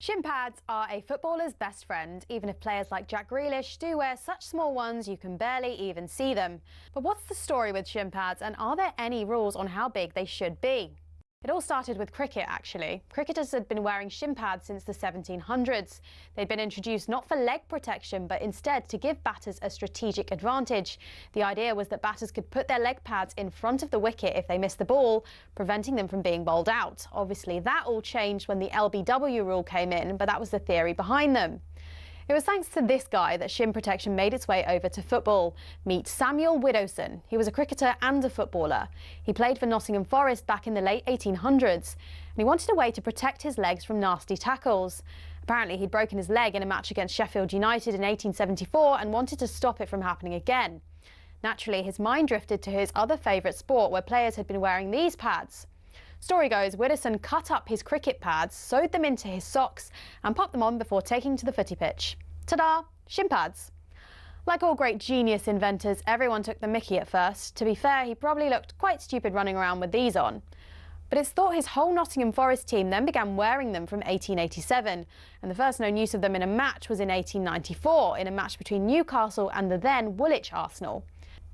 Shin pads are a footballer's best friend, even if players like Jack Grealish do wear such small ones you can barely even see them. But what's the story with shin pads, and are there any rules on how big they should be? It all started with cricket, actually. Cricketers had been wearing shin pads since the 1700s. They'd been introduced not for leg protection, but instead to give batters a strategic advantage. The idea was that batters could put their leg pads in front of the wicket if they missed the ball, preventing them from being bowled out. Obviously, that all changed when the LBW rule came in, but that was the theory behind them. It was thanks to this guy that shin protection made its way over to football. Meet Samuel Widdowson. He was a cricketer and a footballer. He played for Nottingham Forest back in the late 1800s, and he wanted a way to protect his legs from nasty tackles. Apparently, he'd broken his leg in a match against Sheffield United in 1874 and wanted to stop it from happening again. Naturally, his mind drifted to his other favourite sport, where players had been wearing these pads. Story goes, Widdowson cut up his cricket pads, sewed them into his socks and popped them on before taking to the footy pitch. Ta-da! Shin pads. Like all great genius inventors, everyone took the mickey at first. To be fair, he probably looked quite stupid running around with these on. But it's thought his whole Nottingham Forest team then began wearing them from 1887, and the first known use of them in a match was in 1894, in a match between Newcastle and the then Woolwich Arsenal.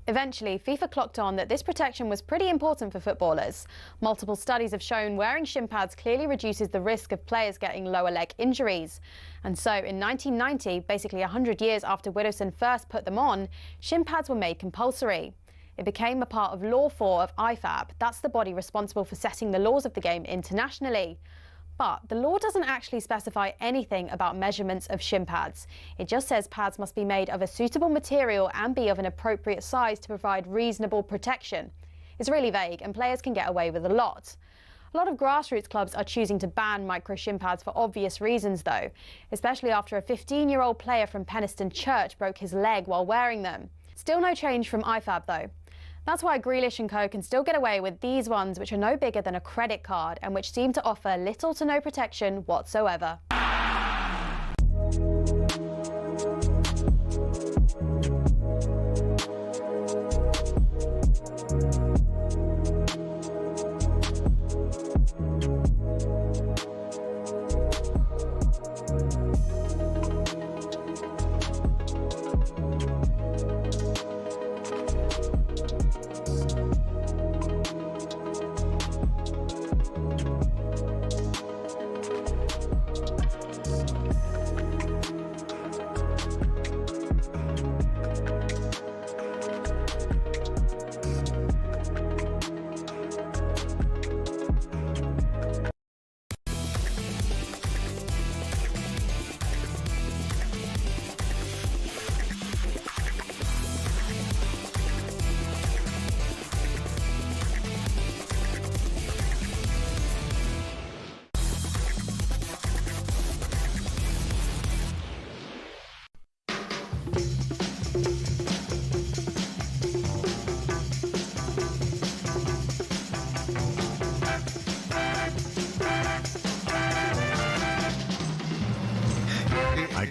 Eventually, FIFA clocked on that this protection was pretty important for footballers. Multiple studies have shown wearing shin pads clearly reduces the risk of players getting lower leg injuries. And so in 1990, basically 100 years after Widdowson first put them on, shin pads were made compulsory. It became a part of Law 4 of IFAB. That's the body responsible for setting the laws of the game internationally. But the law doesn't actually specify anything about measurements of shin pads. It just says pads must be made of a suitable material and be of an appropriate size to provide reasonable protection. It's really vague, and players can get away with a lot. A lot of grassroots clubs are choosing to ban micro shin pads for obvious reasons, though, especially after a 15-year-old player from Penistone Church broke his leg while wearing them. Still no change from IFAB, though. That's why Grealish and co can still get away with these ones, which are no bigger than a credit card and which seem to offer little to no protection whatsoever.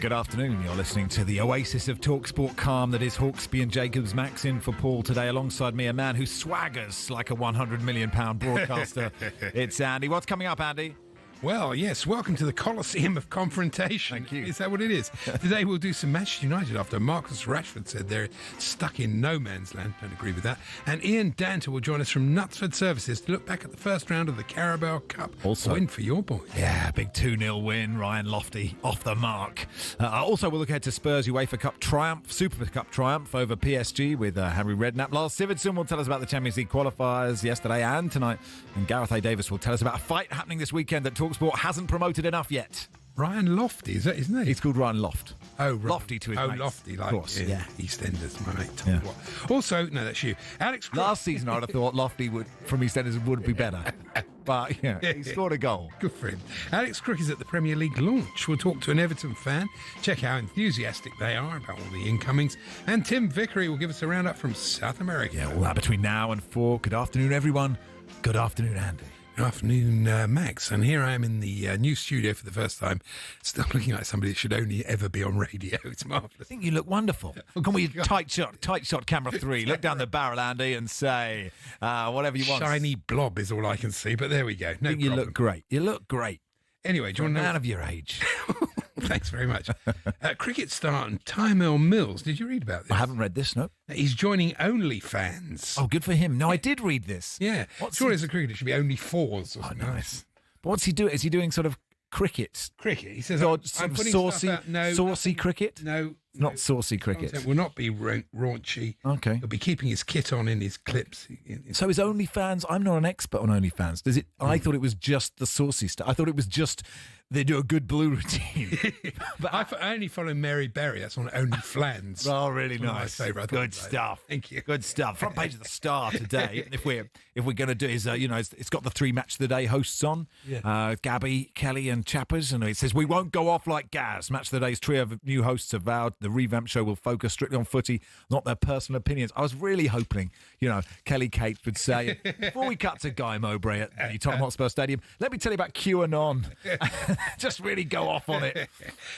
Good afternoon. You're listening to the Oasis of talkSPORT calm that is Hawksby and Jacobs. Max in for Paul today, alongside me, a man who swaggers like a £100 million broadcaster. It's Andy. What's coming up, Andy? Well, yes, welcome to the Colosseum of Confrontation. Thank you. Is that what it is? Today we'll do some Manchester United after Marcus Rashford said they're stuck in no man's land. Don't agree with that. And Ian Danter will join us from Knutsford Services to look back at the first round of the Carabao Cup. Also, a win for your boys. Yeah, big 2-0 win. Ryan Lofty off the mark. Also, we'll look ahead to Spurs UEFA Cup triumph, Super Cup triumph over PSG with Harry Redknapp. Lars Sigurdsson will tell us about the Champions League qualifiers yesterday and tonight. And Gareth A. Davis will tell us about a fight happening this weekend that talkSPORT hasn't promoted enough yet. Ryan Lofty, is that his name? He's called Ryan Loft. Oh, right. Lofty to his mates. Lofty, like of course, yeah. EastEnders, my mate. Yeah. Also, no, that's you. Alex Crook. Last season, I'd have thought Lofty from EastEnders would be better. But, yeah, he scored a goal. Good for him. Alex Crook is at the Premier League launch. We'll talk to an Everton fan, check how enthusiastic they are about all the incomings. And Tim Vickery will give us a roundup from South America. Yeah, all that between now and 4. Good afternoon, everyone. Good afternoon, Andy. Good afternoon, Max. And here I am in the new studio for the first time, still looking like somebody that should only ever be on radio. It's marvellous. I think you look wonderful. Can we tight shot camera 3? Look down the barrel, Andy, and say whatever you want. Shiny blob is all I can see, but there we go. No I think you problem. look great. You look great. Anyway, do you want to know? Man of your age. Thanks very much. Cricket star Tymel Mills. Did you read about this? I haven't read this, no. He's joining OnlyFans. Oh, good for him. No, I did read this. Yeah. Surely as a cricketer, it should be only fours. Or Oh, something. nice. But what's he doing? Is he doing sort of cricket? Cricket. He says, Sort I'm of putting saucy, stuff out. No, saucy cricket? No. Not saucy cricket. Content will not be raunchy. Okay. He'll be keeping his kit on in his clips. So is OnlyFans? I'm not an expert on OnlyFans. Does it? I thought it was just the saucy stuff. I thought it was just they do a good blue routine. But I only follow Mary Berry. That's on OnlyFans. Oh, really One of my nice. favourite. Good stuff. Thank you. Good stuff. Front page of the Star today. If we're going to do is it's got the 3 match of the day hosts on. Yeah. Gabby, Kelly, and Chappers, and it says we won't go off like Gaz. Match of the day's trio of new hosts have vowed the revamped show will focus strictly on footy, not their personal opinions. I was really hoping, Kelly Kate would say before we cut to Guy Mowbray at the Tottenham Hotspur Stadium, let me tell you about QAnon. Just really go off on it.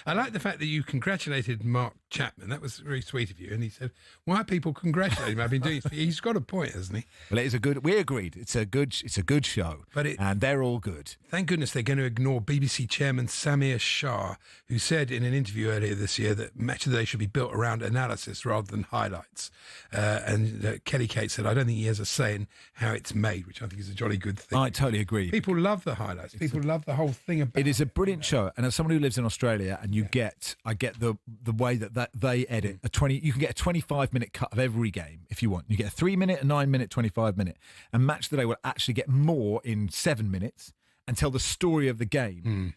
I like the fact that you congratulated Mark Chapman. That was very sweet of you. And he said, "Why are people congratulating him? I've been doing it." He's got a point, hasn't he? Well, it is a good. We agreed. It's a good show, and they're all good. Thank goodness they're going to ignore BBC Chairman Samir Shah, who said in an interview earlier this year that Match of the Day should be built around analysis rather than highlights. And Kelly Kate said, "I don't think he has a say in how it's made," which I think is a jolly good thing. I totally agree. People love the highlights. People love the whole thing about it. It is a brilliant show, and as someone who lives in Australia, and I get the way that they edit you can get a 25-minute cut of every game if you want. You get a 3-minute, a 9-minute, 25-minute, and Match of the Day will actually get more in 7 minutes and tell the story of the game.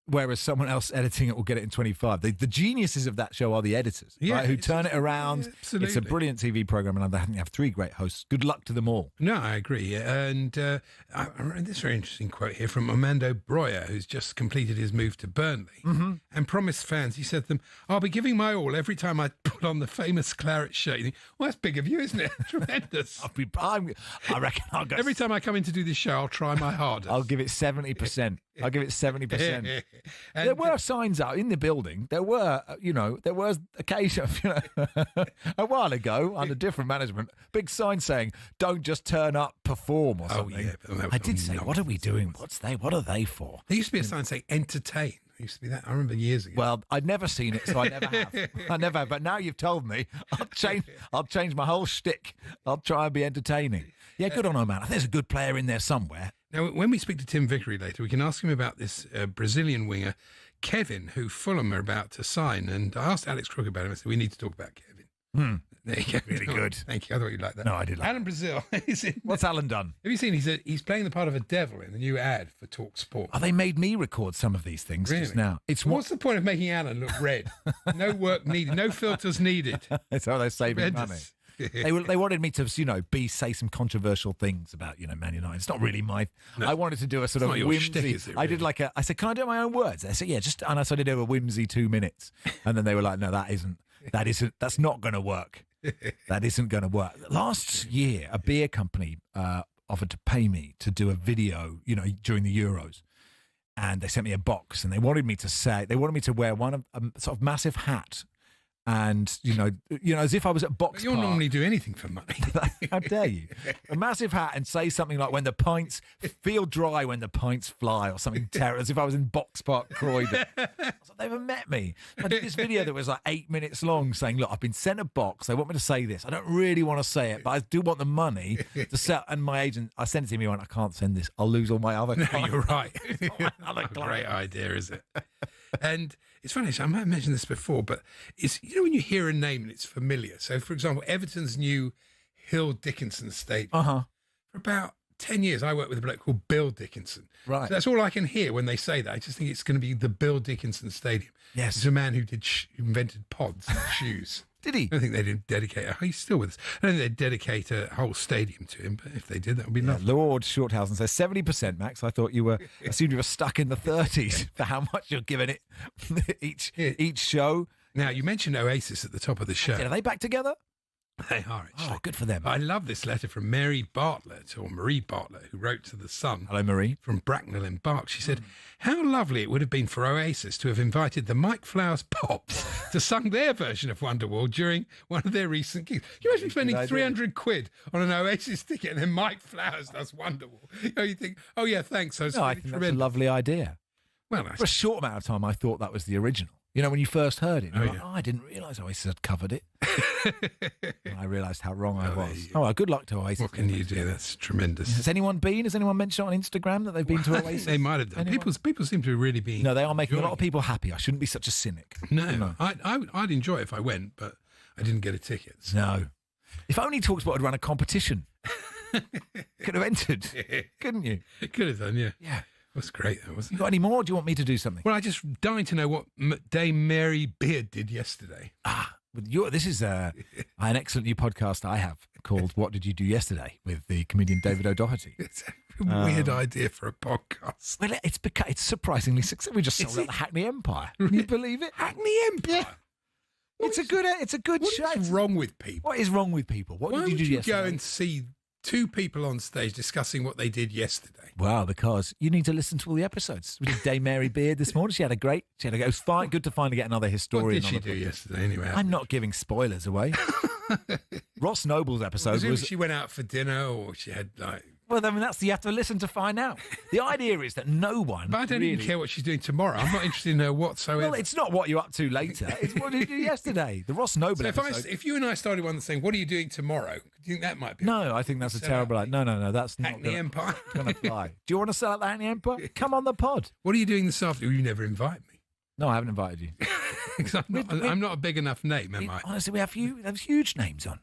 Whereas someone else editing it will get it in 25. The geniuses of that show are the editors, right, who turn it around. Absolutely. It's a brilliant TV programme, and they have 3 great hosts. Good luck to them all. No, I agree. And I read this very interesting quote here from Armando Broya, who's just completed his move to Burnley and promised fans, he said to them, "I'll be giving my all every time I put on the famous claret shirt." You think, well, that's big of you, isn't it? Tremendous. I reckon I'll go. Every time I come in to do this show, I'll try my hardest. I'll give it 70%. I'll give it 70%. There were signs out in the building. There were, there was occasion, a while ago under different management, big sign saying, "Don't just turn up, perform," or something. Yeah, I did say, "What are we doing? What are they for?" There used to be a sign saying "entertain." There used to be that. I remember years ago. Well, I'd never seen it, so I never have. I never have. But now you've told me, I'll change my whole shtick. I'll try and be entertaining. Yeah, good on him, man. I think there's a good player in there somewhere. Now, when we speak to Tim Vickery later, we can ask him about this Brazilian winger, Kevin, who Fulham are about to sign. And I asked Alex Crook about him. I said, we need to talk about Kevin. There you go. Really good. Thank you. I thought you'd like that. No, I did like Alan Brazil. What's Alan done? Have you seen? He's playing the part of a devil in the new ad for talkSPORT. Oh, they made me record some of these things just now. What's the point of making Alan look red? No work needed. No filters needed. That's how they're saving money. Tremendous. They wanted me to, say some controversial things about, Man United. It's not really my. No. I wanted to do a sort of whimsy. Shtick, is it, really? I did I said, "Can I do my own words?" They said, "Yeah, just." And I started to do a whimsy 2 minutes, and then they were like, "No, that's not going to work. That isn't going to work." Last year, a beer company offered to pay me to do a video, during the Euros, and they sent me a box, and they wanted me to wear a sort of massive hat. And as if I was at Box You'll Park. normally do anything for money. How dare you? A massive hat and say something like, "When the pints feel dry, when the pints fly," or something terrible, as if I was in Box Park, Croydon. I was like, they've never met me. I did this video that was like 8 minutes long, saying, "Look, I've been sent a box. They want me to say this. I don't really want to say it, but I do want the money to sell." And my agent, I sent it to him. He went, "I can't send this. I'll lose all my other clients." No, you're right. Other Great idea, is it? And it's funny, I might have mentioned this before, but it's, when you hear a name and it's familiar. So, for example, Everton's new Hill Dickinson Stadium. For about 10 years, I worked with a bloke called Bill Dickinson. Right. So that's all I can hear when they say that. I just think it's going to be the Bill Dickinson Stadium. Yes. He's a man who invented pods and shoes. Did he? I don't think they did dedicate. He's still with us. I don't think they'd dedicate a whole stadium to him, but if they did, that would be lovely. Lord Shorthausen says 70%, Max. I thought assumed you were stuck in the 30s for how much you're giving it each show. Now, you mentioned Oasis at the top of the show. Are they back together? They are, actually. Oh, good for them. I love this letter from Mary Bartlett, or Marie Bartlett, who wrote to The Sun. Hello, Marie. From Bracknell in Berks. She said, "How lovely it would have been for Oasis to have invited the Mike Flowers Pops to sing their version of Wonderwall during one of their recent gigs." Can you imagine spending 300 quid on an Oasis ticket and then Mike Flowers does Wonderwall? You think, "Oh, yeah, thanks." I think that's a lovely idea. Well, For a short amount of time, I thought that was the original. You know, when you first heard it, you're like, yeah. I didn't realise Oasis had covered it. And I realised how wrong I was. you Oh, well, good luck to Oasis. what can you do? That's tremendous. Has anyone been? Has anyone mentioned on Instagram that they've been to I think Oasis? they might have done. Anyone? People seem to really be. No, they are making a lot of enjoying people happy. I shouldn't be such a cynic. it. No, I'd enjoy it if I went, but I didn't get a ticket. So. No. If only talkSPORT had run a competition. Could have entered, couldn't you? It could have done, yeah. Yeah. That's great, though, You wasn't it? got any more? Or do you want me to do something? Well, I just dying to know what Dame Mary Beard did yesterday. This is an excellent new podcast I have called "What Did You Do Yesterday" with the comedian David O'Doherty. It's a weird idea for a podcast. Well, it's surprisingly successful. We just sold out the Hackney Empire. Can you believe it? Hackney Empire. Yeah. It's a good show. What's wrong with people? What is wrong with people? What Why did you would do you yesterday? go and see two people on stage discussing what they did yesterday? Well, because you need to listen to all the episodes. We did Dame Mary Beard this morning. It was fine. Good to finally get another historian. What did on she the do podcast. yesterday? yesterday anyway? I'm not giving spoilers away. Ross Noble's episode Presumably was. she went out for dinner, or she had like. Well, I mean, you have to listen to find out. The idea is that no one. But I don't even care what she's doing tomorrow. I'm not interested in her whatsoever. Well, it's not what you're up to later. It's what did you do yesterday. The Ross Noble so episode. if you and I started one saying, "What are you doing tomorrow?" Do you think that might be? No, I think that's a Set terrible up idea. No, that's not Hackney Empire. going to fly. Do you want to sell out the Hackney Empire? Come on the pod. What are you doing this afternoon? You never invite me. No, I haven't invited you. 'Cause I'm not a big enough name, am I? Honestly, we have huge names on.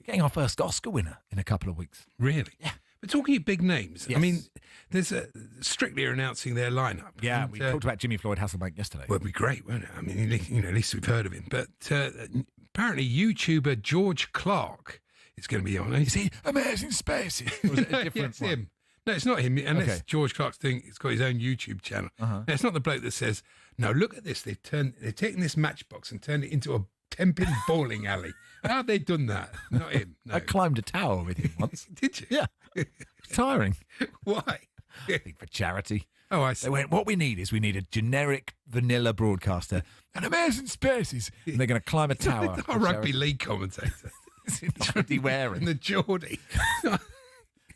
Getting our first Oscar winner in a couple of weeks. Really? Yeah. But talking of big names, Yes. I mean, there's Strictly are announcing their lineup. Yeah, and, we talked about Jimmy Floyd Hasselbank yesterday. Well, it'd be great, won't it? I mean, at least we've heard of him. But apparently, YouTuber George Clark is going to be on. Is he Amazing Spaces? Or was it a No, different it's one? him. No, it's not him. Unless Okay. George Clark's doing. It's got his own YouTube channel. Uh-huh. No, it's not the bloke that says, "No, look at this. They've taken this matchbox and turned it into a 10-pin bowling alley." How have they done that? Not him. No. I climbed a tower with him once. Did you? Yeah. It's tiring. Why? I think for charity. Oh, I see. They went, what we need a generic vanilla broadcaster and Amazing Spaces. And they're going to climb a tower. A rugby league commentator. What are you wearing? And the Geordie.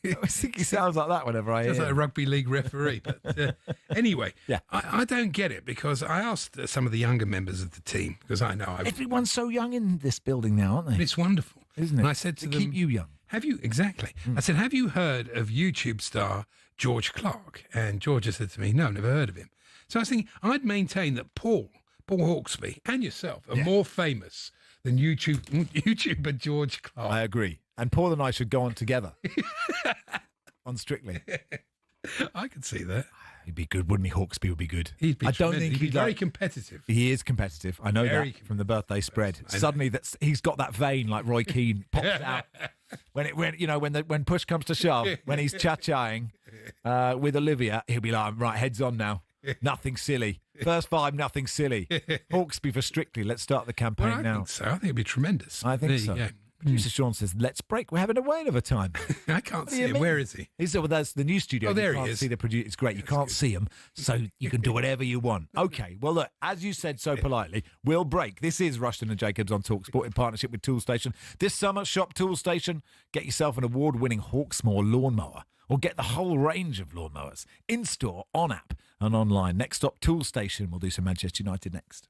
I think he sounds like that whenever I hear Sounds like a him. rugby league referee. But anyway, Yeah. I don't get it because I asked some of the younger members of the team because I know Everyone's so young in this building now, aren't they? it's wonderful, Isn't it? And I said to To them, keep you young. "Have you exactly?" I said, "Have you heard of YouTube star George Clark?" And Georgia said to me, "No, never heard of him." So I was thinking, I'd maintain that Paul Hawksby, and yourself are more famous than YouTuber George Clark. I agree. And Paul and I should go on together. On Strictly. I could see that. He'd be good, wouldn't he? Hawksby would be good. He'd be I don't tremendous. think he'd be he'd very like- competitive. He is competitive. I know Very that from the birthday spread. I know. Suddenly, he's got that vein like Roy Keane pops out when push comes to shove. When he's cha-chaing with Olivia, he'll be like, "Right, heads on now. Nothing silly. First five, nothing silly. Hawksby for Strictly. Let's start the campaign Well, I now." think so. I think it'd be tremendous. I think There so. you go. Producer Sean says, "Let's break. We're having a whale of a time." I can't do see you him. mean? Where is he? That's the new studio. Oh, there you he can't is. See the producer. It's great. You can't see him, so you can do whatever you want. Okay. Well, look, as you said so politely, we'll break. This is Rushden and Jacobs on talkSPORT in partnership with Toolstation. This summer, shop Toolstation. Get yourself an award-winning Hawksmoor lawnmower, or get the whole range of lawnmowers in store, on app, and online. Next stop, Toolstation. We'll do some Manchester United next.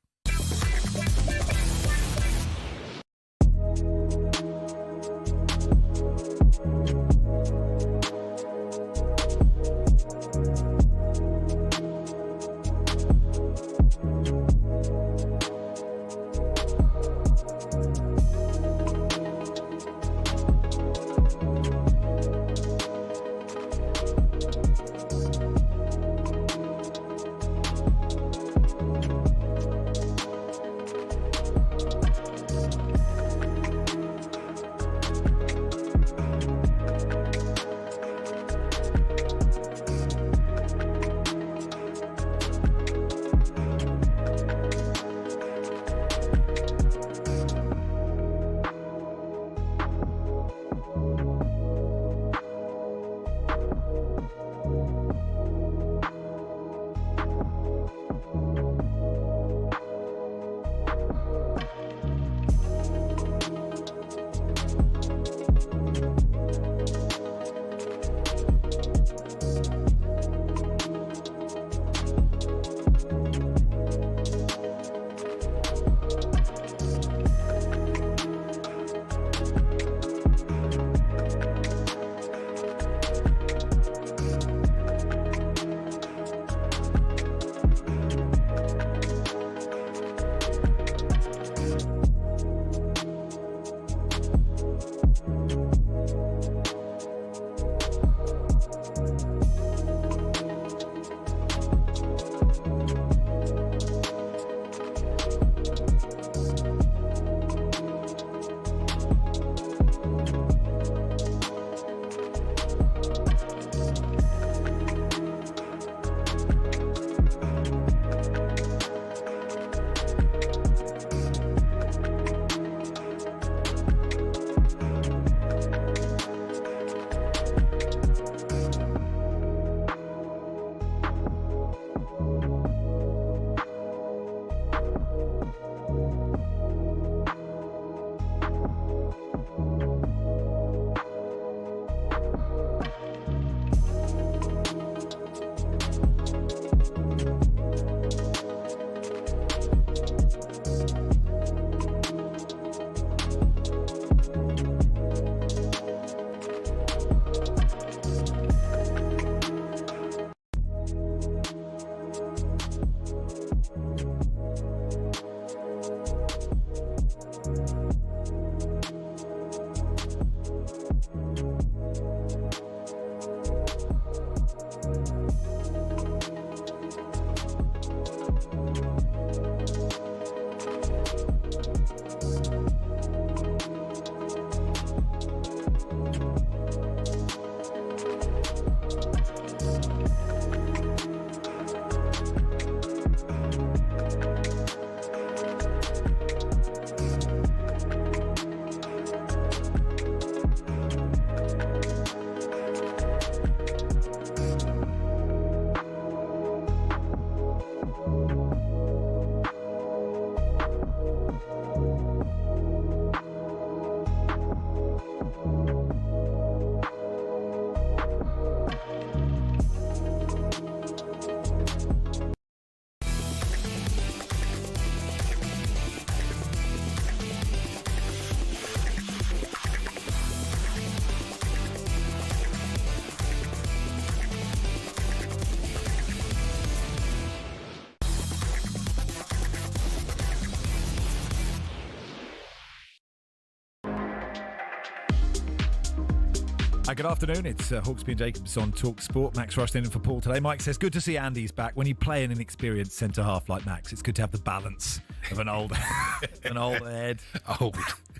Good afternoon, it's Hawksby and Jacobs on talkSPORT. Max Rushden in for Paul today. Mike says, good to see Andy's back. When you play an inexperienced centre-half like Max, it's good to have the balance of an old head. Old.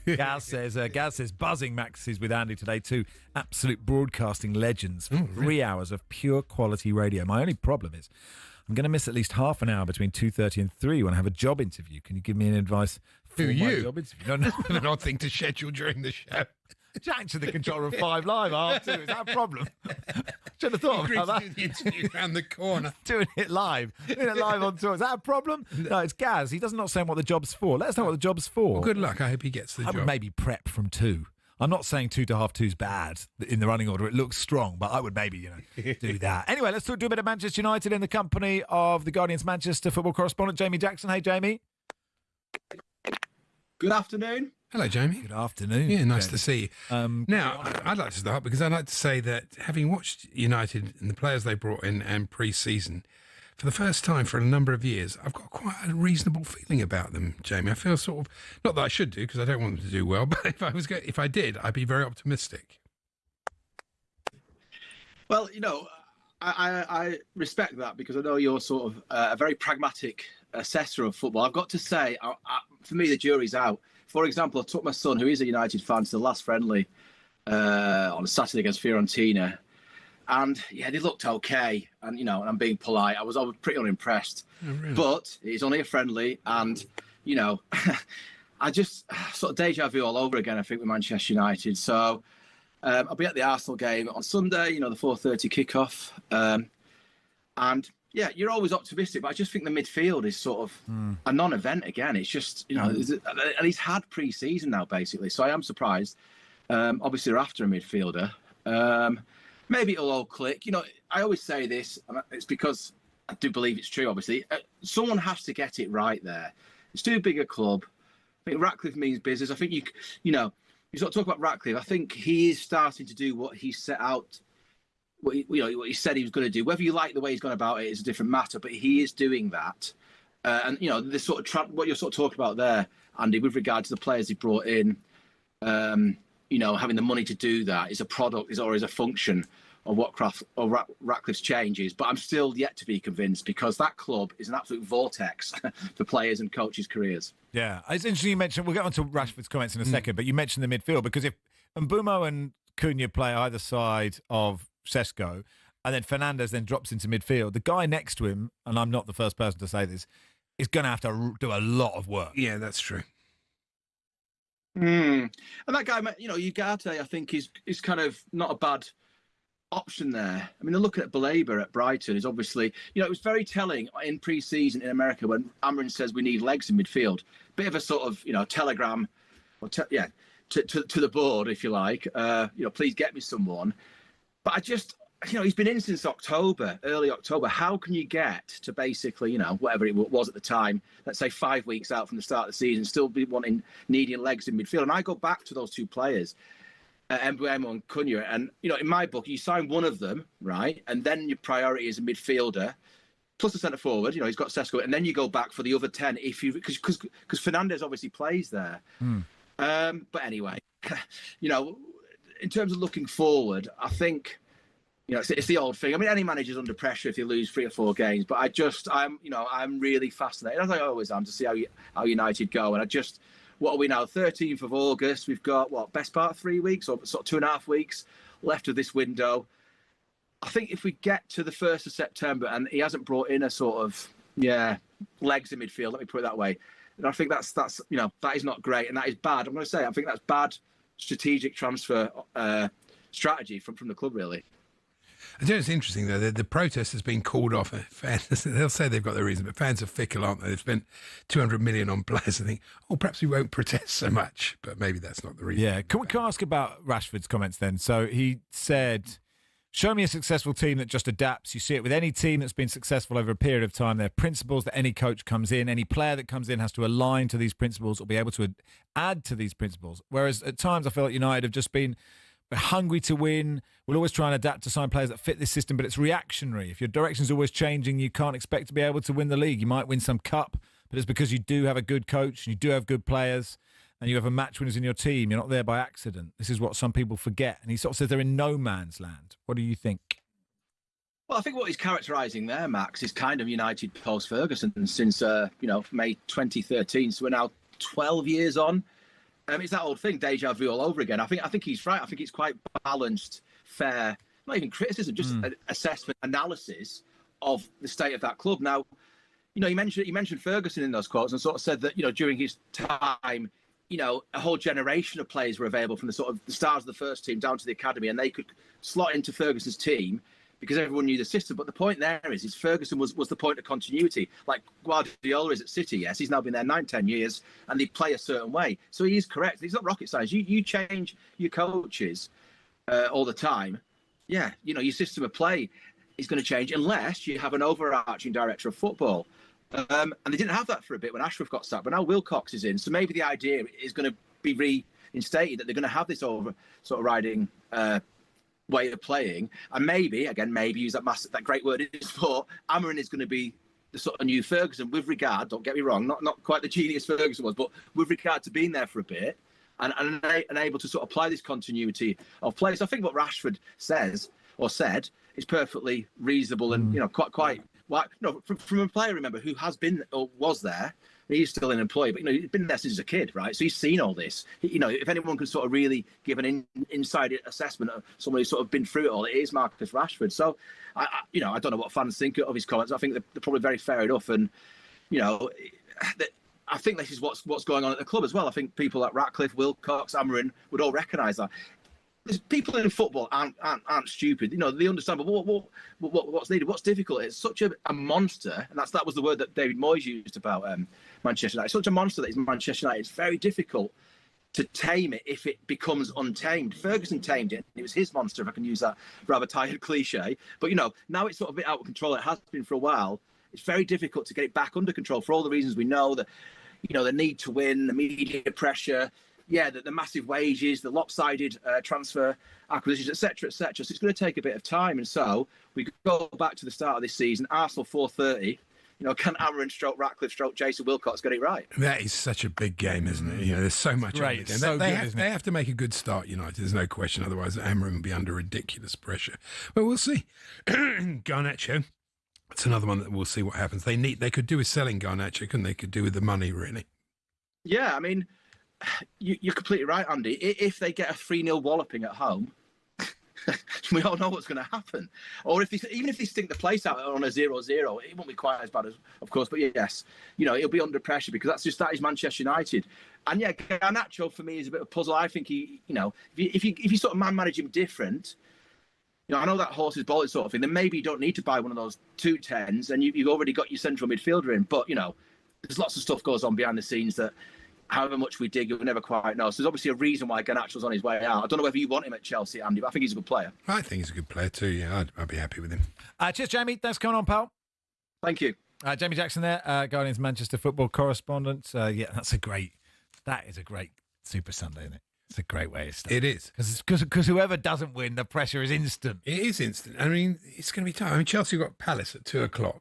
Gaz says, buzzing Max is with Andy today too. Absolute broadcasting legends for 3 hours of pure quality radio. My only problem is I'm going to miss at least half an hour between 2:30 and 3 when I have a job interview. Can you give me any advice for my job interview? No. An odd thing to schedule during the show. Jack to the controller of 5 Live, R2. Is that a problem? Should have thought about that. Do the interview around the corner. Doing it live on tour. Is that a problem? No, it's Gaz. He doesn't not saying what the job's for. Let us know what the job's for. Well, good luck. I hope he gets the job. I would maybe prep from 2. I'm not saying 2 to half 2 is bad in the running order. It looks strong, but I would maybe, do that. Anyway, let's do a bit of Manchester United in the company of the Guardian's Manchester football correspondent, Jamie Jackson. Hey, Jamie. Good afternoon. Hello, Jamie. Good afternoon. Yeah, nice to see you. Now, I'd like to start because I'd like to say that having watched United and the players they brought in and pre-season, for the first time for a number of years, I've got quite a reasonable feeling about them, Jamie. I feel sort of, not that I should do because I don't want them to do well, but if I did, I'd be very optimistic. Well, I respect that because I know you're sort of a very pragmatic assessor of football. I've got to say, for me, the jury's out. For example, I took my son, who is a United fan, to the last friendly on Saturday against Fiorentina. And, yeah, they looked okay. And, and I'm being polite. I was pretty unimpressed. Oh, really? But it's only a friendly. And, I just sort of deja vu all over again, I think, with Manchester United. So I'll be at the Arsenal game on Sunday, the 4:30 kickoff. And, yeah, you're always optimistic, but I just think the midfield is sort of a non-event again. It's just, and he's had pre-season now, basically. So I am surprised. Obviously, they're after a midfielder. Maybe it'll all click. I always say this, and it's because I do believe it's true, obviously. Someone has to get it right there. It's too big a club. I think Ratcliffe means business. I think you sort of talk about Ratcliffe. I think he is starting to do what he set out, what he said he was going to do. Whether you like the way he's gone about it is a different matter, but he is doing that. And this sort of what you're sort of talking about there, Andy, with regard to the players he brought in, having the money to do that is a product, or is a function of what Ratcliffe's changes. But I'm still yet to be convinced because that club is an absolute vortex for players and coaches' careers. Yeah, it's interesting you mentioned. We'll get on to Rashford's comments in a second, but you mentioned the midfield because if Mbeumo and Cunha play either side of Sesko, and then Fernandes then drops into midfield, the guy next to him, and I'm not the first person to say this, is going to have to do a lot of work. Yeah, that's true. And that guy, Ugarte, I think is kind of not a bad option there. I mean, they're looking at Baleba at Brighton is obviously, it was very telling in pre-season in America when Amarin says we need legs in midfield. Bit of a sort of, telegram, to the board, if you like. Please get me someone. But I just, he's been in since early October. How can you get to basically, whatever it was at the time, let's say 5 weeks out from the start of the season, still be needing legs in midfield? And I go back to those two players, Mbeumo and Cunha. And, in my book, you sign one of them, right? And then your priority is a midfielder, plus a centre forward. He's got Sesko. And then you go back for the other 10 because Fernandes obviously plays there. But anyway, in terms of looking forward, I think, it's the old thing. I mean, any manager's under pressure if you lose 3 or 4 games. But I'm really fascinated, as I always am, to see how United go. And what are we now? 13th of August. We've got best part of 3 weeks or sort of 2.5 weeks left of this window. I think if we get to the 1st of September and he hasn't brought in a sort of legs in midfield, let me put it that way. And I think that's that is not great and that is bad. I'm going to say I think that's bad strategic transfer strategy from the club, really. I think it's interesting, though, the protest has been called off. Fans, they'll say they've got their reason, but fans are fickle, aren't they? They've spent 200 million on players. I think, perhaps we won't protest so much, but maybe that's not the reason. Yeah. Can we ask about Rashford's comments then? So he said, show me a successful team that just adapts. You see it with any team that's been successful over a period of time. There are principles that any coach comes in, any player that comes in has to align to these principles or be able to add to these principles. Whereas at times I feel like United have just been hungry to win. We'll always try and adapt to sign players that fit this system, but it's reactionary. If your direction's always changing, you can't expect to be able to win the league. You might win some cup, but it's because you do have a good coach and you do have good players and you have a match winners in your team. You're not there by accident. This is what some people forget. And he sort of says they're in no man's land. What do you think? Well, I think what he's characterising there, Max, is kind of United post-Ferguson since, May 2013. So we're now 12 years on. It's that old thing, deja vu all over again. I think he's right. I think it's quite balanced, fair, not even criticism, just an assessment, analysis of the state of that club. Now, he mentioned Ferguson in those quotes and sort of said that, during his time, a whole generation of players were available from the sort of the stars of the first team down to the academy, and they could slot into Ferguson's team because everyone knew the system. But the point there is Ferguson was the point of continuity. Like Guardiola is at City, yes, he's now been there 9-10 years, and they play a certain way. So he is correct. He's not rocket science. You change your coaches all the time. Yeah, your system of play is going to change unless you have an overarching director of football. And they didn't have that for a bit when Ashworth got sacked, but now Wilcox is in. So maybe the idea is going to be reinstated, that they're going to have this riding way of playing. And maybe use that great word in sport, Amorim is going to be the sort of new Ferguson with regard, don't get me wrong, not quite the genius Ferguson was, but with regard to being there for a bit and able to sort of apply this continuity of play. So I think what Rashford said is perfectly reasonable and, quite from a player, remember, who has been or was there. He's still an employee, but he's been there since he's a kid, right? So he's seen all this. If anyone can sort of really give an inside assessment of someone who's sort of been through it all, it is Marcus Rashford. So, I don't know what fans think of his comments. I think they're probably very fair enough, and I think this is what's going on at the club as well. I think people like Ratcliffe, Wilcox, Amorim would all recognise that. People in football aren't stupid. They understand. But what's needed? What's difficult? It's such a monster, and that was the word that David Moyes used about Manchester United. Such a monster that is Manchester United. It's very difficult to tame it if it becomes untamed. Ferguson tamed it. It was his monster, if I can use that rather tired cliche. But now it's sort of a bit out of control. It has been for a while. It's very difficult to get it back under control for all the reasons we know. That the need to win, the media pressure. Yeah, the massive wages, the lopsided transfer acquisitions, etc., etc. So it's going to take a bit of time. And so we go back to the start of this season. Arsenal 4:30. Can Amorim, Ratcliffe, Jason Wilcox get it right? That is such a big game, isn't it? There's so much on it. They have to make a good start, United. There's no question. Otherwise, Amorim will be under ridiculous pressure. But we'll see. Garnacho. It's another one that we'll see what happens. They could do with selling Garnacho, couldn't they? Could do with the money, really. Yeah, I mean, you're completely right, Andy. If they get a 3-0 walloping at home, we all know what's going to happen. Or even if they stink the place out on a 0-0, it won't be quite as bad, of course. But yes, it'll be under pressure because that is Manchester United. And yeah, Garnacho for me is a bit of a puzzle. I think if you sort of manage him different, I know that horse is bolted sort of thing. Then maybe you don't need to buy one of those 2-10s, and you've already got your central midfielder in. But there's lots of stuff goes on behind the scenes that, however much we dig, you'll never quite know. So there's obviously a reason why Garnacho's on his way out. I don't know whether you want him at Chelsea, Andy, but I think he's a good player. I think he's a good player too, yeah. I'd be happy with him. Cheers, Jamie. Thanks for coming on, pal. Thank you. Jamie Jackson there, Guardian's Manchester football correspondent. That is a great Super Sunday, isn't it? It's a great way to start. It is. Because whoever doesn't win, the pressure is instant. It is instant. I mean, it's going to be tough. I mean, Chelsea got Palace at 2:00.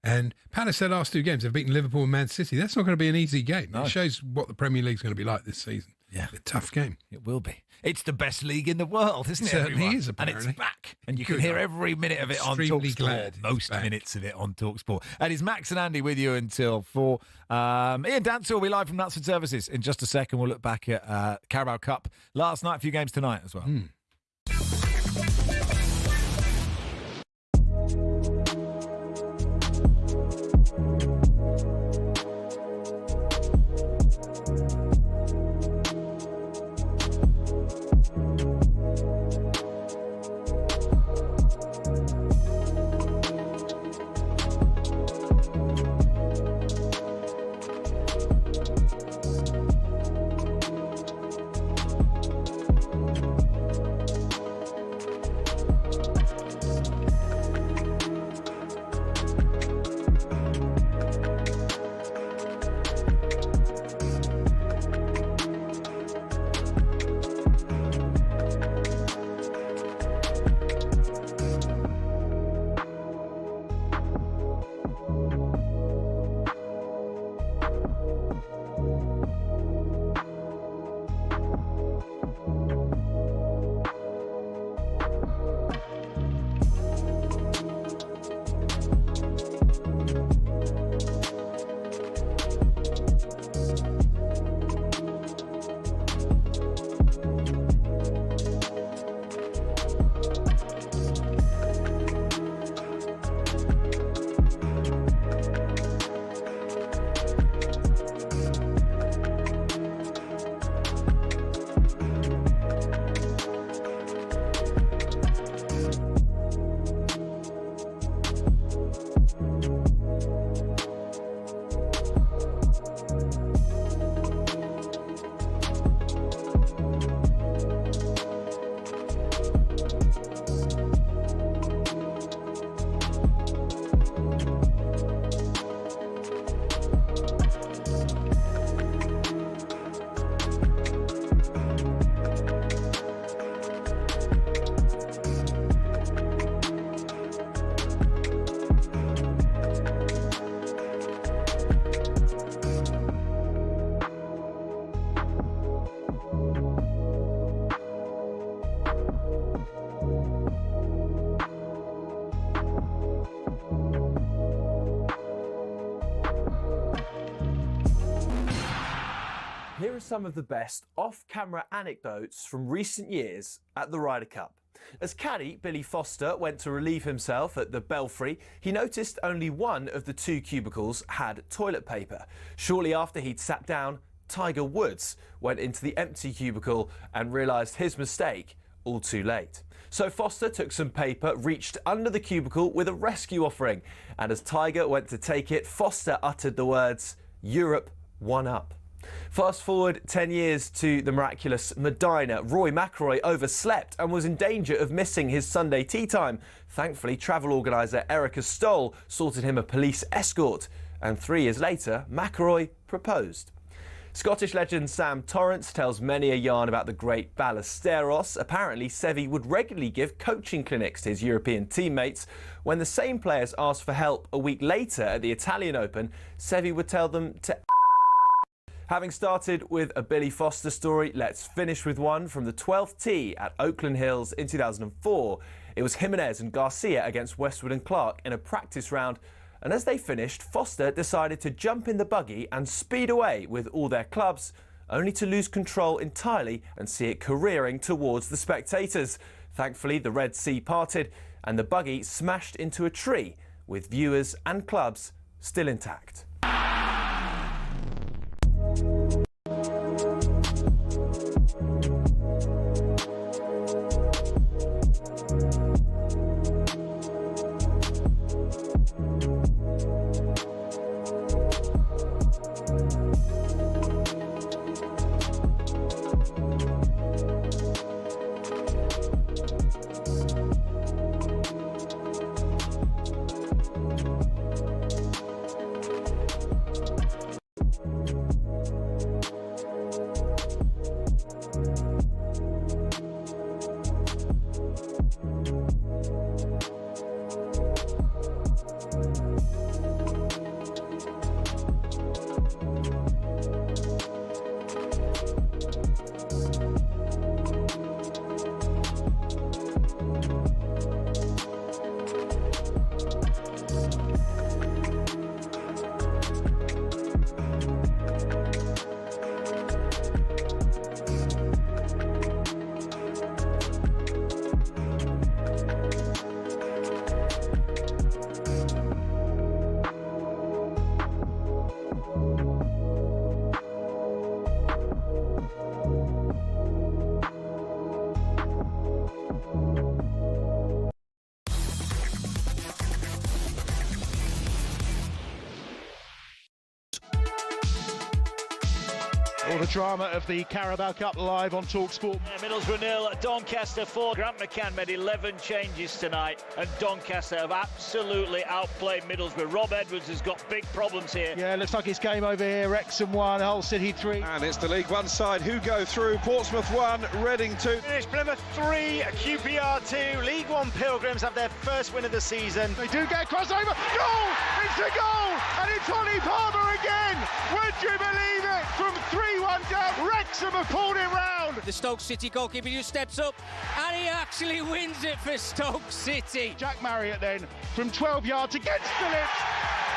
And Palace, their last 2 games, have beaten Liverpool and Man City. That's not going to be an easy game. No. It shows what the Premier League's going to be like this season. Yeah. A tough game. It will be. It's the best league in the world, isn't it? It certainly is, apparently. And it's back. And you can hear every minute of it on talkSPORT. Most minutes of it on talkSPORT. And it's Max and Andy with you until 4. Ian Dancer will be live from Knutsford Services in just a second. We'll look back at Carabao Cup last night, a few games tonight as well. Here are some of the best off-camera anecdotes from recent years at the Ryder Cup. As caddy Billy Foster went to relieve himself at the Belfry, he noticed only one of the two cubicles had toilet paper. Shortly after he'd sat down, Tiger Woods went into the empty cubicle and realised his mistake all too late. So Foster took some paper, reached under the cubicle with a rescue offering, and as Tiger went to take it, Foster uttered the words, "Europe, one up." Fast forward 10 years to the miraculous Medina. Rory McIlroy overslept and was in danger of missing his Sunday tea time. Thankfully, travel organiser Erica Stoll sorted him a police escort. And 3 years later, McIlroy proposed. Scottish legend Sam Torrance tells many a yarn about the great Ballesteros. Apparently, Seve would regularly give coaching clinics to his European teammates. When the same players asked for help a week later at the Italian Open, Seve would tell them to Having started with a Billy Foster story, let's finish with one from the 12th tee at Oakland Hills in 2004. It was Jimenez and Garcia against Westwood and Clark in a practice round, and as they finished, Foster decided to jump in the buggy and speed away with all their clubs, only to lose control entirely and see it careering towards the spectators. Thankfully, the Red Sea parted and the buggy smashed into a tree, with viewers and clubs still intact. All the drama of the Carabao Cup live on talkSPORT. Middlesbrough 0, Doncaster 4. Grant McCann made 11 changes tonight, and Doncaster have absolutely outplayed Middlesbrough. Rob Edwards has got big problems here. Yeah, looks like it's game over here. Wrexham 1, Hull City 3. And it's the League One side who go through. Portsmouth 1, Reading 2. Finish Plymouth 3, QPR 2. League One Pilgrims have their first win of the season. They do get a crossover. Goal! It's a goal! And it's Ollie Palmer again! Would you believe it? From 3-1 down, Wrexham have pulled it round. The Stoke City goalkeeper just steps up and he actually wins it for Stoke City. Jack Marriott then from 12 yards against Phillips.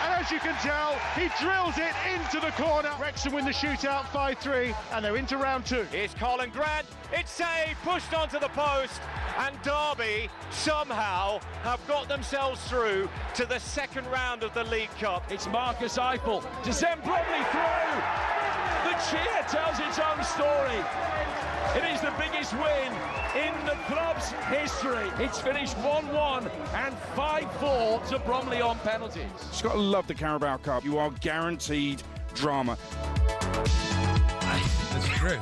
And as you can tell, he drills it into the corner. Wrexham win the shootout 5-3 and they're into round 2. Here's Colin Grant. It's saved, pushed onto the post. And Derby somehow have got themselves through to the second round of the League Cup. It's Marcus Eiffel to send Bromley through. The cheer tells its own story. It is the biggest win in the club's history. It's finished 1-1 and 5-4 to Bromley on penalties. You've got to love the Carabao Cup. You are guaranteed drama. That's true.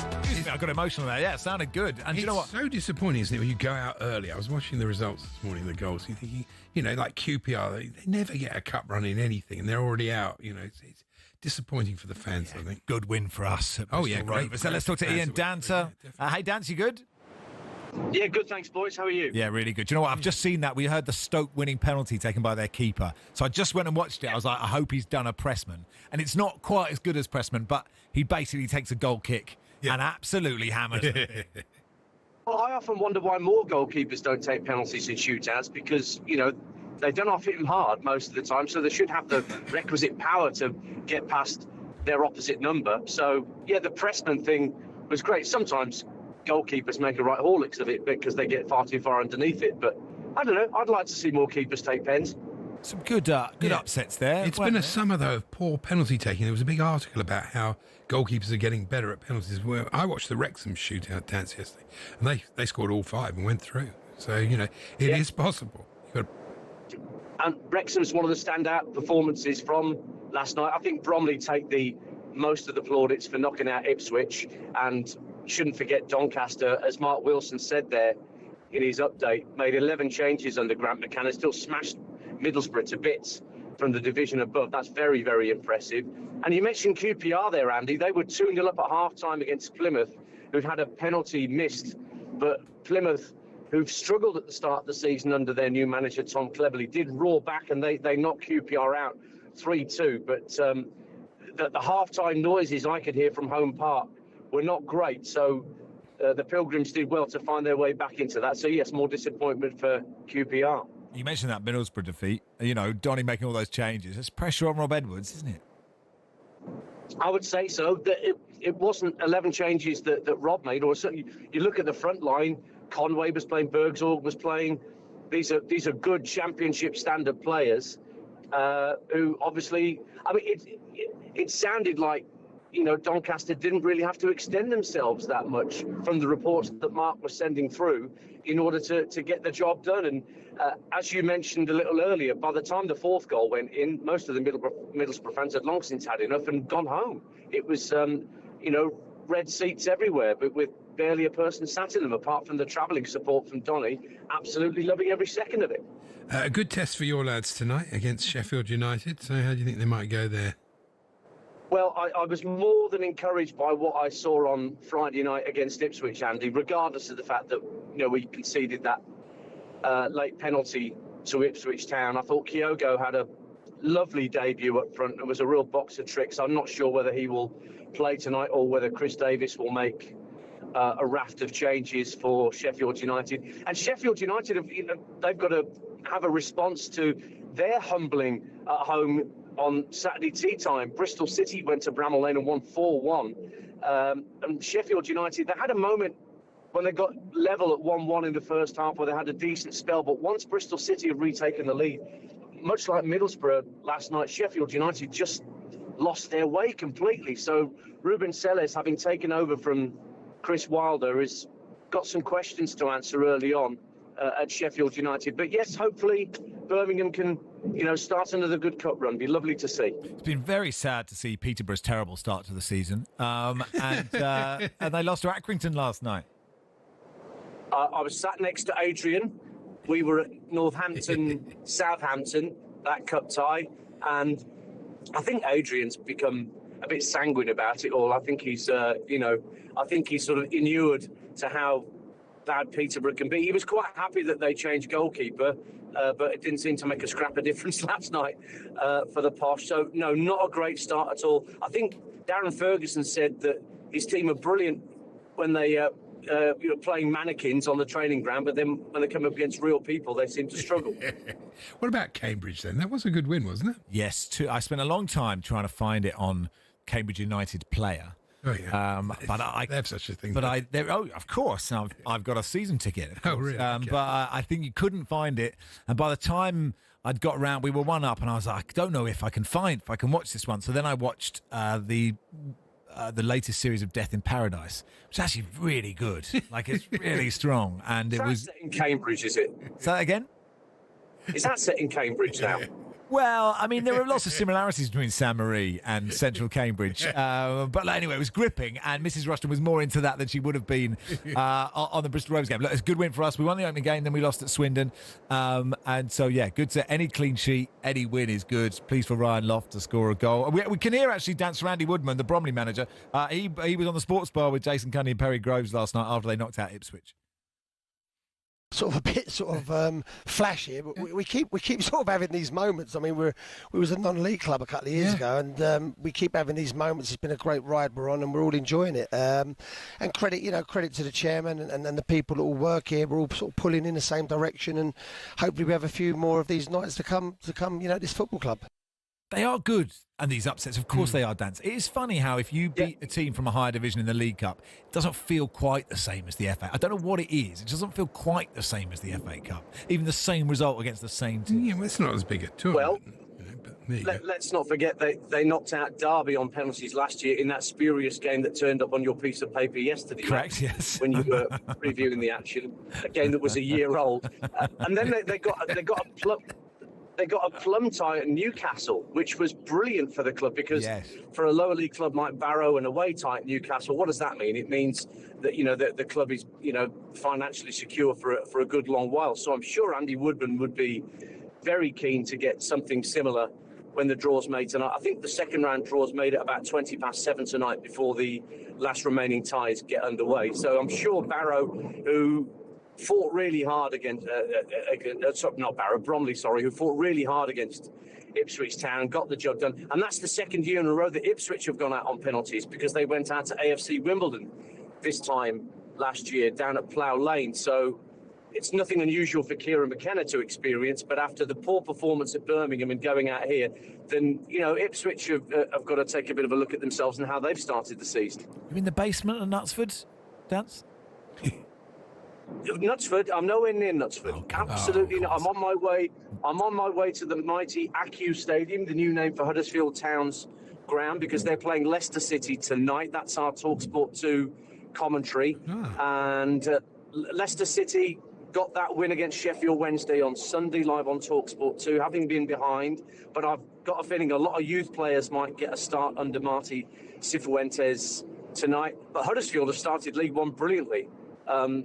I got emotional there. Yeah, it sounded good. And you know what? It's so disappointing, isn't it, when you go out early? I was watching the results this morning, the goals. You're thinking, you know, like QPR, they never get a cup run in anything, and they're already out. You know, it's disappointing for the fans, I think. Good win for us. At Oh, yeah, Bristol great. Rovers. So let's talk to Ian Dancer. Hey, Dance, you good? Yeah, good, thanks, boys. How are you? Yeah, really good. Do you know what? I've just seen that. We heard the Stoke winning penalty taken by their keeper. So I just went and watched it. I was like, I hope he's done a Pressman. And it's not quite as good as Pressman, but he basically takes a goal kick and absolutely hammers it. Well, I often wonder why more goalkeepers don't take penalties in shootouts because, you know, they don't off hit them hard most of the time, so they should have the requisite power to get past their opposite number. So, yeah, the Pressman thing was great. Sometimes goalkeepers make a right horlicks of it because they get far too far underneath it. But I don't know. I'd like to see more keepers take pens. Some good upsets there. It's been a summer, though, of poor penalty taking. There was a big article about how goalkeepers are getting better at penalties. Well, I watched the Wrexham shootout dance yesterday, and they scored all 5 and went through. So, it is possible. And Wrexham's one of the standout performances from last night. I think Bromley take most of the plaudits for knocking out Ipswich, and shouldn't forget Doncaster, as Mark Wilson said there in his update, made 11 changes under Grant McCann and still smashed Middlesbrough to bits from the division above. That's very, very impressive. And you mentioned QPR there, Andy. They were 2-0 up at half-time against Plymouth, who'd had a penalty missed, but Plymouth, who've struggled at the start of the season under their new manager, Tom Cleverley, did roar back and they knocked QPR out 3-2. But the half-time noises I could hear from Home Park were not great. So the Pilgrims did well to find their way back into that. So, yes, more disappointment for QPR. You mentioned that Middlesbrough defeat. Donny making all those changes. There's pressure on Rob Edwards, isn't it? I would say so. It wasn't 11 changes that Rob made. Or certainly, you look at the front line, Conway was playing, Bergsorg was playing. These are good championship standard players who obviously, I mean, it sounded like, Doncaster didn't really have to extend themselves that much from the reports that Mark was sending through in order to get the job done. And as you mentioned a little earlier, by the time the 4th goal went in, most of the Middlesbrough fans had long since had enough and gone home. It was, red seats everywhere, but with barely a person sat in them, apart from the travelling support from Donny. Absolutely loving every second of it. A good test for your lads tonight against Sheffield United. So how do you think they might go there? Well, I was more than encouraged by what I saw on Friday night against Ipswich, Andy, regardless of the fact that, we conceded that late penalty to Ipswich Town. I thought Kyogo had a lovely debut up front. It was a real box of tricks. I'm not sure whether he will play tonight or whether Chris Davis will make a raft of changes for Sheffield United. And Sheffield United, they've got to have a response to their humbling at home on Saturday tea time. Bristol City went to Bramall Lane and won 4-1. And Sheffield United, they had a moment when they got level at 1-1 in the first half where they had a decent spell. But once Bristol City have retaken the lead, much like Middlesbrough last night, Sheffield United just lost their way completely. So Ruben Selles, having taken over from Chris Wilder, has got some questions to answer early on at Sheffield United. But yes, hopefully Birmingham can, start another good cup run. Be lovely to see. It's been very sad to see Peterborough's terrible start to the season. And they lost to Accrington last night. I was sat next to Adrian. We were at Northampton, Southampton, that cup tie. And I think Adrian's become a bit sanguine about it all. I think he's, I think he's sort of inured to how bad Peterborough can be. He was quite happy that they changed goalkeeper, but it didn't seem to make a scrap of difference last night for the Posh. So, no, not a great start at all. I think Darren Ferguson said that his team are brilliant when they playing mannequins on the training ground, but then when they come up against real people, they seem to struggle. What about Cambridge then? That was a good win, wasn't it? Yes, I spent a long time trying to find it on Cambridge United Player. Oh yeah, but they have such a thing. But of course, I've got a season ticket. Oh really? Okay. But I think you couldn't find it, and by the time I'd got around, we were 1-up, and I was like, I don't know if I can watch this one. So then I watched the latest series of Death in Paradise, which is actually really good. Like, it's really strong, and it was set in Cambridge, is it? Say that again. Is that set in Cambridge now? Well, I mean, there were lots of similarities between Saint Marie and Central Cambridge. But anyway, it was gripping, and Mrs. Rushden was more into that than she would have been on the Bristol Rovers game. Look, it's a good win for us. We won the opening game, then we lost at Swindon. And so, yeah, good to any clean sheet, any win is good. Pleased for Ryan Loft to score a goal. We can hear, actually, Dancer Andy Woodman, the Bromley manager. He was on the sports bar with Jason Cunny and Perry Groves last night after they knocked out Ipswich. Sort of a bit flashy, but we keep sort of having these moments. I mean, we was a non-league club a couple of years ago, and we keep having these moments. It's been a great ride we're on, and we're all enjoying it. And credit to the chairman and the people that all work here. We're all sort of pulling in the same direction, and hopefully we have a few more of these nights to come. This football club. They are good, and these upsets, of course they are, Dan. It is funny how if you beat a team from a higher division in the League Cup, it doesn't feel quite the same as the FA. I don't know what it is. It doesn't feel quite the same as the FA Cup. Even the same result against the same team. Yeah, well, it's not as big a tournament. Well, let's not forget they knocked out Derby on penalties last year in that spurious game that turned up on your piece of paper yesterday. Correct, yes. When you were reviewing the action, a game that was a year old. And then they got a plum tie at Newcastle, which was brilliant for the club because for a lower league club like Barrow, an away tie at Newcastle, what does that mean? It means that the club is financially secure for a good long while. So I'm sure Andy Woodman would be very keen to get something similar when the draw's made tonight. I think the second round draw's made at about 7:20 tonight before the last remaining ties get underway. So I'm sure Barrow, who fought really hard against, Bromley, who fought really hard against Ipswich Town, got the job done. And that's the second year in a row that Ipswich have gone out on penalties because they went out to AFC Wimbledon this time last year down at Plough Lane. So it's nothing unusual for Kieran McKenna to experience, but after the poor performance at Birmingham and going out here, then, Ipswich have got to take a bit of a look at themselves and how they've started the season. You're in the basement of Knutsford, Dance? Knutsford, I'm nowhere near Knutsford. Absolutely not. I'm on my way to the mighty Acu Stadium, the new name for Huddersfield Town's ground, because they're playing Leicester City tonight. That's our talkSPORT 2 commentary. And Leicester City got that win against Sheffield Wednesday on Sunday live on talkSPORT 2, having been behind. But I've got a feeling a lot of youth players might get a start under Marty Cifuentes tonight. But Huddersfield have started League One brilliantly.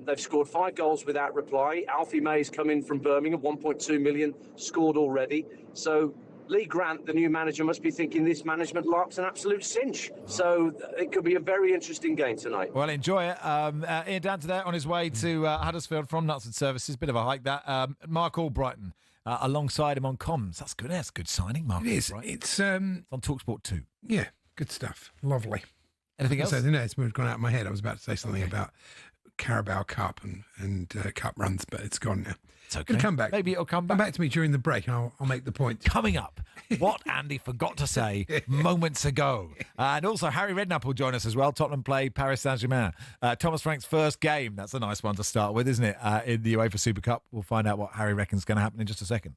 They've scored 5 goals without reply. Alfie May's come in from Birmingham, 1.2 million, scored already. So Lee Grant, the new manager, must be thinking this management lark's an absolute cinch. So it could be a very interesting game tonight. Well, enjoy it. Ian Dante there on his way to Huddersfield from Knutsford Services. Bit of a hike that. Mark Albrighton alongside him on comms. That's good. That's a good signing, Mark. It is. Albrighton. It's on talkSPORT 2. Yeah, good stuff. Lovely. Anything else? So, it's gone out of my head. I was about to say something about Carabao Cup and cup runs, but it's gone now. It's okay. It'll come back. Maybe it'll come back. Come back to me during the break and I'll make the point. Coming up, what Andy forgot to say moments ago. And also Harry Redknapp will join us as well. Tottenham play Paris Saint-Germain. Thomas Frank's first game. That's a nice one to start with, isn't it? In the UEFA Super Cup. We'll find out what Harry reckons is going to happen in just a second.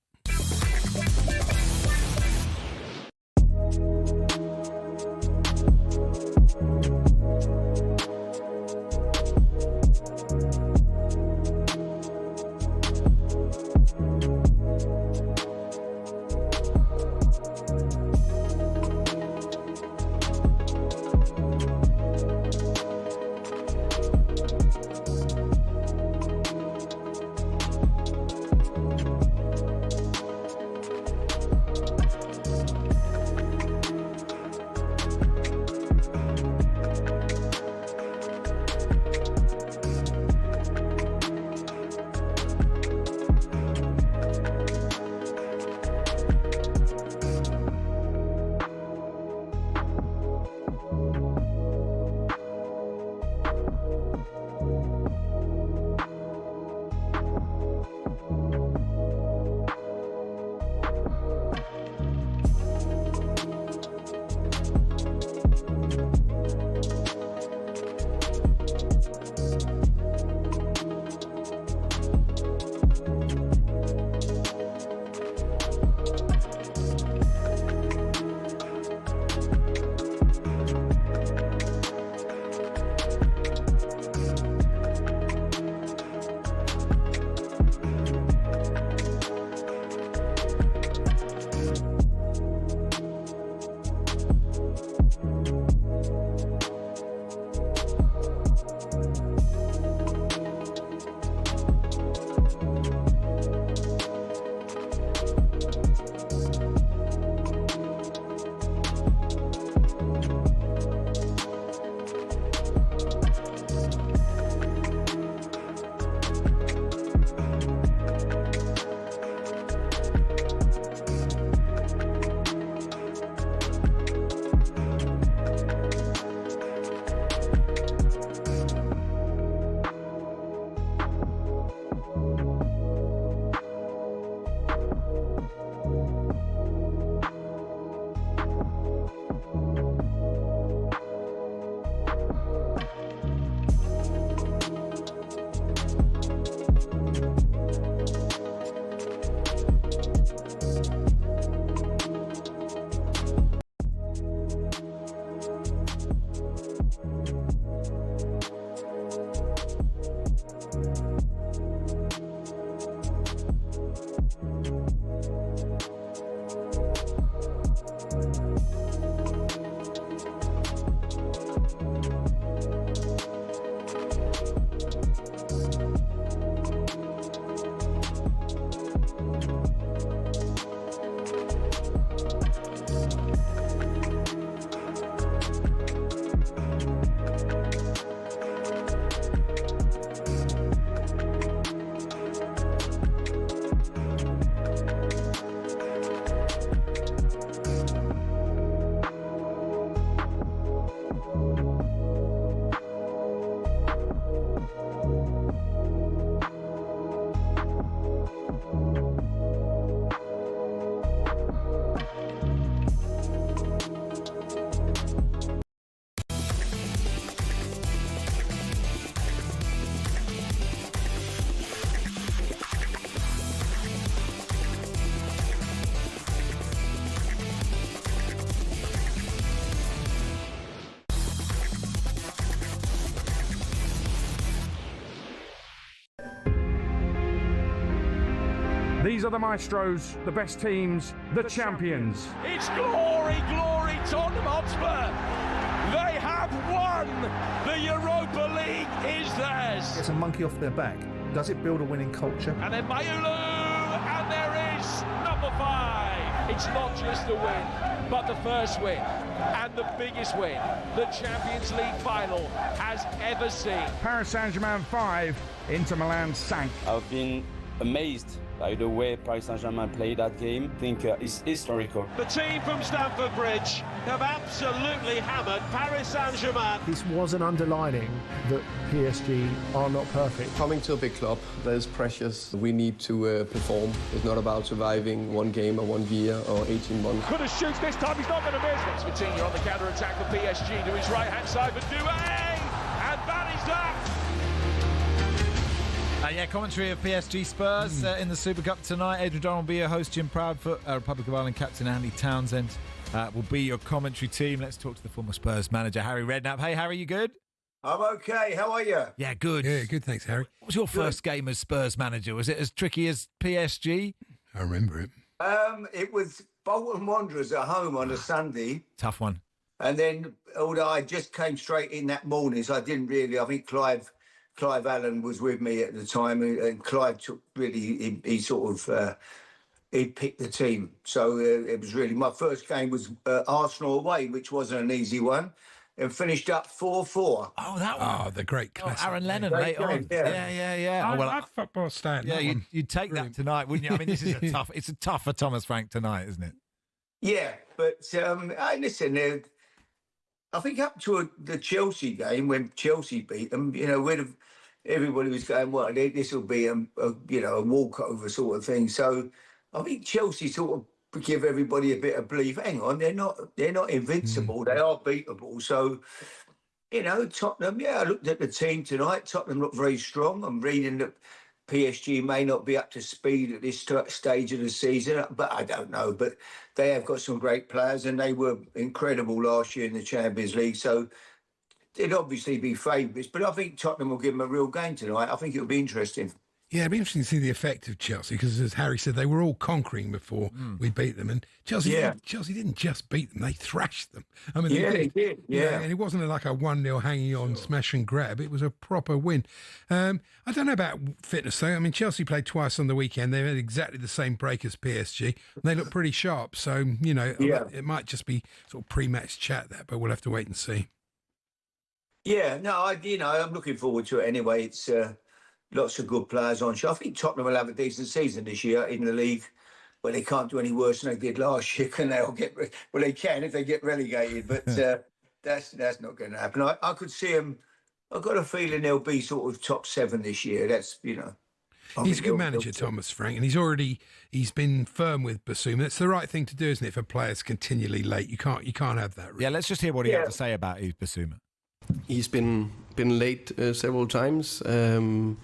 These are the maestros, the best teams, the champions. It's glory, glory, Tottenham Hotspur. They have won. The Europa League is theirs. It's a monkey off their back. Does it build a winning culture? And then Mayulu, and there is number 5. It's not just the win, but the first win and the biggest win the Champions League final has ever seen. Paris Saint-Germain 5, Inter Milan sank. I've been amazed by the way Paris Saint-Germain played that game. I think it's historical. The team from Stamford Bridge have absolutely hammered Paris Saint-Germain. This was an underlining that PSG are not perfect. Coming to a big club, there's pressures. We need to perform. It's not about surviving one game or 1 year or 18 months. Could have shoots this time, he's not going to miss. Next Vitinha on the counter-attack for PSG to his right-hand side for Doué. And that is that. Commentary of PSG Spurs in the Super Cup tonight. Adrian Donald will be your host. Jim Proudfoot, Republic of Ireland captain Andy Townsend will be your commentary team. Let's talk to the former Spurs manager, Harry Redknapp. Hey, Harry, you good? I'm okay. How are you? Yeah, good. Yeah, good. Thanks, Harry. What was your first game as Spurs manager? Was it as tricky as PSG? I remember it. It was Bolton Wanderers at home on a Sunday. Tough one. And then, although I just came straight in that morning, so I didn't really, I think Clive Allen was with me at the time, and Clive took really, he sort of, he picked the team. So it was really, my first game was Arsenal away, which wasn't an easy one, and finished up 4-4. Oh, that one. Oh, the great classic. Aaron Lennon late on. Yeah. I love football stat. Yeah, you'd take that tonight, wouldn't you? I mean, this is it's a tough for Thomas Frank tonight, isn't it? Yeah, but listen, I think up to the Chelsea game, when Chelsea beat them, everybody was going, well, this will be a walkover sort of thing. So I think Chelsea sort of give everybody a bit of belief. Hang on, they're not invincible. They are beatable. So, Tottenham, I looked at the team tonight. Tottenham looked very strong. I'm reading that PSG may not be up to speed at this stage of the season, but I don't know. But they have got some great players, and they were incredible last year in the Champions League. So they'd obviously be favourites, but I think Tottenham will give them a real game tonight. I think it'll be interesting. Yeah, it'd be interesting to see the effect of Chelsea, because as Harry said, they were all conquering before we beat them, and Chelsea didn't just beat them; they thrashed them. I mean, they did. Yeah, and it wasn't like a 1-0 hanging on smash and grab. It was a proper win. I don't know about fitness though. I mean, Chelsea played twice on the weekend. They had exactly the same break as PSG, and they look pretty sharp. So it might just be sort of pre-match chat there, but we'll have to wait and see. Yeah, no, I'm looking forward to it anyway. It's lots of good players on show. I think Tottenham will have a decent season this year in the league. Well, they can't do any worse than they did last year, can they? Well, they can if they get relegated, but that's not going to happen. I could see them. I've got a feeling they'll be sort of top 7 this year. That's He's a good manager, Thomas Frank, and he's been firm with Basuma. It's the right thing to do, isn't it? For players continually late, you can't have that. Really. Yeah, let's just hear what he had to say about Yves Basuma. He's been late several times, and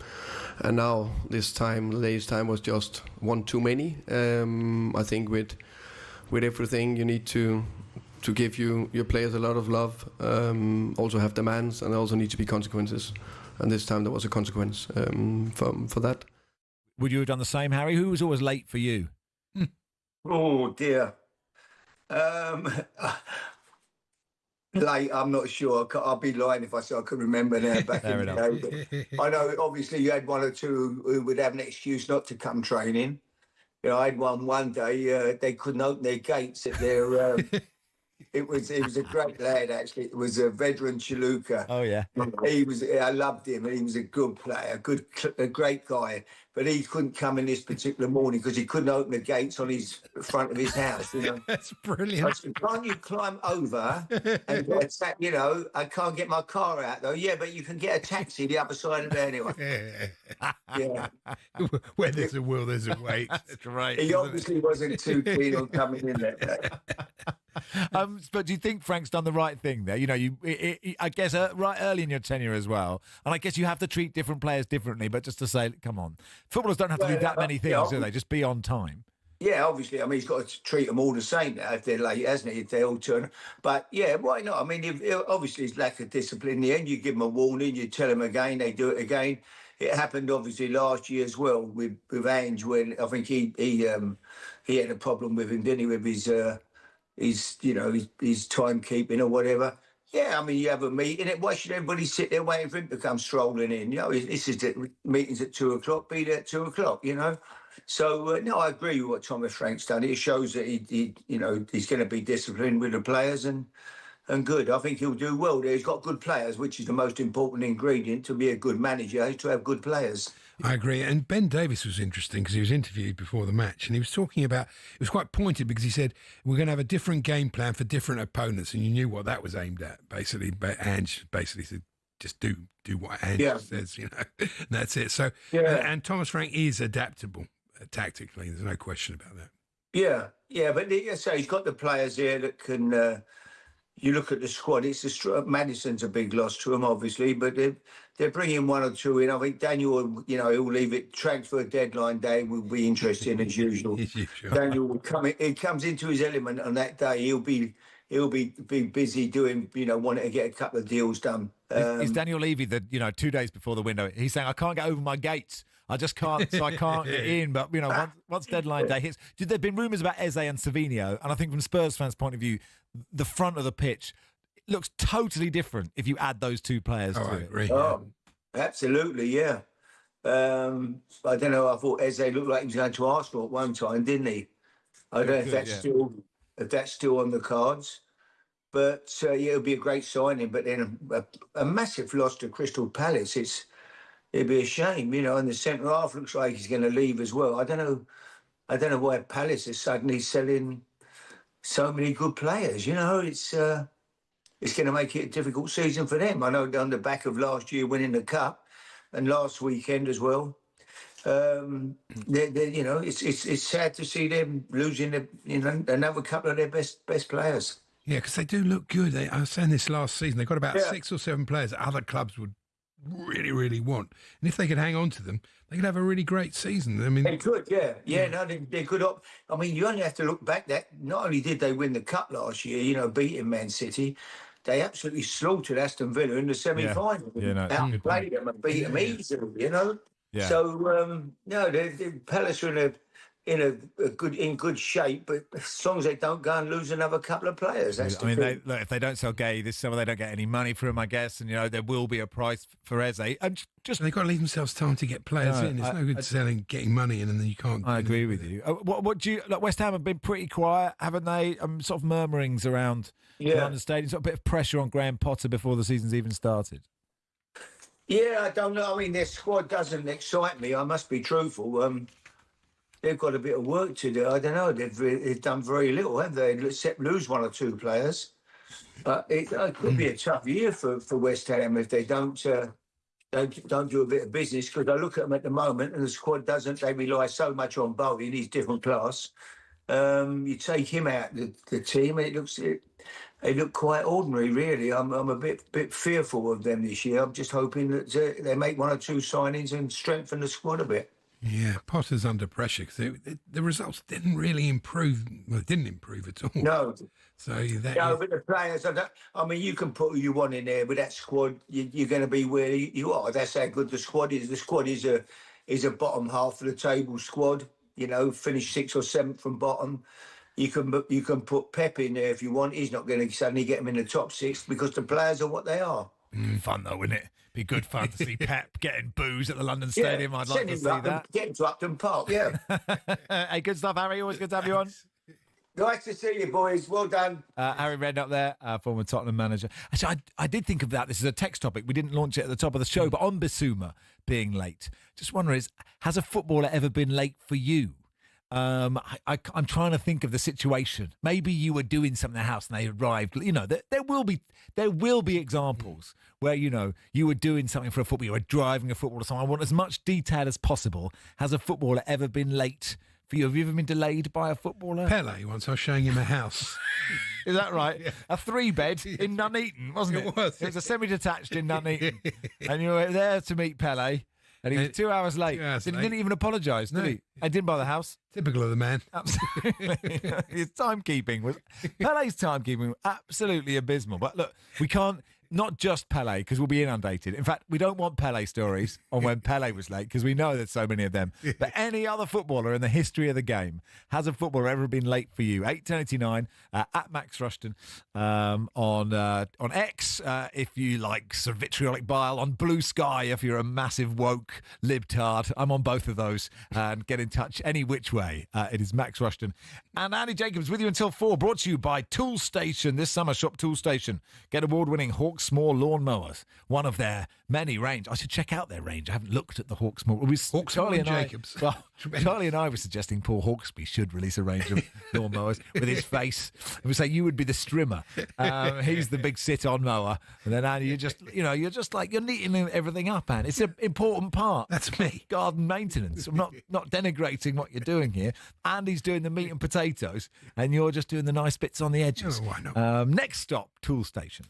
now this time, the latest time was just one too many. I think with everything, you need to give your players a lot of love. Also have demands, and also need to be consequences. And this time there was a consequence for that. Would you have done the same, Harry? Who was always late for you? Oh dear. Late, I'm not sure. I'll be lying if I said I could remember now back in the day. But I know, obviously, you had one or two who would have an excuse not to come training. I had one day. They couldn't open their gates at their. It was a great lad, actually. It was a veteran Chaluka. Oh yeah. I loved him, and he was a good player, a great guy. But he couldn't come in this particular morning because he couldn't open the gates on his front of his house. That's brilliant. I said, can't you climb over and get I can't get my car out though. Yeah, but you can get a taxi the other side of it anyway. Yeah. Where there's a will, there's a way. That's great. He obviously wasn't too keen on coming in there. But do you think Frank's done the right thing there? I guess right early in your tenure as well, and I guess you have to treat different players differently. But just to say, come on, footballers don't have to do that many things, do they? Just be on time. Yeah, obviously. I mean, he's got to treat them all the same now if they're late, hasn't he? If they all turn. But yeah, why not? I mean, obviously, it's lack of discipline. In the end, you give them a warning, you tell them again, they do it again. it happened obviously last year as well with Ange, when I think he had a problem with him, didn't he, with his timekeeping or whatever. Yeah, I mean, you have a meeting. Why should everybody sit there waiting for him to come strolling in? This is the meeting's at 2:00. Be there at 2:00. So no, I agree with what Thomas Frank's done. It shows that he's going to be disciplined with the players and good. I think he'll do well there. He's got good players, which is the most important ingredient to be a good manager, is to have good players. I agree. And Ben Davies was interesting because he was interviewed before the match and he was talking about, it was quite pointed because he said, we're going to have a different game plan for different opponents. And you knew what that was aimed at, basically. But Ange basically said, just do what Ange says, and that's it. So, and Thomas Frank is adaptable tactically. There's no question about that. Yeah, but he's got the players there that can... you look at the squad, Maddison's a big loss to them, obviously, but they're bringing one or two in. I think Daniel, he'll leave it. Transfer deadline day will be interesting as usual. Daniel will come in, he comes into his element on that day. He'll be busy doing, wanting to get a couple of deals done. Is Daniel Levy, 2 days before the window, he's saying, I can't get over my gates. I just can't, so I can't get in. But, once deadline day hits... There have been rumours about Eze and Savinho, and I think from Spurs fans' point of view, the front of the pitch looks totally different if you add those two players to it. I agree. Oh, absolutely, yeah. I don't know, I thought Eze looked like he was going to Arsenal at one time, didn't he? I don't know if that's still on the cards. But, it'll be a great signing. But then a massive loss to Crystal Palace. It'd be a shame, and the centre half looks like he's going to leave as well. I don't know why Palace is suddenly selling so many good players. It's going to make it a difficult season for them. I know on the back of last year winning the Cup and last weekend as well. It's sad to see them losing another couple of their best players. Yeah, because they do look good. I was saying this last season. They've got about 6 or 7 players that other clubs would really, really want. And if they could hang on to them, they could have a really great season. I mean, they could, they're good. I mean, you only have to look back that not only did they win the Cup last year, beating Man City, they absolutely slaughtered Aston Villa in the semi-final. Outplayed them and beat them easily, Yeah. So, Palace are in good shape, but as long as they don't go and lose another couple of players, that's the thing. If they don't sell Gay this summer, they don't get any money for him, I guess, and there will be a price for Eze. And they've got to leave themselves time to get players in. It's no good getting money in, and then you can't. I agree with you. What do you? West Ham have been pretty quiet, haven't they? Sort of murmurings around London Stadium, sort of a bit of pressure on Graham Potter before the season's even started. Yeah, I don't know. I mean, their squad doesn't excite me. I must be truthful. They've got a bit of work to do. I don't know. They've done very little, haven't they? Except lose 1 or 2 players. But it could be a tough year for West Ham if they don't do a bit of business. Because I look at them at the moment, and the squad doesn't. They rely so much on Bowie in his different class. You take him out the team, and they look quite ordinary, really. I'm a bit fearful of them this year. I'm just hoping that they make 1 or 2 signings and strengthen the squad a bit. Yeah, Potter's under pressure because the results didn't really improve. Well, it didn't improve at all. No. So but the players, you can put who you want in there, but that squad, you're going to be where you are. That's how good the squad is. The squad is a bottom half of the table squad. Finish 6th or 7th from bottom. You can put Pep in there if you want. He's not going to suddenly get them in the top 6 because the players are what they are. Fun though, wouldn't it? Be good fun to see Pep getting booze at the London Stadium. I'd like to see that. Get him to Upton Park, yeah. Hey, good stuff, Harry. Always good to have you on. Nice to see you, boys. Well done. Harry Redknapp there, former Tottenham manager. Actually, I did think of that. This is a text topic. We didn't launch it at the top of the show, but on Bissouma being late, just wondering, has a footballer ever been late for you? I'm trying to think of the situation. Maybe you were doing something in the house and they arrived. There will be examples where you were doing something for a football. You were driving a football or something. I want as much detail as possible. Has a footballer ever been late for you? Have you ever been delayed by a footballer? Pele once. I was showing him a house. Is that right? Yeah. A 3-bed in Nuneaton, wasn't it? It was. It was a semi-detached in Nuneaton, and you were there to meet Pele. And he was 2 hours late. Didn't even apologise, did he? I didn't buy the house. Typical of the man. Absolutely. His timekeeping was... Pele's timekeeping was absolutely abysmal. But look, we can't... not just Pele, because we'll be inundated. In fact, we don't want Pele stories on when Pele was late, because we know there's so many of them. But any other footballer in the history of the game, has a footballer ever been late for you? 81089 at Max Rushden on X, if you like sort of vitriolic bile, on Blue Sky if you're a massive woke libtard. I'm on both of those, and get in touch any which way. It is Max Rushden and Andy Jacobs with you until 4, brought to you by Tool Station. This summer, shop Tool Station. Get award-winning Hawksmoor lawnmowers, one of their many range. I should check out their range. I haven't looked at the Hawksmoor. Hawksmoor and Jacobs. Charlie and I were suggesting Paul Hawksby should release a range of lawnmowers with his face. And we say you would be the strimmer. He's the big sit-on mower, and then Andy, you're just you're neatening everything up, Andy. It's an important part. That's me. Garden maintenance. I'm not denigrating what you're doing here. Andy's doing the meat and potatoes, and you're just doing the nice bits on the edges. Oh, why not? Next stop, Tool Station.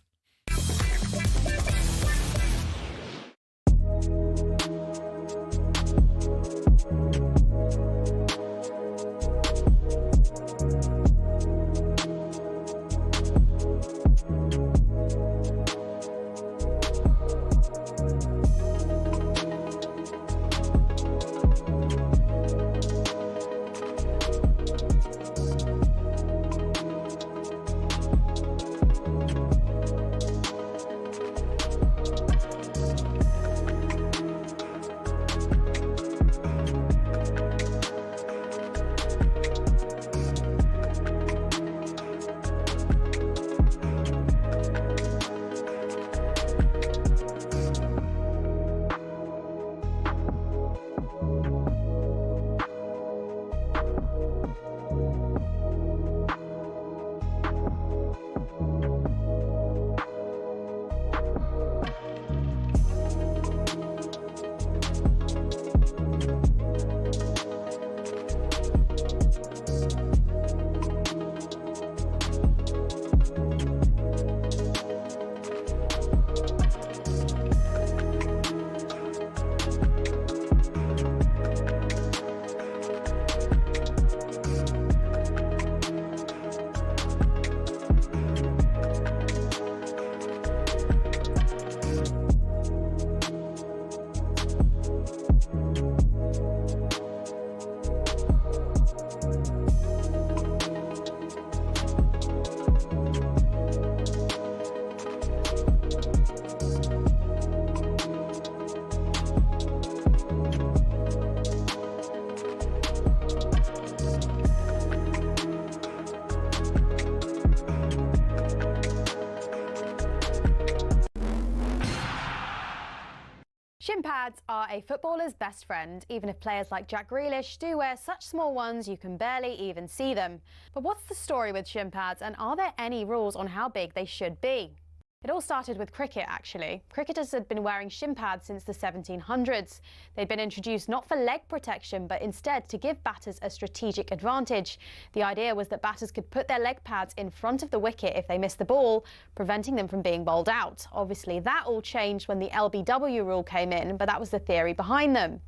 Shin pads are a footballer's best friend, even if players like Jack Grealish do wear such small ones you can barely even see them. But what's the story with shin pads, and are there any rules on how big they should be? It all started with cricket, actually. Cricketers had been wearing shin pads since the 1700s. They'd been introduced not for leg protection, but instead to give batters a strategic advantage. The idea was that batters could put their leg pads in front of the wicket if they missed the ball, preventing them from being bowled out. Obviously, that all changed when the LBW rule came in, but that was the theory behind them.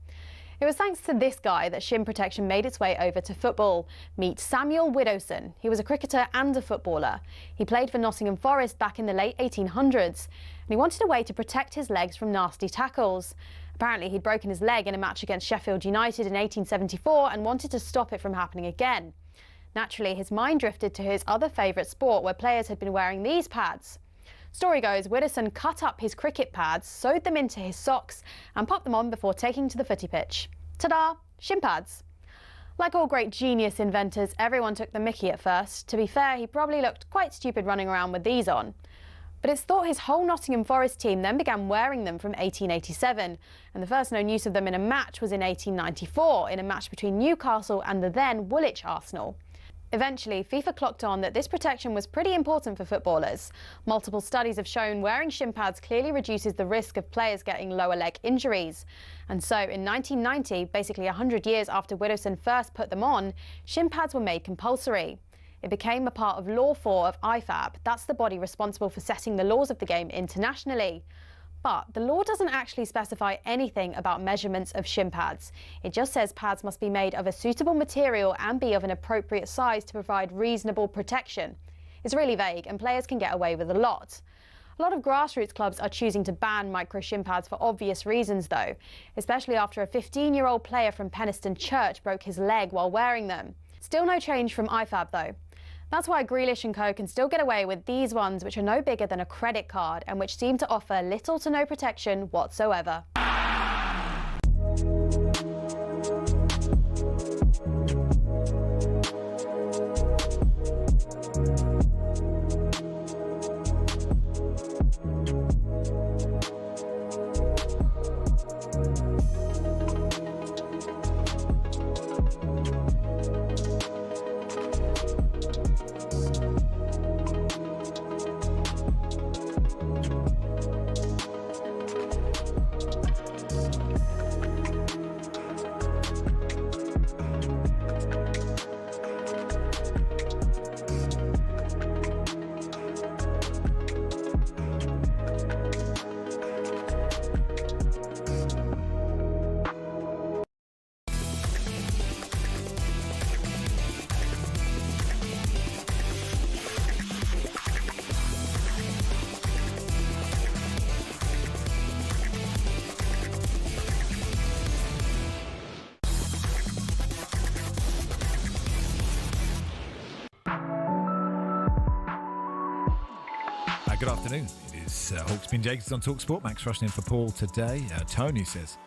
It was thanks to this guy that shin protection made its way over to football. Meet Samuel Widdowson. He was a cricketer and a footballer. He played for Nottingham Forest back in the late 1800s, and he wanted a way to protect his legs from nasty tackles. Apparently, he'd broken his leg in a match against Sheffield United in 1874 and wanted to stop it from happening again. Naturally, his mind drifted to his other favourite sport, where players had been wearing these pads. Story goes, Widdowson cut up his cricket pads, sewed them into his socks and popped them on before taking to the footy pitch. Ta-da! Shin pads. Like all great genius inventors, everyone took the mickey at first. To be fair, he probably looked quite stupid running around with these on. But it's thought his whole Nottingham Forest team then began wearing them from 1887, and the first known use of them in a match was in 1894, in a match between Newcastle and the then Woolwich Arsenal. Eventually, FIFA clocked on that this protection was pretty important for footballers. Multiple studies have shown wearing shin pads clearly reduces the risk of players getting lower leg injuries. And so in 1990, basically 100 years after Widdowson first put them on, shin pads were made compulsory. It became a part of Law 4 of IFAB. That's the body responsible for setting the laws of the game internationally. But the law doesn't actually specify anything about measurements of shin pads. It just says pads must be made of a suitable material and be of an appropriate size to provide reasonable protection. It's really vague, and players can get away with a lot. A lot of grassroots clubs are choosing to ban micro shin pads for obvious reasons, though, especially after a 15-year-old player from Penistone Church broke his leg while wearing them. Still no change from IFAB, though. That's why Grealish and co can still get away with these ones, which are no bigger than a credit card and which seem to offer little to no protection whatsoever. Good afternoon. It is Rushden Jacobs on talkSPORT. Max Rushden in for Paul today. Tony says,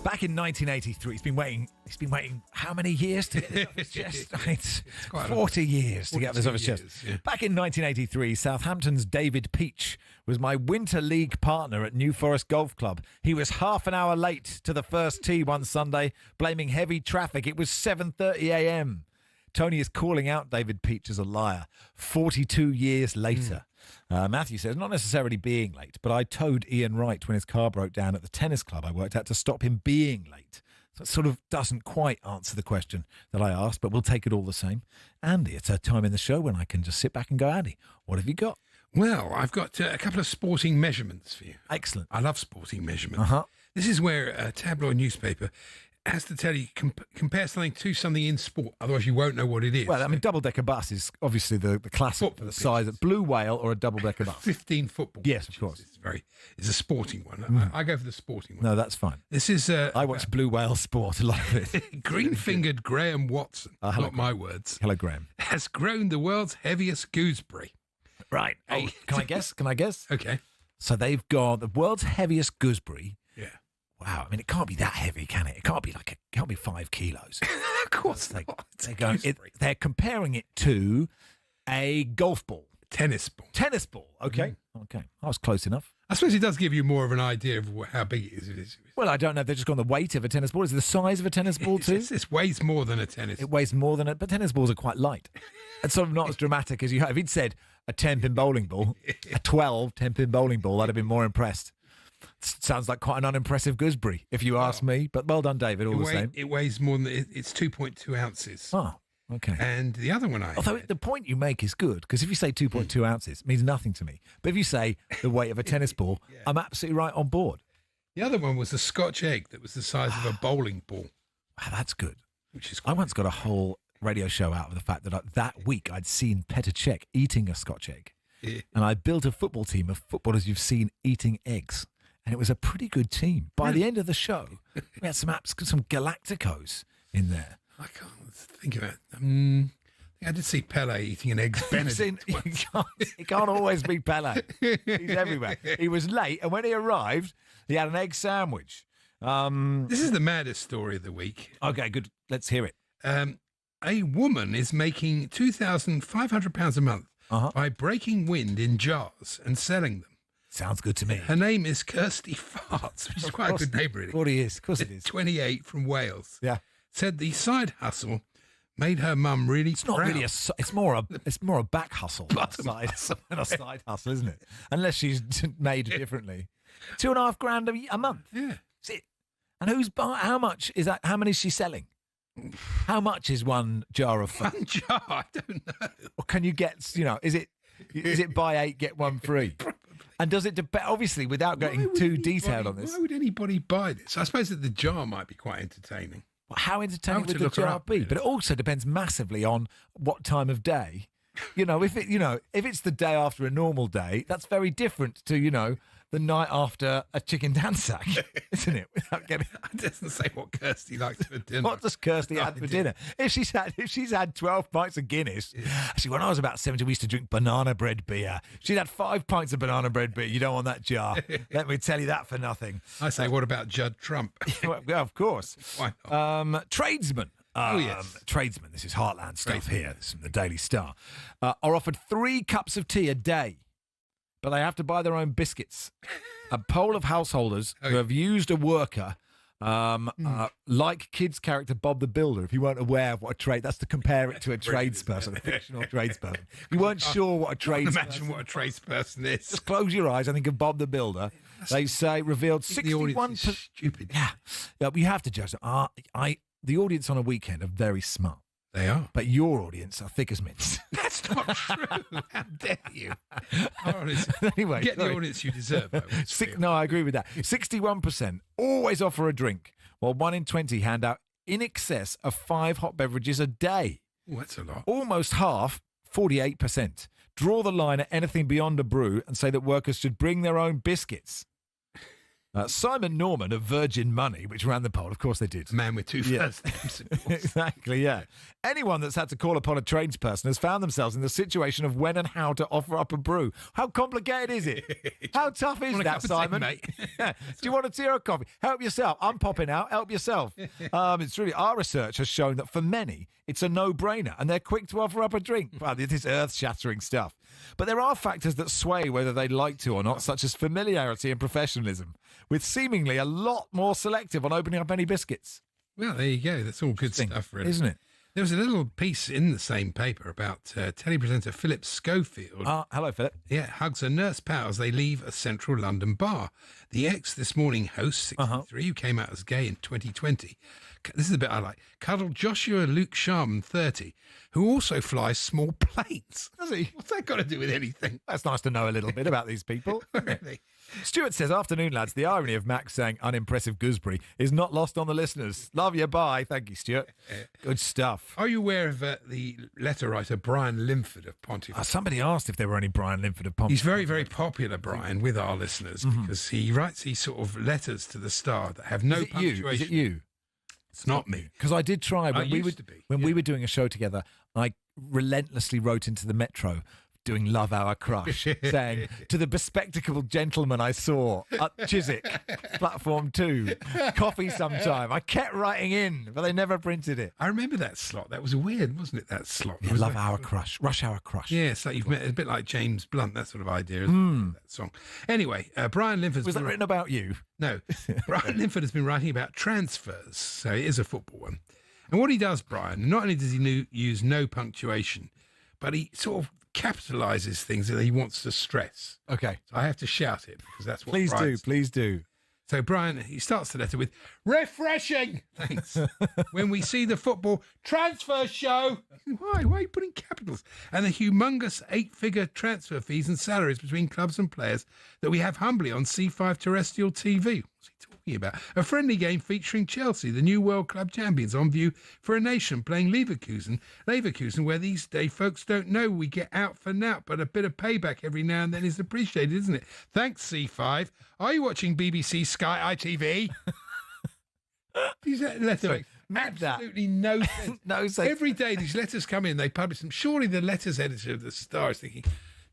back in 1983, he's been waiting how many years to get this off his chest? It's 40 years to get this off his chest. Yeah. Back in 1983, Southampton's David Peach was my winter league partner at New Forest Golf Club. He was half an hour late to the first tee one Sunday, blaming heavy traffic. It was 7:30 a.m. Tony is calling out David Peach as a liar 42 years later. Matthew says, not necessarily being late, but I towed Ian Wright when his car broke down at the tennis club I worked at to stop him being late. So it sort of doesn't quite answer the question that I asked, but we'll take it all the same. Andy, it's a time in the show when I can just sit back and go, Andy, what have you got? Well, I've got a couple of sporting measurements for you. Excellent. I love sporting measurements. This is where a tabloid newspaper has to tell you, compare something to something in sport, otherwise you won't know what it is. Well, I mean, double-decker bus is obviously the classic for the size of blue whale or a double-decker bus. 15 football. Yes, of course. It's a sporting one. I go for the sporting one. No, that's fine. This is... I watch blue whale sport, a lot of it. Green-fingered Graham Watson, not my words. Hello, Graham. Has grown the world's heaviest gooseberry. Right. Oh, can I guess? Okay. So they've got the world's heaviest gooseberry. Yeah. Wow, I mean, it can't be that heavy, can it? It can't be 5 kilos. Of course not. They're comparing it to a golf ball. Tennis ball. Tennis ball, okay. Okay, I was close enough. I suppose it does give you more of an idea of how big it is. Well, I don't know if they've just gone the weight of a tennis ball. Is it the size of a tennis ball too? This weighs more than a tennis ball. It weighs more than but tennis balls are quite light. It's sort of not as dramatic as you have. If he'd said a 10-pin bowling ball, a 12 10-pin bowling ball, I'd have been more impressed. Sounds like quite an unimpressive gooseberry, if you ask me. But well done, David, all the same. It weighs more than... It's 2.2 ounces. Oh, okay. And the other one Although the point you make is good, because if you say 2.2 ounces, it means nothing to me. But if you say the weight of a tennis ball, I'm absolutely right on board. The other one was a Scotch egg that was the size of a bowling ball. Wow, that's good. Which is I once got a whole radio show out of the fact that that week I'd seen Petr Cech eating a Scotch egg. Yeah. And I built a football team of footballers you've seen eating eggs. And it was a pretty good team. By the end of the show, we had some Galacticos in there. I can't think of it. I think I did see Pele eating an eggs Benedict. It can't always be Pele. He's everywhere. He was late, and when he arrived, he had an egg sandwich. This is the maddest story of the week. Okay, good. Let's hear it. A woman is making £2,500 a month by breaking wind in jars and selling them. Sounds good to me. Her name is Kirsty Farts, which is quite a good name, really. Of course it is. 28 from Wales. Yeah. Said the side hustle made her mum really proud. Not really it's more a back hustle than a side hustle, isn't it? Unless she's made differently. $2,500 a month. Yeah. That's it. And how much is that? How many is she selling? How much is one jar of fun? One jar? I don't know. Or can you get, is it buy 8, get 1 free? And does it depend, obviously, without getting too detailed on this? Why would anybody buy this? I suppose that the jar might be quite entertaining. How entertaining would the jar be? But it also depends massively on what time of day if it's the day after a normal day, that's very different to, the night after a chicken dansack, isn't it? Without getting, It doesn't say what Kirsty likes for dinner. what does Kirsty have for dinner? If she's had 12 pints of Guinness, actually, when I was about 70, we used to drink banana bread beer. She'd had 5 pints of banana bread beer. You don't want that jar. Let me tell you that for nothing. I say, what about Judd Trump? Well, of course. Why not? Tradesmen. Yes. Tradesmen, this is heartland stuff here. This is from the Daily Star. Are offered 3 cups of tea a day, but they have to buy their own biscuits. A poll of householders who have used a worker, like kids' character Bob the Builder, if you weren't aware of what a trade, that's to compare it to a tradesperson, a fictional tradesperson. If you weren't sure what a tradesperson. Imagine what a tradesperson is. Just close your eyes and think of Bob the Builder. They say revealed 61%. Stupid. Yeah, you have to judge them. The audience on a weekend are very smart. They are. But your audience are thick as mints. That's not true. How dare you? Anyway, get the audience you deserve. No, I agree with that. 61% always offer a drink, while 1 in 20 hand out in excess of 5 hot beverages a day. Oh, that's a lot. Almost half, 48%, draw the line at anything beyond a brew and say that workers should bring their own biscuits. Simon Norman of Virgin Money, which ran the poll, of course they did. Man with 2 first names. Exactly, yeah. Anyone that's had to call upon a tradesperson has found themselves in the situation of when and how to offer up a brew. How complicated is it? How tough is that, Simon? Mate? Do you want a tea or a coffee? Help yourself. I'm popping out. Help yourself. It's really, our research has shown that for many, it's a no-brainer, and they're quick to offer up a drink. Well, it is earth-shattering stuff. But there are factors that sway whether they'd like to or not, such as familiarity and professionalism, with seemingly a lot more selective on opening up any biscuits. Well, there you go. That's all good stuff, really. Isn't it? There was a little piece in the same paper about telly presenter Philip Schofield. Hello, Philip. Yeah, hugs a nurse pal as they leave a central London bar. The This Morning host, 63, who came out as gay in 2020, this is the bit I like, cuddled Joshua Luke Sharman, 30, who also flies small planes. Does he? What's that got to do with anything? That's nice to know a little bit about these people. Really? Stuart says, afternoon, lads. The irony of Max saying unimpressive gooseberry is not lost on the listeners. Love you, bye. Thank you, Stuart. Good stuff. Are you aware of the letter writer Brian Limford of Pontefract? Somebody asked if there were any Brian Limford of Pontefract. He's very, very popular, Brian, with our listeners, because he writes these sort of letters to the Star that have no punctuation. Is it you? It's not me. Because I did try when we were doing a show together. I relentlessly wrote into the Metro doing Love Our Crush, saying, to the bespectacled gentleman I saw at Chiswick, platform 2, coffee sometime. I kept writing in, but they never printed it. I remember that slot. That was weird, wasn't it, that slot? Yeah, Love Our Crush, Rush Hour Crush. Yeah, it's like you've met, a bit like James Blunt, that sort of idea, isn't it, that song. Anyway, Brian Limford... Was that written about you? No. Brian Limford has been writing about transfers, so it is a football one. And what he does, Brian, not only does he use no punctuation, but he sort of capitalises things that he wants to stress. Okay. So I have to shout it because that's what Please do. So Brian, he starts the letter with, refreshing! Thanks. When we see the football transfer show. Why are you putting capitals? And the humongous 8-figure transfer fees and salaries between clubs and players that we have humbly on C5 terrestrial TV. What's he talking about? A friendly game featuring Chelsea, the new World Club champions, on view for a nation playing Leverkusen, where these days folks don't know we get out for now, but a bit of payback every now and then is appreciated, isn't it? Thanks, C5. Are you watching BBC Sky ITV? These letters make absolutely no sense. No sense. Every day these letters come in, they publish them. Surely the letters editor of the Star is thinking,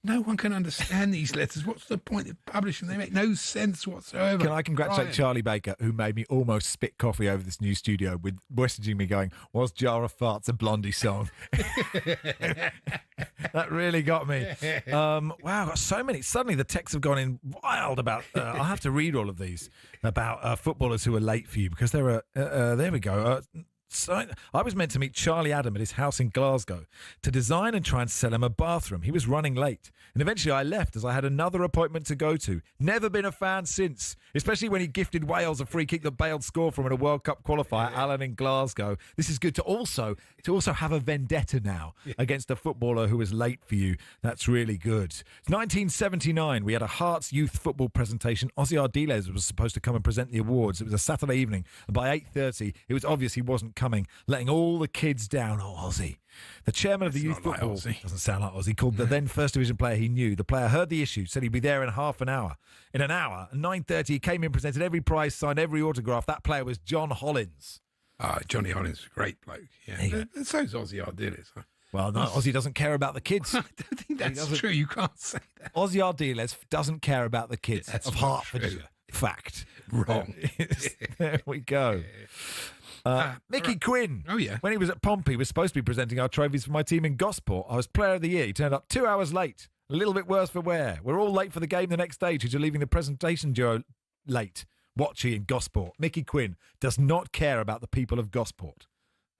no one can understand these letters. What's the point of publishing them? They make no sense whatsoever. Can I congratulate Charlie Baker, who made me almost spit coffee over this new studio with messaging me going, was Jar of Farts a Blondie song? That really got me. Wow, I've got so many. Suddenly the texts have gone in wild about, I'll have to read all of these, about footballers who are late for you, because there are, there we go. So I was meant to meet Charlie Adam at his house in Glasgow to design and try and sell him a bathroom. He was running late, and eventually I left as I had another appointment to go to. Never been a fan since, especially when he gifted Wales a free kick that Bale scored from in a World Cup qualifier, Alan in Glasgow. This is good to also have a vendetta now against a footballer who was late for you. That's really good. 1979, we had a Hearts youth football presentation. Ozzy Ardiles was supposed to come and present the awards. It was a Saturday evening, and by 8:30, it was obvious he wasn't coming. coming, letting all the kids down. Oh, Ozzy. The chairman of the youth football, doesn't sound like Ozzy, called the then First Division player he knew. The player heard the issue, said he'd be there in half an hour. In an hour, at 9:30, he came in, presented every prize, signed every autograph. That player was John Hollins. Johnny Hollins is a great bloke. Yeah, and so's Ozzy Ardiles. Well, no, Ozzy doesn't care about the kids. I don't think that's true. You can't say that. Ozzy Ardiles doesn't care about the kids of Hertfordshire. Fact. Wrong. There we go. Mickey Quinn. Oh, yeah. When he was at Pompey, was supposed to be presenting our trophies for my team in Gosport. I was player of the year. He turned up 2 hours late. A little bit worse for wear. We're all late for the game the next day due to leaving the presentation duo late. Watchy in Gosport. Mickey Quinn does not care about the people of Gosport.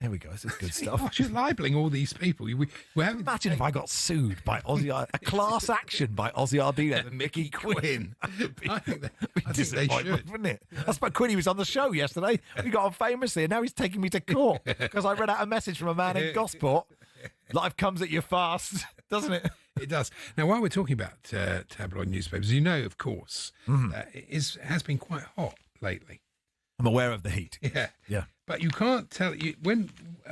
There we go. This is good stuff. Gosh, you're libelling all these people. Imagine if I got sued by Ozzy, a class action by Ozzy Ardiles and Mickey Quinn. I think they should. Wouldn't it? That's why Quinn, he was on the show yesterday. We got on famously, and now he's taking me to court because I read out a message from a man in Gosport. Life comes at you fast, doesn't it? It does. Now, while we're talking about tabloid newspapers, you know, of course, it has been quite hot lately. I'm aware of the heat. Yeah. But you can't tell when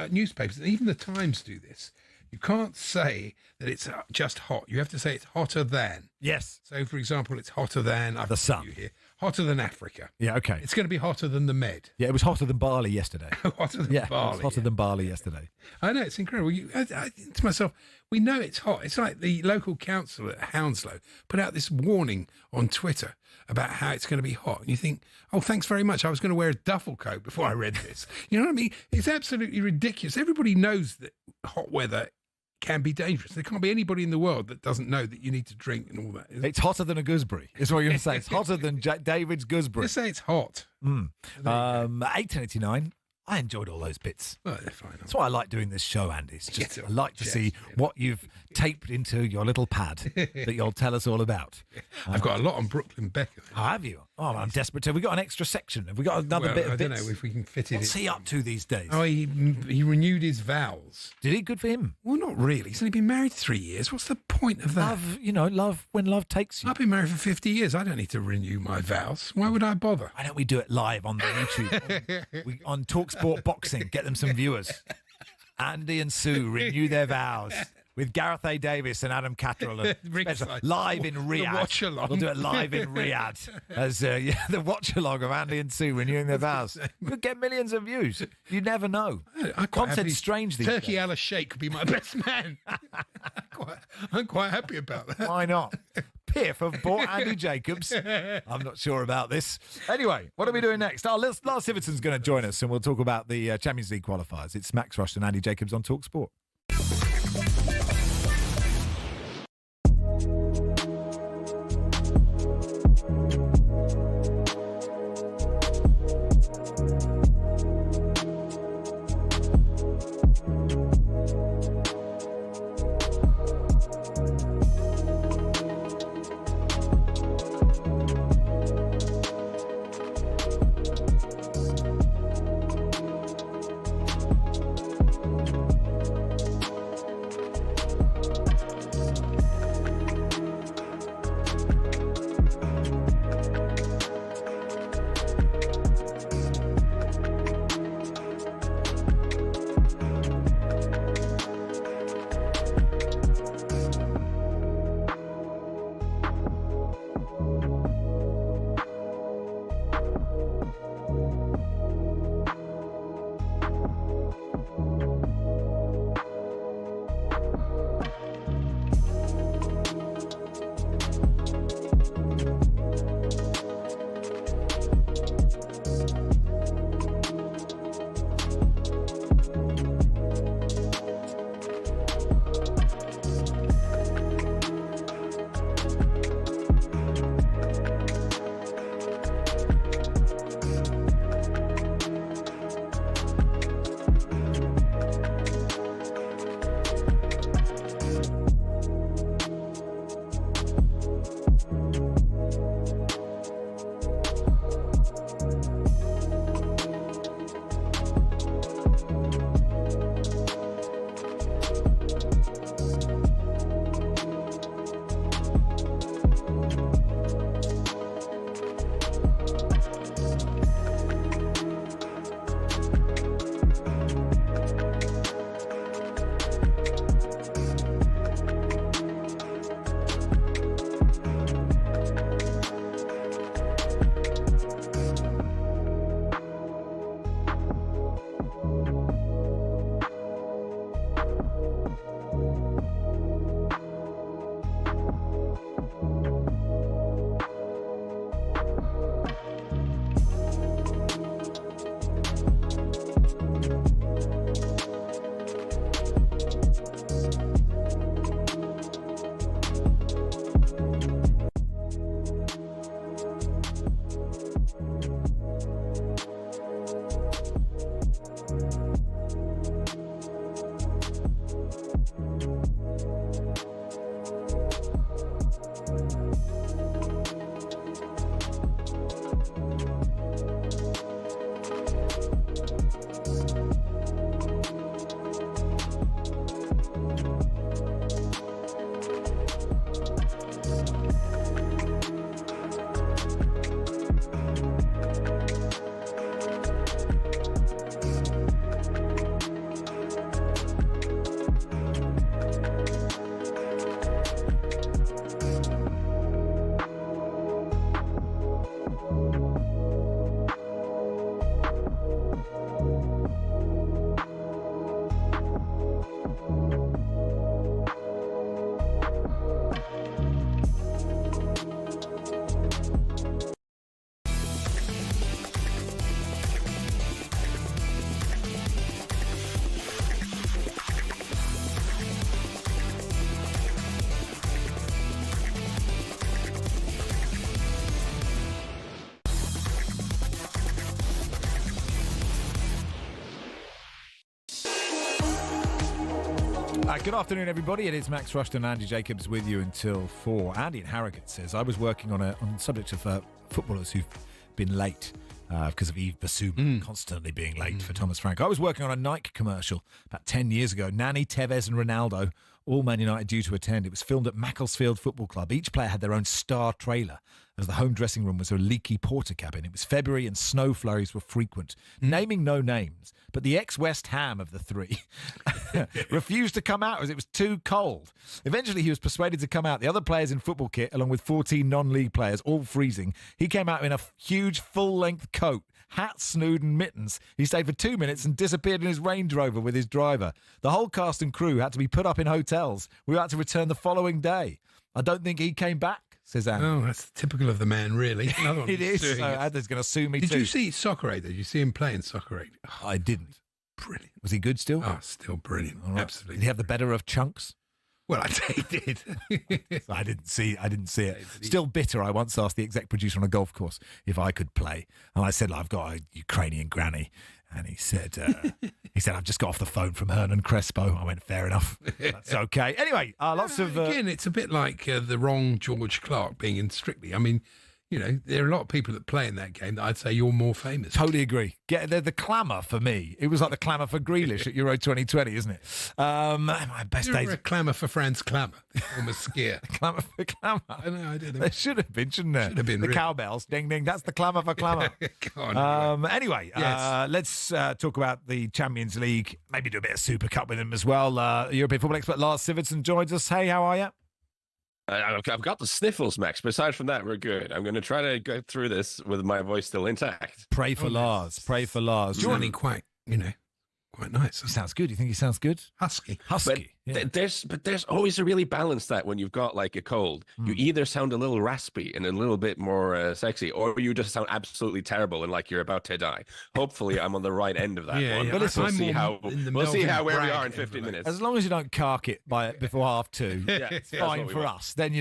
newspapers, and even the Times do this. You can't say that it's just hot. You have to say it's hotter than. Yes. So, for example, it's hotter than the sun. Hotter than Africa. Yeah. Okay. It's going to be hotter than the Med. Yeah, it was hotter than Bali yesterday. Hotter than Bali. It was hotter than Bali yesterday. I know, it's incredible. I think to myself, we know it's hot. It's like the local council at Hounslow put out this warning on Twitter about how it's going to be hot. And you think, oh, thanks very much. I was going to wear a duffel coat before I read this. You know what I mean? It's absolutely ridiculous. Everybody knows that hot weather can be dangerous. There can't be anybody in the world that doesn't know that you need to drink and all that. It's hotter than a gooseberry, is what you're going to say. It's hotter than David's gooseberry. Just say it's hot. 1889. I enjoyed all those bits. Well, they're fine. That's why I like doing this show, Andy. It's just, I like to see what you've taped into your little pad that you'll tell us all about. I've got a lot on Brooklyn Beckham. Oh, have you? Oh, I'm desperate to. Have we got an extra section? Have we got another bit of bits? I don't know if we can fit it. What's he up to these days? Oh, he renewed his vows. Did he? Good for him. Well, not really. He's only been married 3 years. What's the point of that? Love when love takes you. I've been married for 50 years. I don't need to renew my vows. Why would I bother? Why don't we do it live on the YouTube? on talkSPORT Boxing. Get them some viewers. Andy and Sue renew their vows with Gareth A. Davis and Adam Catterall live in Riyadh. The watch-along. We'll do it live in Riyadh as the watch-along of Andy and Sue renewing their vows. We'll get millions of views. You never know. Content's strange these Turkey days. Allah Sheikh could be my best man. I'm quite happy about that. Why not? Piff have bought Andy Jacobs. I'm not sure about this. Anyway, what are we doing next? Lars Sivertson's going to join us and we'll talk about the Champions League qualifiers. It's Max Rushden and Andy Jacobs on talkSPORT. Good afternoon, everybody. It is Max Rushden and Andy Jacobs with you until 4. Andy in Harrogate says, I was working on the subject of footballers who've been late because of Yves Bissouma constantly being late for Thomas Frank. I was working on a Nike commercial about 10 years ago. Nani, Tevez and Ronaldo, all Man United due to attend. It was filmed at Macclesfield Football Club. Each player had their own star trailer, as the home dressing room was a leaky porter cabin. It was February and snow flurries were frequent. Naming no names, but the ex-West Ham of the three refused to come out as it was too cold. Eventually, he was persuaded to come out. The other players in football kit, along with 14 non-league players, all freezing. He came out in a huge full-length coat, hat, snood and mittens. He stayed for 2 minutes and disappeared in his Range Rover with his driver. The whole cast and crew had to be put up in hotels. We had to return the following day. I don't think he came back, says Andy. Oh, that's typical of the man, really. Another one It is. So Adler's going to sue me Did too. you see Soccer Aid? Did you see him play in Soccer Aid? I didn't. Brilliant. Was he good still? Oh, still brilliant. All right. Absolutely. Did he have the better of Chunks? Well, I'd say he did. I didn't see it. Still bitter. I once asked the exec producer on a golf course if I could play, and I said, I've got a Ukrainian granny, and he said, I've just got off the phone from Hernan Crespo. I went, fair enough. That's okay. Anyway, lots of again, it's a bit like the wrong George Clark being in Strictly. I mean, you know, there are a lot of people that play in that game that I'd say you're more famous. Totally agree. The clamour for me. It was like the clamour for Grealish at Euro 2020, isn't it? My best You're days. a clamour for Franz Clamour, former skier. Clamour for clamour. I know, I did. There should have been, shouldn't there? Should have been. The really. cowbells, ding, ding. That's the clamour for clamour. Anyway, Yes. let's talk about the Champions League. Maybe do a bit of Super Cup with them as well. European football expert Lars Sivertsen joins us. Hey, how are you? I've got the sniffles, Max, but aside from that, we're good. I'm going to try to go through this with my voice still intact. Pray for Lars. Pray for Lars. Sounding quite nice. He sounds good. You think he sounds good? Husky. But there's always a really balance that when you've got like a cold, you either sound a little raspy and a little bit more sexy, or you just sound absolutely terrible and like you're about to die. Hopefully, I'm on the right end of that one. Yeah. But we'll see how where we Bragg are in 50 minutes. As long as you don't cark it before 2:30, it's fine for us. Then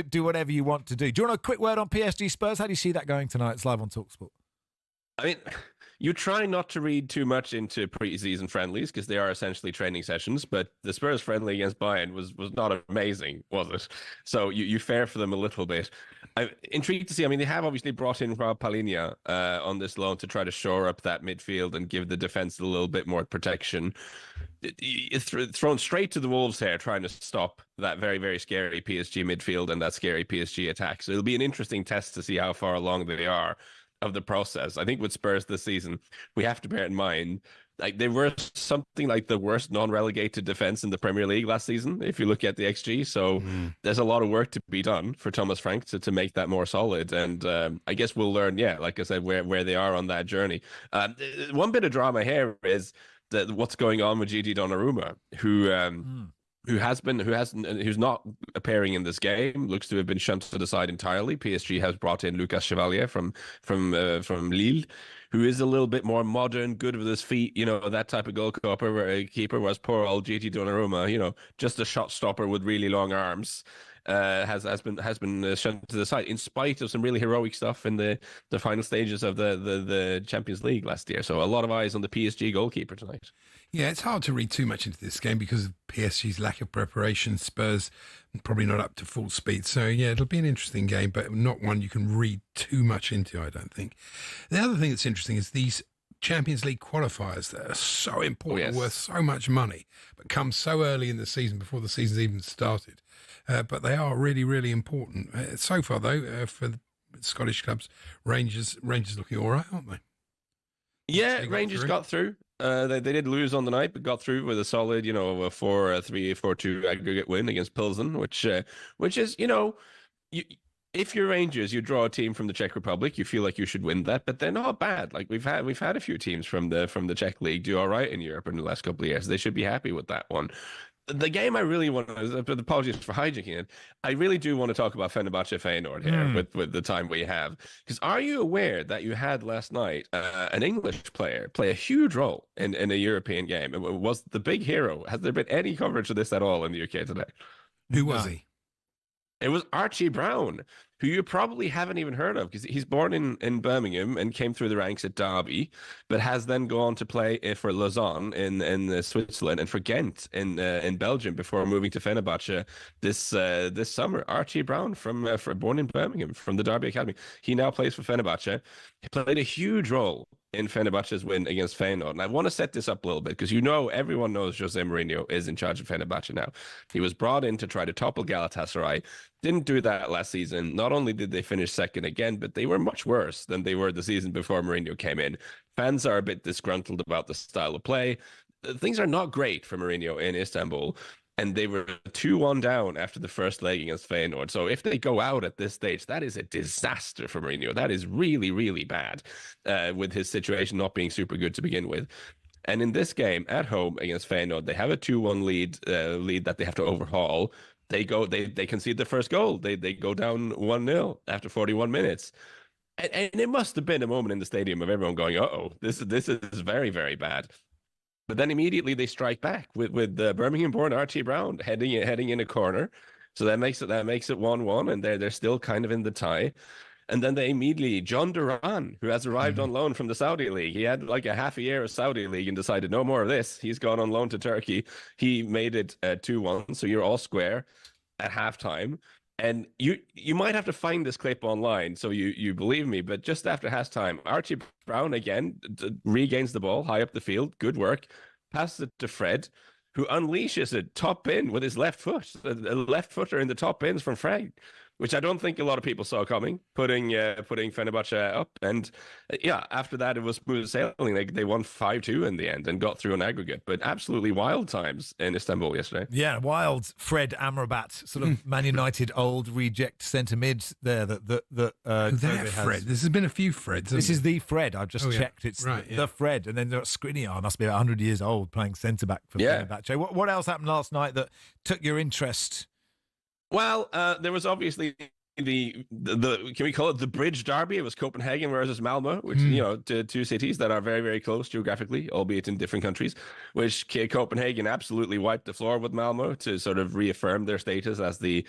do whatever you want to do. Do you want a quick word on PSG Spurs? How do you see that going tonight? It's live on talkSPORT. I mean, you try not to read too much into pre-season friendlies because they are essentially training sessions, but the Spurs friendly against Bayern was not amazing, was it? So you fare for them a little bit. I'm intrigued to see. I mean, they have obviously brought in Rob Palinha on this loan to try to shore up that midfield and give the defense a little bit more protection. Thrown straight to the Wolves here, trying to stop that very, very scary PSG midfield and that scary PSG attack. So it'll be an interesting test to see how far along they are of the process. I think with Spurs this season, we have to bear in mind, like they were something like the worst non-relegated defense in the Premier League last season, if you look at the XG. So there's a lot of work to be done for Thomas Frank to make that more solid. And I guess we'll learn, like I said, where they are on that journey. One bit of drama here is that what's going on with Gigi Donnarumma, who's not appearing in this game, looks to have been shunted to the side entirely. PSG has brought in Lucas Chevalier from Lille, who is a little bit more modern, good with his feet, that type of goalkeeper, whereas poor old Gigi Donnarumma, just a shot stopper with really long arms. Has been shunted to the side in spite of some really heroic stuff in the final stages of the Champions League last year. So a lot of eyes on the PSG goalkeeper tonight. Yeah, it's hard to read too much into this game because of PSG's lack of preparation. Spurs probably not up to full speed. So, yeah, it'll be an interesting game, but not one you can read too much into, I don't think. The other thing that's interesting is these Champions League qualifiers that are so important, worth so much money, but come so early in the season before the season's even started. But they are really, really important. So far, though, for the Scottish clubs, Rangers looking all right, aren't they? Yeah, Rangers got through. They did lose on the night, but got through with a solid, a 4-3, 4-2 aggregate win against Pilsen, which is, if you're Rangers, you draw a team from the Czech Republic, you feel like you should win that, but they're not bad. Like we've had a few teams from the Czech league do all right in Europe in the last couple of years. They should be happy with that one. The game I really want to, apologies for hijacking it, I really do want to talk about Fenerbahce Feyenoord here with the time we have. Because are you aware that you had last night an English player play a huge role in a European game? It was the big hero. Has there been any coverage of this at all in the UK today? Who was he? It was Archie Brown, who you probably haven't even heard of because he's born in Birmingham and came through the ranks at Derby, but has then gone to play for Lausanne in Switzerland and for Ghent in Belgium before moving to Fenerbahce this summer. Archie Brown born in Birmingham from the Derby Academy. He now plays for Fenerbahce. He played a huge role in Fenerbahce's win against Feyenoord. And I want to set this up a little bit because everyone knows Jose Mourinho is in charge of Fenerbahce now. He was brought in to try to topple Galatasaray. Didn't do that last season. Not only did they finish second again, but they were much worse than they were the season before Mourinho came in. Fans are a bit disgruntled about the style of play. Things are not great for Mourinho in Istanbul. And they were 2-1 down after the first leg against Feyenoord. So if they go out at this stage, that is a disaster for Mourinho. That is really, really bad with his situation not being super good to begin with. And in this game at home against Feyenoord, they have a 2-1 lead that they have to overhaul. They concede the first goal. They go down 1-0 after 41 minutes. And it must have been a moment in the stadium of everyone going, uh-oh, this is very, very bad. But then immediately they strike back with Birmingham-born Archie Brown heading in a corner, so that makes it 1-1, and they're still kind of in the tie. And then they immediately John Duran, who has arrived on loan from the Saudi League, he had like a half a year of Saudi League and decided no more of this. He's gone on loan to Turkey. He made it 2-1, so you're all square at halftime. And you might have to find this clip online, so you believe me, but just after halftime, Archie Brown again regains the ball high up the field. Good work. Passes it to Fred, who unleashes it top bin with his left foot. A left footer in the top bins from Fred, which I don't think a lot of people saw coming, putting Fenerbahce up. And after that, it was smooth sailing. They won 5-2 in the end and got through an aggregate. But absolutely wild times in Istanbul yesterday. Yeah, wild Fred Amrabat, sort of Man United old reject centre mid there. Fred. This has been a few Freds. This is the Fred. I've just checked. It's right, the Fred. And then Skriniar must be about 100 years old playing centre back for Fenerbahce. What else happened last night that took your interest? Well, there was obviously the can we call it the bridge derby? It was Copenhagen versus Malmö, which two cities that are very, very close geographically, albeit in different countries. Which Copenhagen absolutely wiped the floor with Malmö to sort of reaffirm their status as the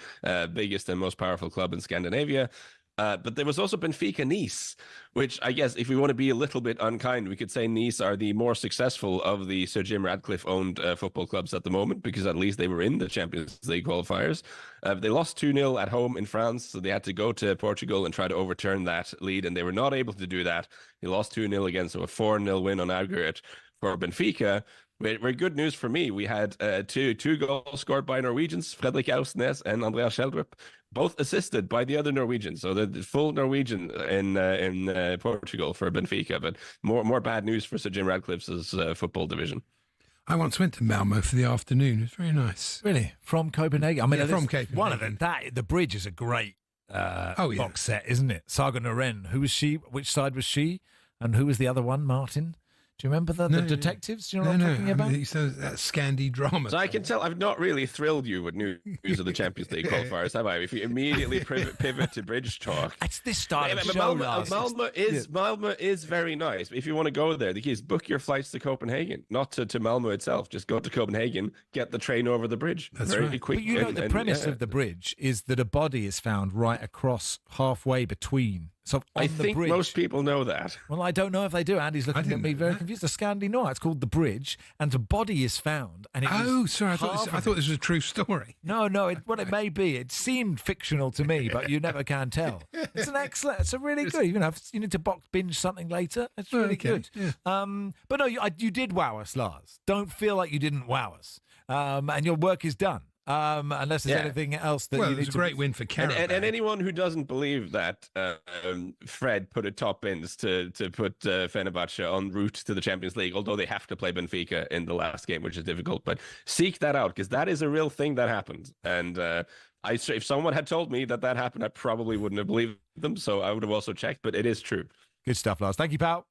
biggest and most powerful club in Scandinavia. But there was also Benfica Nice, which I guess if we want to be a little bit unkind, we could say Nice are the more successful of the Sir Jim Ratcliffe-owned football clubs at the moment, because at least they were in the Champions League qualifiers. They lost 2-0 at home in France, so they had to go to Portugal and try to overturn that lead, and they were not able to do that. They lost 2-0 again, so a 4-0 win on aggregate for Benfica. Very good news for me. We had two goals scored by Norwegians, Fredrik Ausnes and Andreas Schjelderup, both assisted by the other Norwegians. So the full Norwegian in Portugal for Benfica, but more bad news for Sir Jim Ratcliffe's football division. I once went to Malmo for the afternoon. It was very nice. Really? From Copenhagen? I mean, from Copenhagen. One of them. The bridge is a great box set, isn't it? Saga Noren. Who was she? Which side was she? And who was the other one, Martin? Do you remember the detectives? Do you know what I'm talking about? I mean, that Scandi drama. So I can tell I've not really thrilled you with news of the Champions League qualifiers, have I? If you immediately pivot to bridge talk. It's this style of show. Malmö is very nice. If you want to go there, the key is book your flights to Copenhagen, not to Malmö itself. Just go to Copenhagen, get the train over the bridge. That's very right. quick. But the premise of the bridge is that a body is found right across halfway between. So I think most people know that. Well, I don't know if they do. Andy's looking at me very confused. The Scandi Noir. It's called the bridge, and the body is found. And sorry. I thought this was a true story. No. It may be. It seemed fictional to me, but you never can tell. It's an excellent. It's a really good. You need to binge something later. It's really good. Yeah. But no, you did wow us, Lars. Don't feel like you didn't wow us. And your work is done. Unless there's anything else that you need to... It's a great win for Carabao. And anyone who doesn't believe that Fred put a top bins to put Fenerbahce en route to the Champions League, although they have to play Benfica in the last game, which is difficult. But seek that out, because that is a real thing that happened. And if someone had told me that happened, I probably wouldn't have believed them. So I would have also checked, but it is true. Good stuff, Lars. Thank you, pal.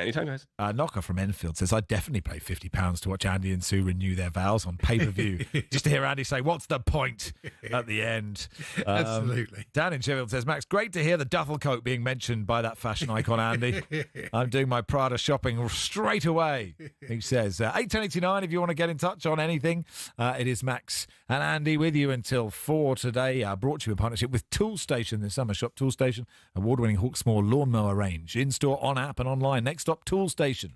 Anytime, guys. Knocker from Enfield says, I'd definitely pay £50 to watch Andy and Sue renew their vows on pay-per-view. Just to hear Andy say, what's the point at the end? Absolutely. Dan in Sheffield says, Max, great to hear the duffel coat being mentioned by that fashion icon, Andy. I'm doing my Prada shopping straight away, he says. 8:10:89 if you want to get in touch on anything. It is Max and Andy with you until 4 today. Brought to you in partnership with Toolstation this summer. Shop Toolstation, award-winning Hawksmoor lawnmower range. In-store, on app and online. Next stop, Toolstation.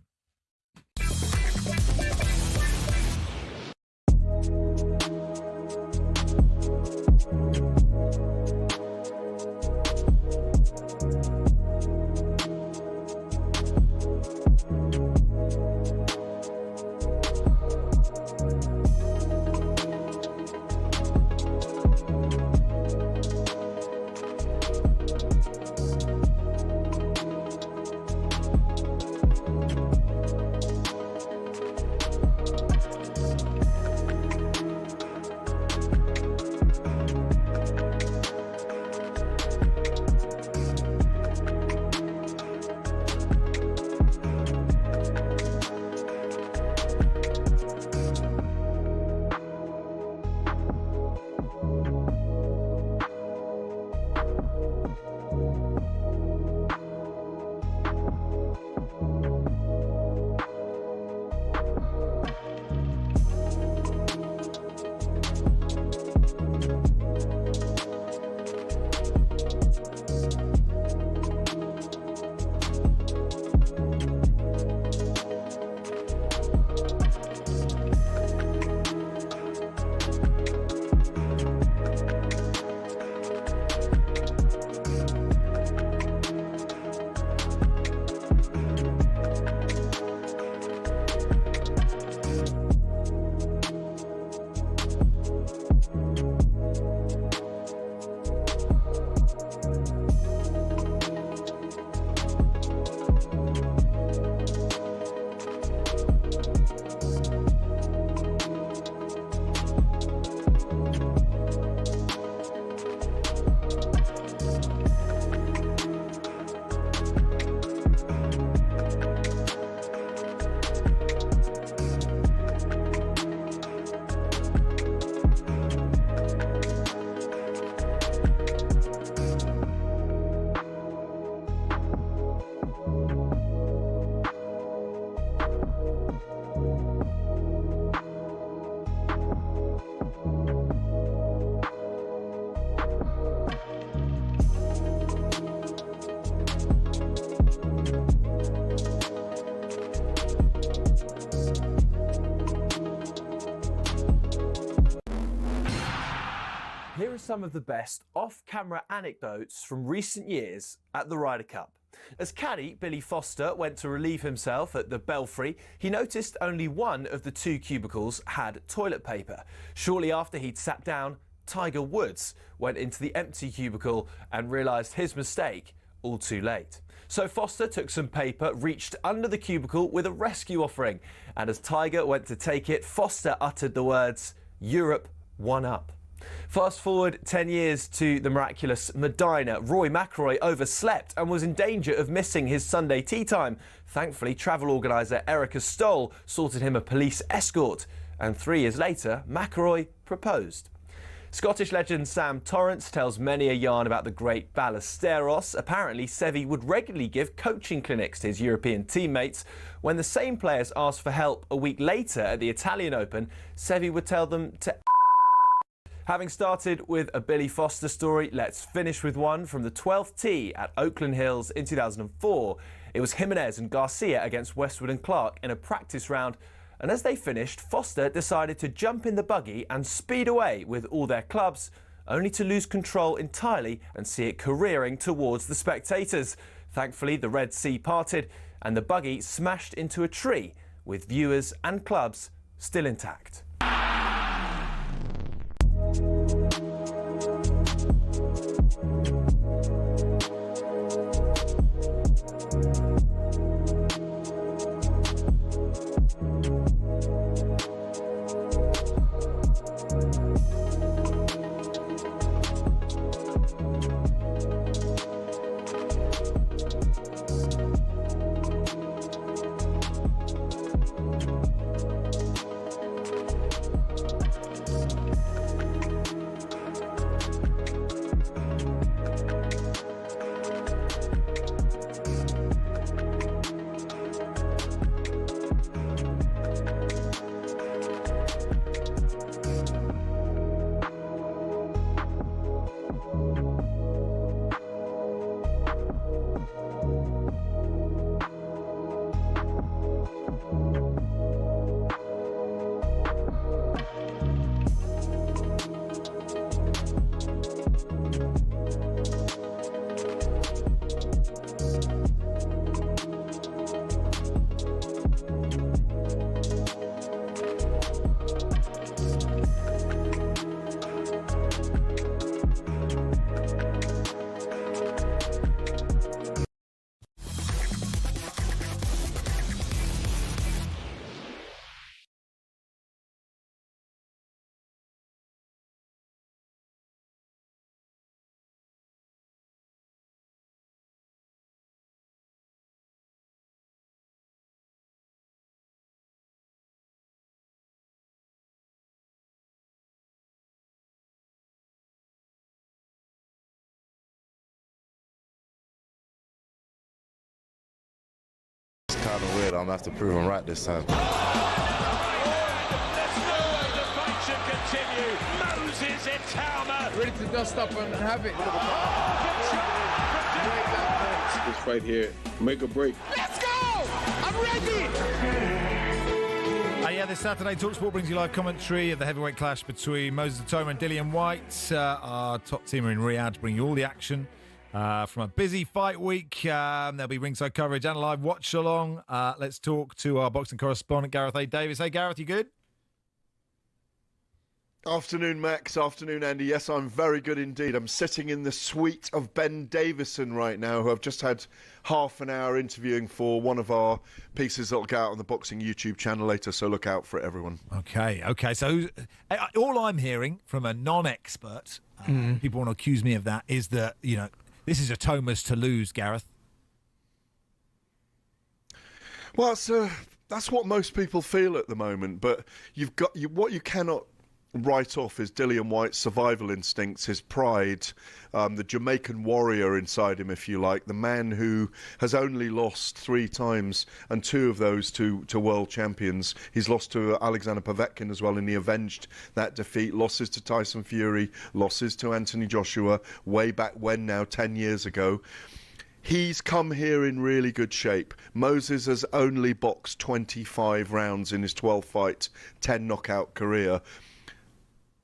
Here are some of the best off-camera anecdotes from recent years at the Ryder Cup. As caddy Billy Foster went to relieve himself at the Belfry, he noticed only one of the two cubicles had toilet paper. Shortly after he'd sat down, Tiger Woods went into the empty cubicle and realised his mistake all too late. So Foster took some paper, reached under the cubicle with a rescue offering, and as Tiger went to take it, Foster uttered the words, "Europe, one up." Fast forward 10 years to the miraculous Medina. Rory McIlroy overslept and was in danger of missing his Sunday tee time. Thankfully, travel organiser Erica Stoll sorted him a police escort, and 3 years later, McIlroy proposed. Scottish legend Sam Torrance tells many a yarn about the great Ballesteros. Apparently, Seve would regularly give coaching clinics to his European teammates. When the same players asked for help a week later at the Italian Open, Seve would tell them to Having started with a Billy Foster story, let's finish with one from the 12th tee at Oakland Hills in 2004. It was Jimenez and Garcia against Westwood and Clark in a practice round, and as they finished, Foster decided to jump in the buggy and speed away with all their clubs, only to lose control entirely and see it careering towards the spectators. Thankfully, the Red Sea parted and the buggy smashed into a tree, with viewers and clubs still intact. good. I'm going to have to prove them right this time. Ready to dust up and have it. This fight here, make a break. Let's go! I'm ready! Yeah, this Saturday, talkSPORT brings you live commentary of the heavyweight clash between Moses Atoma and Dillian Whyte. Our top team are in Riyadh to bring you all the action from a busy fight week. There'll be ringside coverage and a live watch-along. Let's talk to our boxing correspondent, Gareth A. Davis. Hey, Gareth, you good? Afternoon, Max. Afternoon, Andy. Yes, I'm very good indeed. I'm sitting in the suite of Ben Davison right now, who I've just had half an hour interviewing for one of our pieces that'll go out on the boxing YouTube channel later, so look out for it, everyone. Okay. So all I'm hearing from a non-expert, people want to accuse me of that, is that, this is Atoma's to lose, Gareth. Well, that's what most people feel at the moment, but what you cannot write off is Dillian Whyte's survival instincts, his pride, the Jamaican warrior inside him, if you like, the man who has only lost 3 times, and 2 of those to world champions. He's lost to Alexander Povetkin as well, and he avenged that defeat. Losses to Tyson Fury, losses to Anthony Joshua, way back when now, 10 years ago. He's come here in really good shape. Moses has only boxed 25 rounds in his 12-fight, 10 knockout career.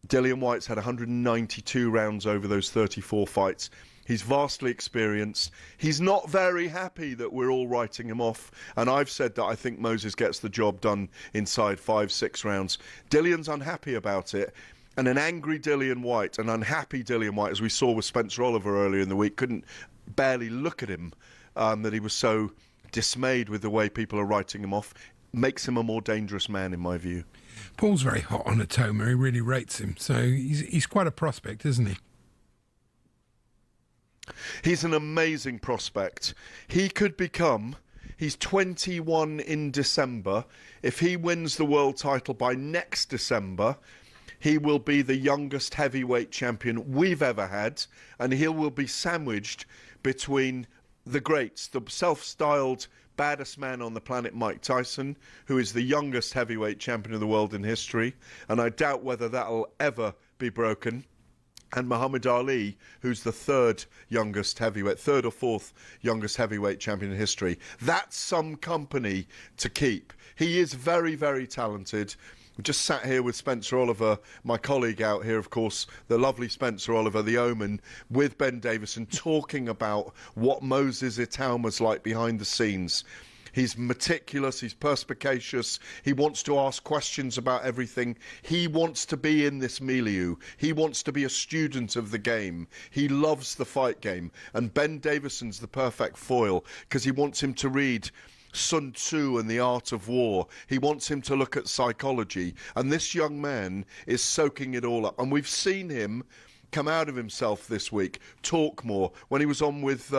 Dillian Whyte's had 192 rounds over those 34 fights. He's vastly experienced. He's not very happy that we're all writing him off. And I've said that I think Moses gets the job done inside 5-6 rounds. Dillian's unhappy about it. And an angry Dillian Whyte, an unhappy Dillian Whyte, as we saw with Spencer Oliver earlier in the week, couldn't barely look at him, that he was so dismayed with the way people are writing him off. Makes him a more dangerous man, in my view. Paul's very hot on Atoma. He really rates him. So he's quite a prospect, isn't he? He's an amazing prospect. He could become... He's 21 in December. If he wins the world title by next December, he will be the youngest heavyweight champion we've ever had, and he will be sandwiched between the greats, the self-styled baddest man on the planet, Mike Tyson, who is the youngest heavyweight champion of the world in history, and I doubt whether that'll ever be broken, and Muhammad Ali, who's the third or fourth youngest heavyweight champion in history. That's some company to keep. He is very, very talented. We just sat here with Spencer Oliver, my colleague out here, of course, the lovely Spencer Oliver, the Omen, with Ben Davison, talking about what Moses Itoma's like behind the scenes. He's meticulous, he's perspicacious, he wants to ask questions about everything. He wants to be in this milieu. He wants to be a student of the game. He loves the fight game. And Ben Davison's the perfect foil, because he wants him to read Sun Tzu and the Art of War. He wants him to look at psychology, and this young man is soaking it all up. And we've seen him come out of himself this week, talk more. When he was on with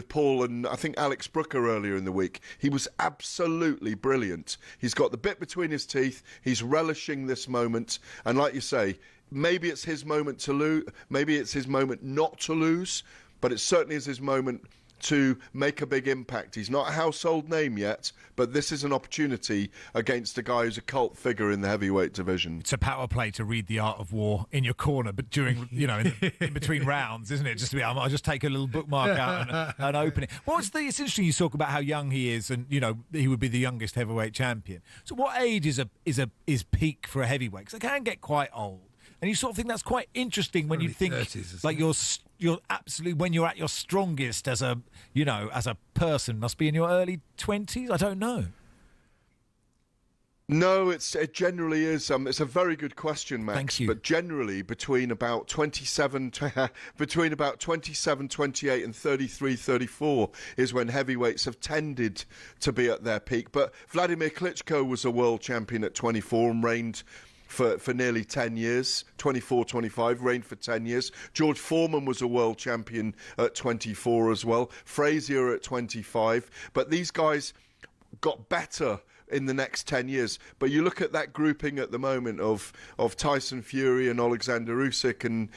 Paul and I think Alex Brooker earlier in the week, he was absolutely brilliant. He's got the bit between his teeth. He's relishing this moment, and like you say, maybe it's his moment to lose, maybe it's his moment not to lose, but it certainly is his moment to make a big impact. He's not a household name yet, but this is an opportunity against a guy who's a cult figure in the heavyweight division. It's a power play to read The Art of War in your corner, but during, in between rounds, isn't it? Just to be, I'll just take a little bookmark out and open it. It's interesting you talk about how young he is, and he would be the youngest heavyweight champion. So, what age is peak for a heavyweight? Because they can get quite old. And you sort of think that's quite interesting when you think 30s, like you're absolutely, when you're at your strongest as a person, must be in your early 20s. I don't know. No, it generally is. It's a very good question, Max. Thank you. But generally, between about 27, 28, and 33, 34 is when heavyweights have tended to be at their peak. But Vladimir Klitschko was a world champion at 24 and reigned for nearly 10 years, 24, 25, reigned for 10 years. George Foreman was a world champion at 24 as well. Frazier at 25. But these guys got better in the next 10 years. But you look at that grouping at the moment of Tyson Fury and Alexander Usyk and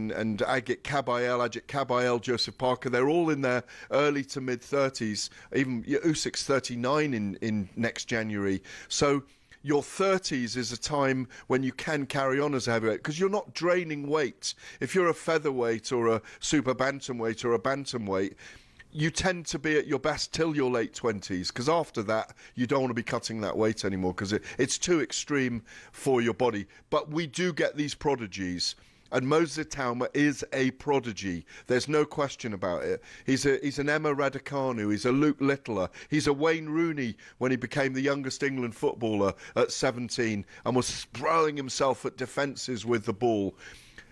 Agit Kabayel, Joseph Parker, they're all in their early to mid-30s. Even Usyk's 39 in next January. So your 30s is a time when you can carry on as a heavyweight because you're not draining weight. If you're a featherweight or a super bantamweight or a bantamweight, you tend to be at your best till your late 20s, because after that you don't want to be cutting that weight anymore because it's too extreme for your body. But we do get these prodigies, and Moses Itauma is a prodigy. There's no question about it. He's an Emma Raducanu, he's a Luke Littler, he's a Wayne Rooney when he became the youngest England footballer at 17 and was throwing himself at defences with the ball.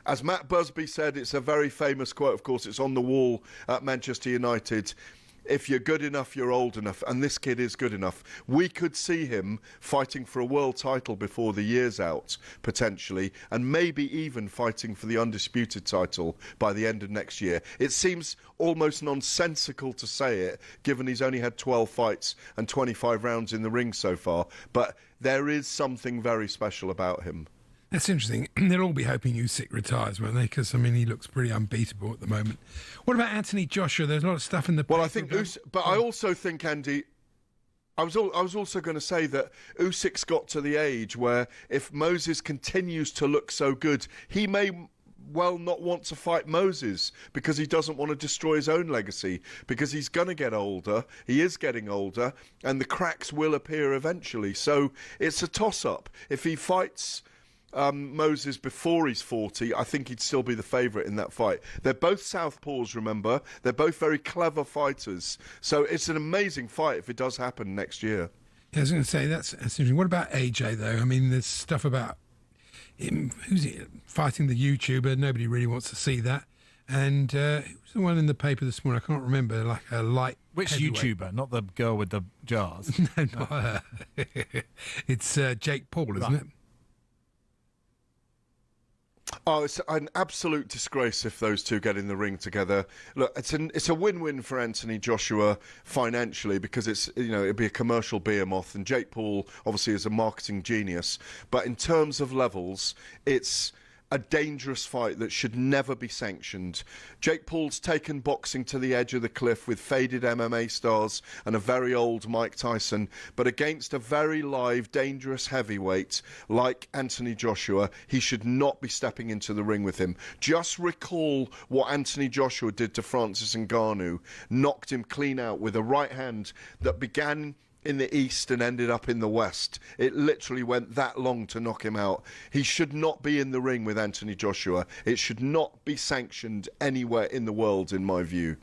As Matt Busby said, it's a very famous quote, of course, it's on the wall at Manchester United. If you're good enough, you're old enough, and this kid is good enough. We could see him fighting for a world title before the year's out, potentially, and maybe even fighting for the undisputed title by the end of next year. It seems almost nonsensical to say it, given he's only had 12 fights and 25 rounds in the ring so far, but there is something very special about him. That's interesting. They'll all be hoping Usyk retires, won't they? Because, I mean, he looks pretty unbeatable at the moment. What about Anthony Joshua? There's a lot of stuff in the... Well, I think... I also think, Andy... I was also going to say that Usyk's got to the age where if Moses continues to look so good, he may well not want to fight Moses because he doesn't want to destroy his own legacy, because he's going to get older, he is getting older, and the cracks will appear eventually. So it's a toss-up. If he fights... Moses before he's 40, I think he'd still be the favourite in that fight. They're both southpaws, remember. They're both very clever fighters. So it's an amazing fight if it does happen next year. Yeah, I was going to say, that's interesting. What about AJ, though? I mean, there's stuff about him, who's he, fighting the YouTuber. Nobody really wants to see that. And who's the one in the paper this morning? I can't remember, like a light... Which heavyweight. YouTuber? Not the girl with the jars? No, not her. It's Jake Paul, isn't it? Oh, it's an absolute disgrace if those two get in the ring together. Look, it's a win-win for Anthony Joshua financially because it'd be a commercial behemoth, and Jake Paul obviously is a marketing genius. But in terms of levels, it's a dangerous fight that should never be sanctioned. Jake Paul's taken boxing to the edge of the cliff with faded MMA stars and a very old Mike Tyson, but against a very live, dangerous heavyweight like Anthony Joshua, he should not be stepping into the ring with him. Just recall what Anthony Joshua did to Francis Ngannou, knocked him clean out with a right hand that began in the east and ended up in the west. It literally went that long to knock him out. He should not be in the ring with Anthony Joshua. It should not be sanctioned anywhere in the world, in my view.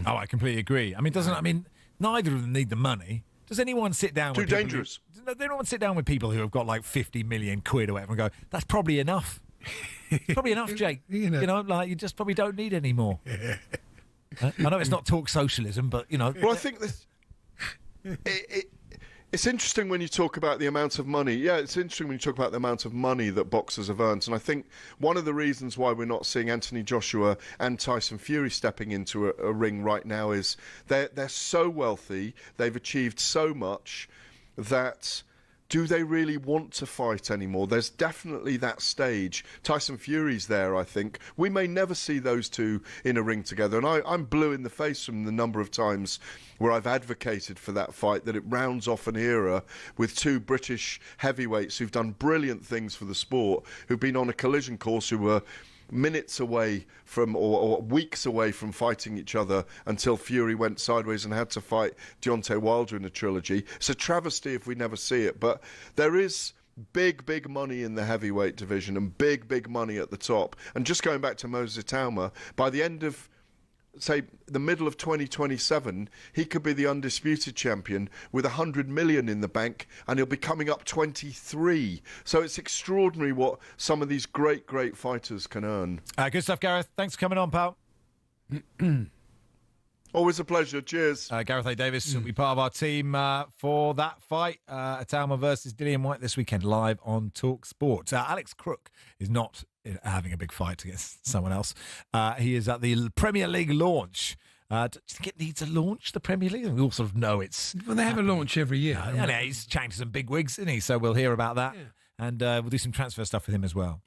Oh, I completely agree. I mean, neither of them need the money. Does anyone sit down with Too dangerous. They don't want to sit down with people who have got like 50 million quid or whatever and go, that's probably enough. It's probably enough, Jake. You just probably don't need any more. I know it's not talk socialism, but, Well, I think this... It's interesting when you talk about the amount of money. Yeah, it's interesting when you talk about the amount of money that boxers have earned. And I think one of the reasons why we're not seeing Anthony Joshua and Tyson Fury stepping into a ring right now is they're so wealthy, they've achieved so much that... do they really want to fight anymore? There's definitely that stage. Tyson Fury's there, I think. We may never see those two in a ring together. And I'm blue in the face from the number of times where I've advocated for that fight, that it rounds off an era with two British heavyweights who've done brilliant things for the sport, who've been on a collision course, who were minutes away from or weeks away from fighting each other until Fury went sideways and had to fight Deontay Wilder in the trilogy. It's a travesty if we never see it, but there is big money in the heavyweight division and big money at the top. And just going back to Moses Itauma, by the end of, say, the middle of 2027, he could be the undisputed champion with 100 million in the bank, and he'll be coming up 23. So it's extraordinary what some of these great fighters can earn. Good stuff, Gareth. Thanks for coming on, pal. Always a pleasure. Cheers. Gareth A. Davis will be part of our team for that fight. Itauma versus Dillian White this weekend, live on talkSPORT. Alex Crook is not having a big fight against someone else. He is at the Premier League launch Do you think it needs a launch, the Premier League? We all sort of know it's... Well, they have a launch every year. He's changed some big wigs, isn't he? So we'll hear about that. Yeah. And we'll do some transfer stuff with him as well.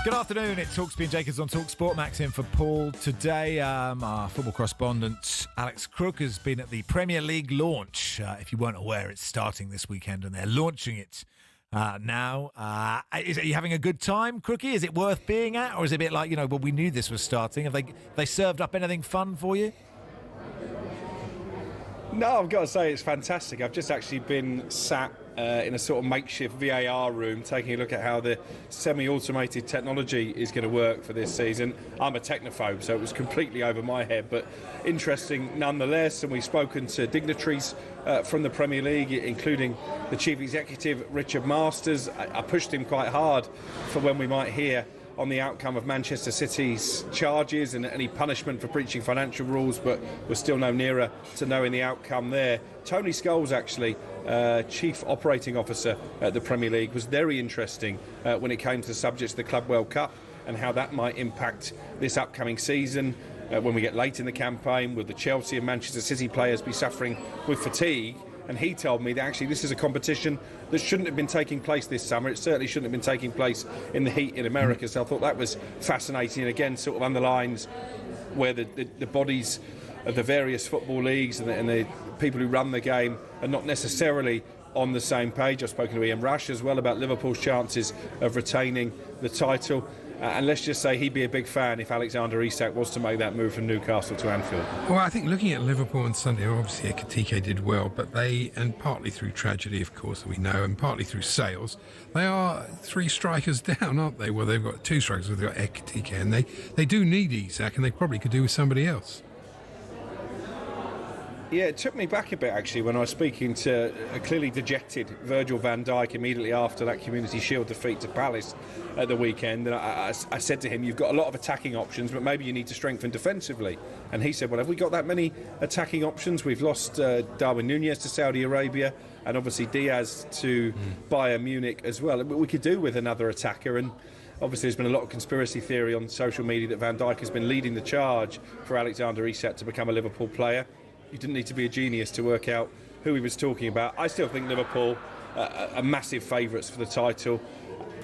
Good afternoon, it's talkSPORT Jacobs on talkSPORT. Max in for Paul today. Our football correspondent Alex Crook has been at the Premier League launch. If you weren't aware, it's starting this weekend and they're launching it now. Are you having a good time, Crookie? Is it worth being at? Or is it a bit like, well, we knew this was starting. Have they served up anything fun for you? No, I've got to say it's fantastic. I've just actually been sat in a sort of makeshift VAR room taking a look at how the semi-automated technology is going to work for this season. I'm a technophobe, so it was completely over my head, but interesting nonetheless. And we've spoken to dignitaries from the Premier League, including the Chief Executive, Richard Masters. I pushed him quite hard for when we might hear on the outcome of Manchester City's charges and any punishment for breaching financial rules, but we're still no nearer to knowing the outcome there. Tony Scholes, actually, Chief Operating Officer at the Premier League, was very interesting when it came to the subject of the Club World Cup and how that might impact this upcoming season. When we get late in the campaign, will the Chelsea and Manchester City players be suffering with fatigue? And he told me that actually this is a competition that shouldn't have been taking place this summer. It certainly shouldn't have been taking place in the heat in America. So I thought that was fascinating, and again sort of underlines where the bodies of the various football leagues and the people who run the game are not necessarily on the same page. I've spoken to Ian Rush as well about Liverpool's chances of retaining the title. And let's just say he'd be a big fan if Alexander Isak was to make that move from Newcastle to Anfield. Well, I think looking at Liverpool on Sunday, obviously Ekitike did well, but they, and partly through tragedy, of course, we know, and partly through sales, they are 3 strikers down, aren't they? Well, they've got 2 strikers, they've got Ekitike, and they do need Isak, and they probably could do with somebody else. Yeah, it took me back a bit, actually, when I was speaking to a clearly dejected Virgil van Dijk immediately after that Community Shield defeat to Palace at the weekend. And I said to him, you've got a lot of attacking options, but maybe you need to strengthen defensively. And he said, well, have we got that many attacking options? We've lost Darwin Nunez to Saudi Arabia and obviously Diaz to Bayern Munich as well. We could do with another attacker. And obviously there's been a lot of conspiracy theory on social media that Van Dijk has been leading the charge for Alexander Isak to become a Liverpool player. You didn't need to be a genius to work out who he was talking about. I still think Liverpool are massive favourites for the title.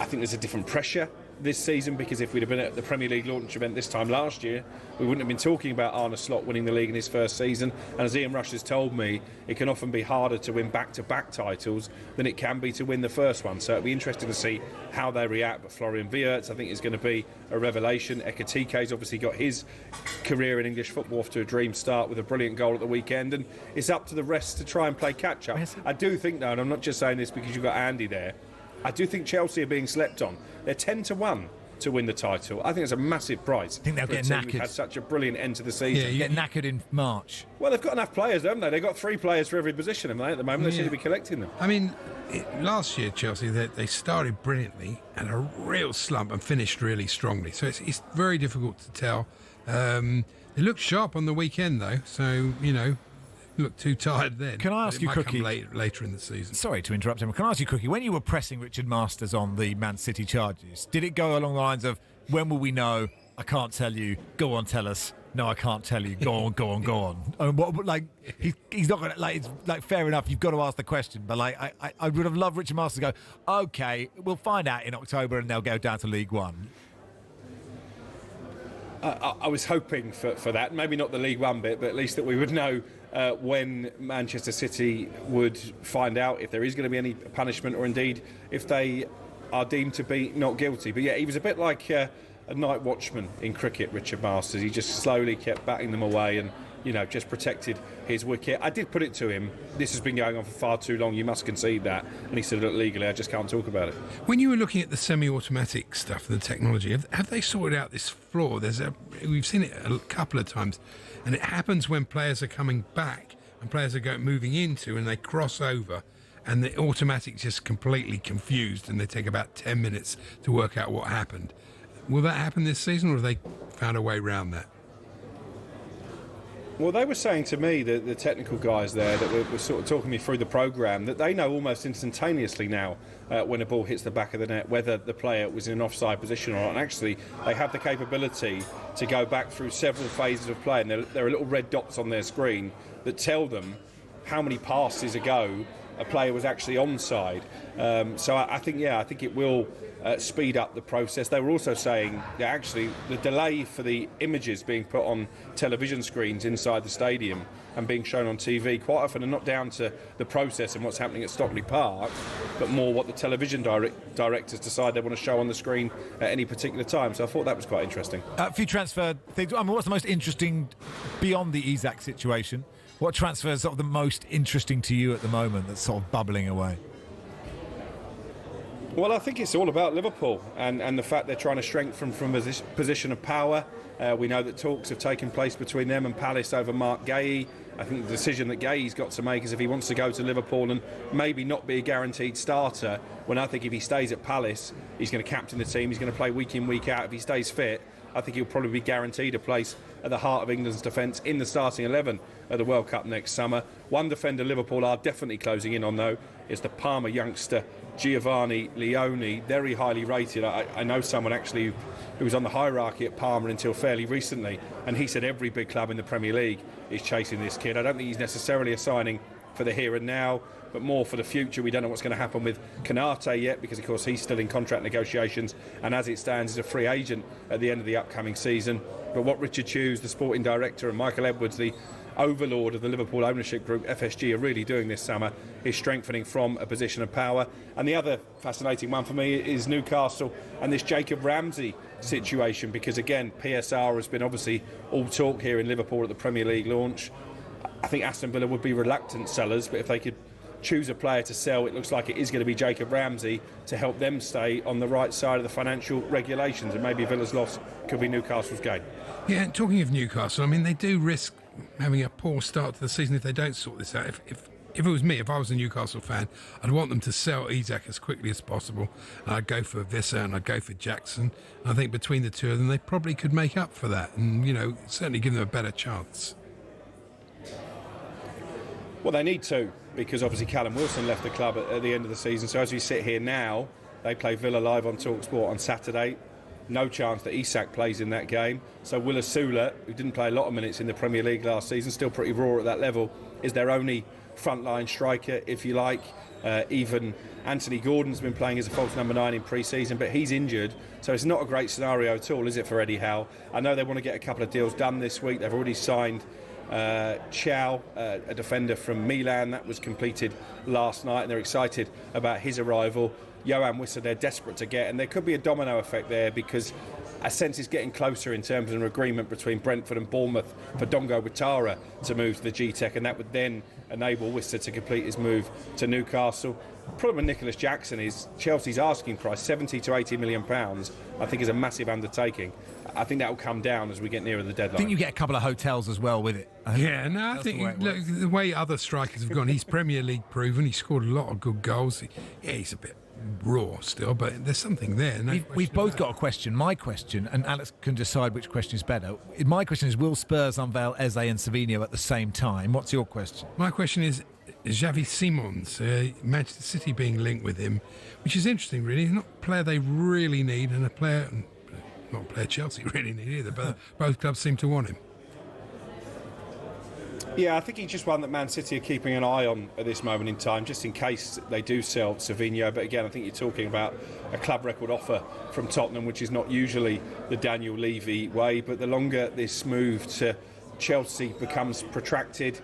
I think there's a different pressure this season, because if we'd have been at the Premier League launch event this time last year, we wouldn't have been talking about Arne Slot winning the league in his first season. And as Ian Rush has told me, it can often be harder to win back-to-back titles than it can be to win the first one. So it'll be interesting to see how they react. But Florian Wirtz, I think, is going to be a revelation. Ekitike's obviously got his career in English football off to a dream start with a brilliant goal at the weekend, and it's up to the rest to try and play catch-up. I do think, though, and I'm not just saying this because you've got Andy there, I do think Chelsea are being slept on. They're 10-1 to win the title. I think it's a massive prize. I think they'll get knackered. We've had such a brilliant end to the season. Yeah, you get knackered in March. Well, they've got enough players, haven't they? They've got 3 players for every position, haven't they, at the moment? They seem to be collecting them. I mean, last year, Chelsea, they started brilliantly and a real slump and finished really strongly. So it's very difficult to tell. They looked sharp on the weekend, though. So, you know, looked too tired then. Can I ask you, Cookie? Later in the season. Sorry to interrupt him. Can I ask you, Cookie, when you were pressing Richard Masters on the Man City charges, did it go along the lines of, when will we know? I can't tell you. Go on, tell us. No, I can't tell you. Go on, go on, go on. And what, like, he's not going to, like, it's like, fair enough, you've got to ask the question. But, like, I would have loved Richard Masters to go, OK, we'll find out in October and they'll go down to League One. I was hoping for that. Maybe not the League One bit, but at least that we would know when Manchester City would find out if there is going to be any punishment, or indeed if they are deemed to be not guilty. But yeah, he was a bit like a night watchman in cricket, Richard Masters. He just slowly kept batting them away and, you know, just protected his wicket. I did put it to him, this has been going on for far too long, you must concede that. And he said, look, legally, I just can't talk about it. When you were looking at the semi-automatic stuff, the technology, have they sorted out this flaw? We've seen it a couple of times, and it happens when players are coming back and players are moving into, and they cross over, and the automatic's just completely confused, and they take about 10 minutes to work out what happened. Will that happen this season, or have they found a way around that? Well, they were saying to me, the technical guys there that were sort of talking me through the programme, that they know almost instantaneously now when a ball hits the back of the net whether the player was in an offside position or not. And actually, they have the capability to go back through several phases of play, and there are little red dots on their screen that tell them how many passes ago a player was actually onside. So I think it will speed up the process. They were also saying that actually the delay for the images being put on television screens inside the stadium and being shown on TV quite often are not down to the process and what's happening at Stockley Park, but more what the television directors decide they want to show on the screen at any particular time. So I thought that was quite interesting. A few transfer things. I mean, what's the most interesting beyond the Isak situation? What transfer is sort of the most interesting to you at the moment that's sort of bubbling away? Well, I think it's all about Liverpool and the fact they're trying to strengthen from a position of power. We know that talks have taken place between them and Palace over Mark Gay. I think the decision that Gay's got to make is if he wants to go to Liverpool and maybe not be a guaranteed starter, when I think if he stays at Palace, he's going to captain the team, he's going to play week in, week out. If he stays fit, I think he'll probably be guaranteed a place at the heart of England's defence in the starting 11 at the World Cup next summer. One defender Liverpool are definitely closing in on, though, is the Parma youngster Giovanni Leone, very highly rated. I know someone actually who was on the hierarchy at Parma until fairly recently, and he said every big club in the Premier League is chasing this kid. I don't think he's necessarily a signing for the here and now, but more for the future. We don't know what's going to happen with Konate yet, because of course he's still in contract negotiations, and as it stands is a free agent at the end of the upcoming season. But what Richard Hughes, the sporting director, and Michael Edwards, the overlord of the Liverpool ownership group, FSG, are really doing this summer is strengthening from a position of power. And the other fascinating one for me is Newcastle and this Jacob Ramsey situation, because again, PSR has been obviously all talk here in Liverpool at the Premier League launch. I think Aston Villa would be reluctant sellers, but if they could choose a player to sell, it looks like it is going to be Jacob Ramsey to help them stay on the right side of the financial regulations, and maybe Villa's loss could be Newcastle's gain. Yeah, and talking of Newcastle, I mean, they do risk having a poor start to the season if they don't sort this out. If it was me, if I was a Newcastle fan, I'd want them to sell Isak as quickly as possible. And I'd go for Visser and I'd go for Jackson. And I think between the two of them, they probably could make up for that and, you know, certainly give them a better chance. Well, they need to, because obviously Callum Wilson left the club at the end of the season. So as we sit here now, they play Villa live on talkSPORT on Saturday. No chance that Isak plays in that game. So Willa Sula, who didn't play a lot of minutes in the Premier League last season, still pretty raw at that level, is their only frontline striker, if you like. Even Anthony Gordon's been playing as a false number 9 in pre-season, but he's injured. So it's not a great scenario at all, is it, for Eddie Howe? I know they want to get a couple of deals done this week. They've already signed Chow, a defender from Milan. That was completed last night, and they're excited about his arrival. Johan Wissa they're desperate to get, and there could be a domino effect there, because a sense is getting closer in terms of an agreement between Brentford and Bournemouth for Dongo Watara to move to the G-Tech, and that would then enable Wissa to complete his move to Newcastle. The problem with Nicholas Jackson is Chelsea's asking price, £70 to £80 million, I think is a massive undertaking. I think that will come down as we get nearer the deadline. I think you get a couple of hotels as well with it. Yeah, no, I think the way other strikers have gone, he's Premier League proven, he scored a lot of good goals. Yeah, he's a bit raw still, but there's something there. No, we've both got a question. My question, and Alex can decide which question is better. My question is, will Spurs unveil Eze and Savinho at the same time? What's your question? My question is Xavi Simons, Manchester City being linked with him, which is interesting, really. He's not a player they really need, and not a player Chelsea really need either, but both clubs seem to want him. Yeah, I think he's just one that Man City are keeping an eye on at this moment in time, just in case they do sell Savinho. But again, I think you're talking about a club record offer from Tottenham, which is not usually the Daniel Levy way. But the longer this move to Chelsea becomes protracted,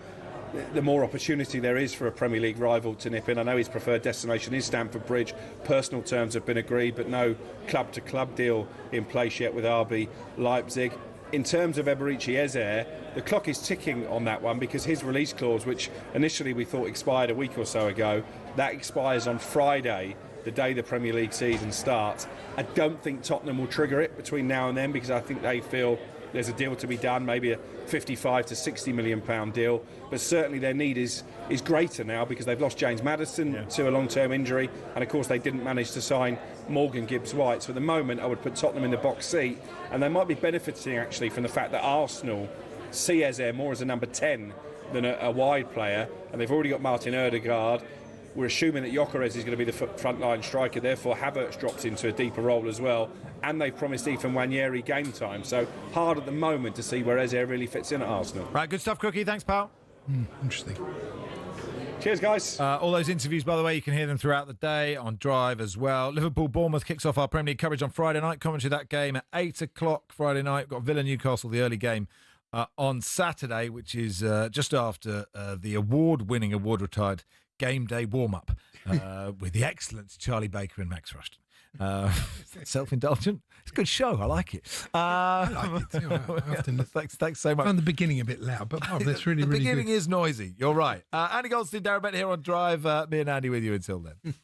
the more opportunity there is for a Premier League rival to nip in. I know his preferred destination is Stamford Bridge. Personal terms have been agreed, but no club-to-club deal in place yet with RB Leipzig. In terms of Eberechi Eze, the clock is ticking on that one, because his release clause, which initially we thought expired a week or so ago, that expires on Friday, the day the Premier League season starts. I don't think Tottenham will trigger it between now and then, because I think they feel there's a deal to be done, maybe a £55 to £60 million deal. But certainly their need is greater now, because they've lost James Maddison to a long-term injury, and of course they didn't manage to sign Morgan Gibbs-White. So at the moment I would put Tottenham in the box seat, and they might be benefiting actually from the fact that Arsenal see Eze more as a number 10 than a wide player, and they've already got Martin Ødegaard. We're assuming that Gyökeres is going to be the frontline striker, therefore Havertz drops into a deeper role as well, and they've promised Ethan Nwaneri game time. So hard at the moment to see where Eze really fits in at Arsenal. Right, good stuff, Cookie. Thanks, pal. Interesting. Cheers, guys. All those interviews, by the way, you can hear them throughout the day on Drive as well. Liverpool-Bournemouth kicks off our Premier League coverage on Friday night. Commentary that game at 8 o'clock Friday night. We've got Villa-Newcastle, the early game on Saturday, which is just after the award-winning, award-retired game day warm-up with the excellent Charlie Baker and Max Rushden. Self-indulgent. It's a good show. I like it. I like it too. Thanks so much. I found the beginning a bit loud, but that's really, really good. The beginning is noisy. You're right. Andy Goldstein, Darren Bennett here on Drive. Me and Andy with you until then.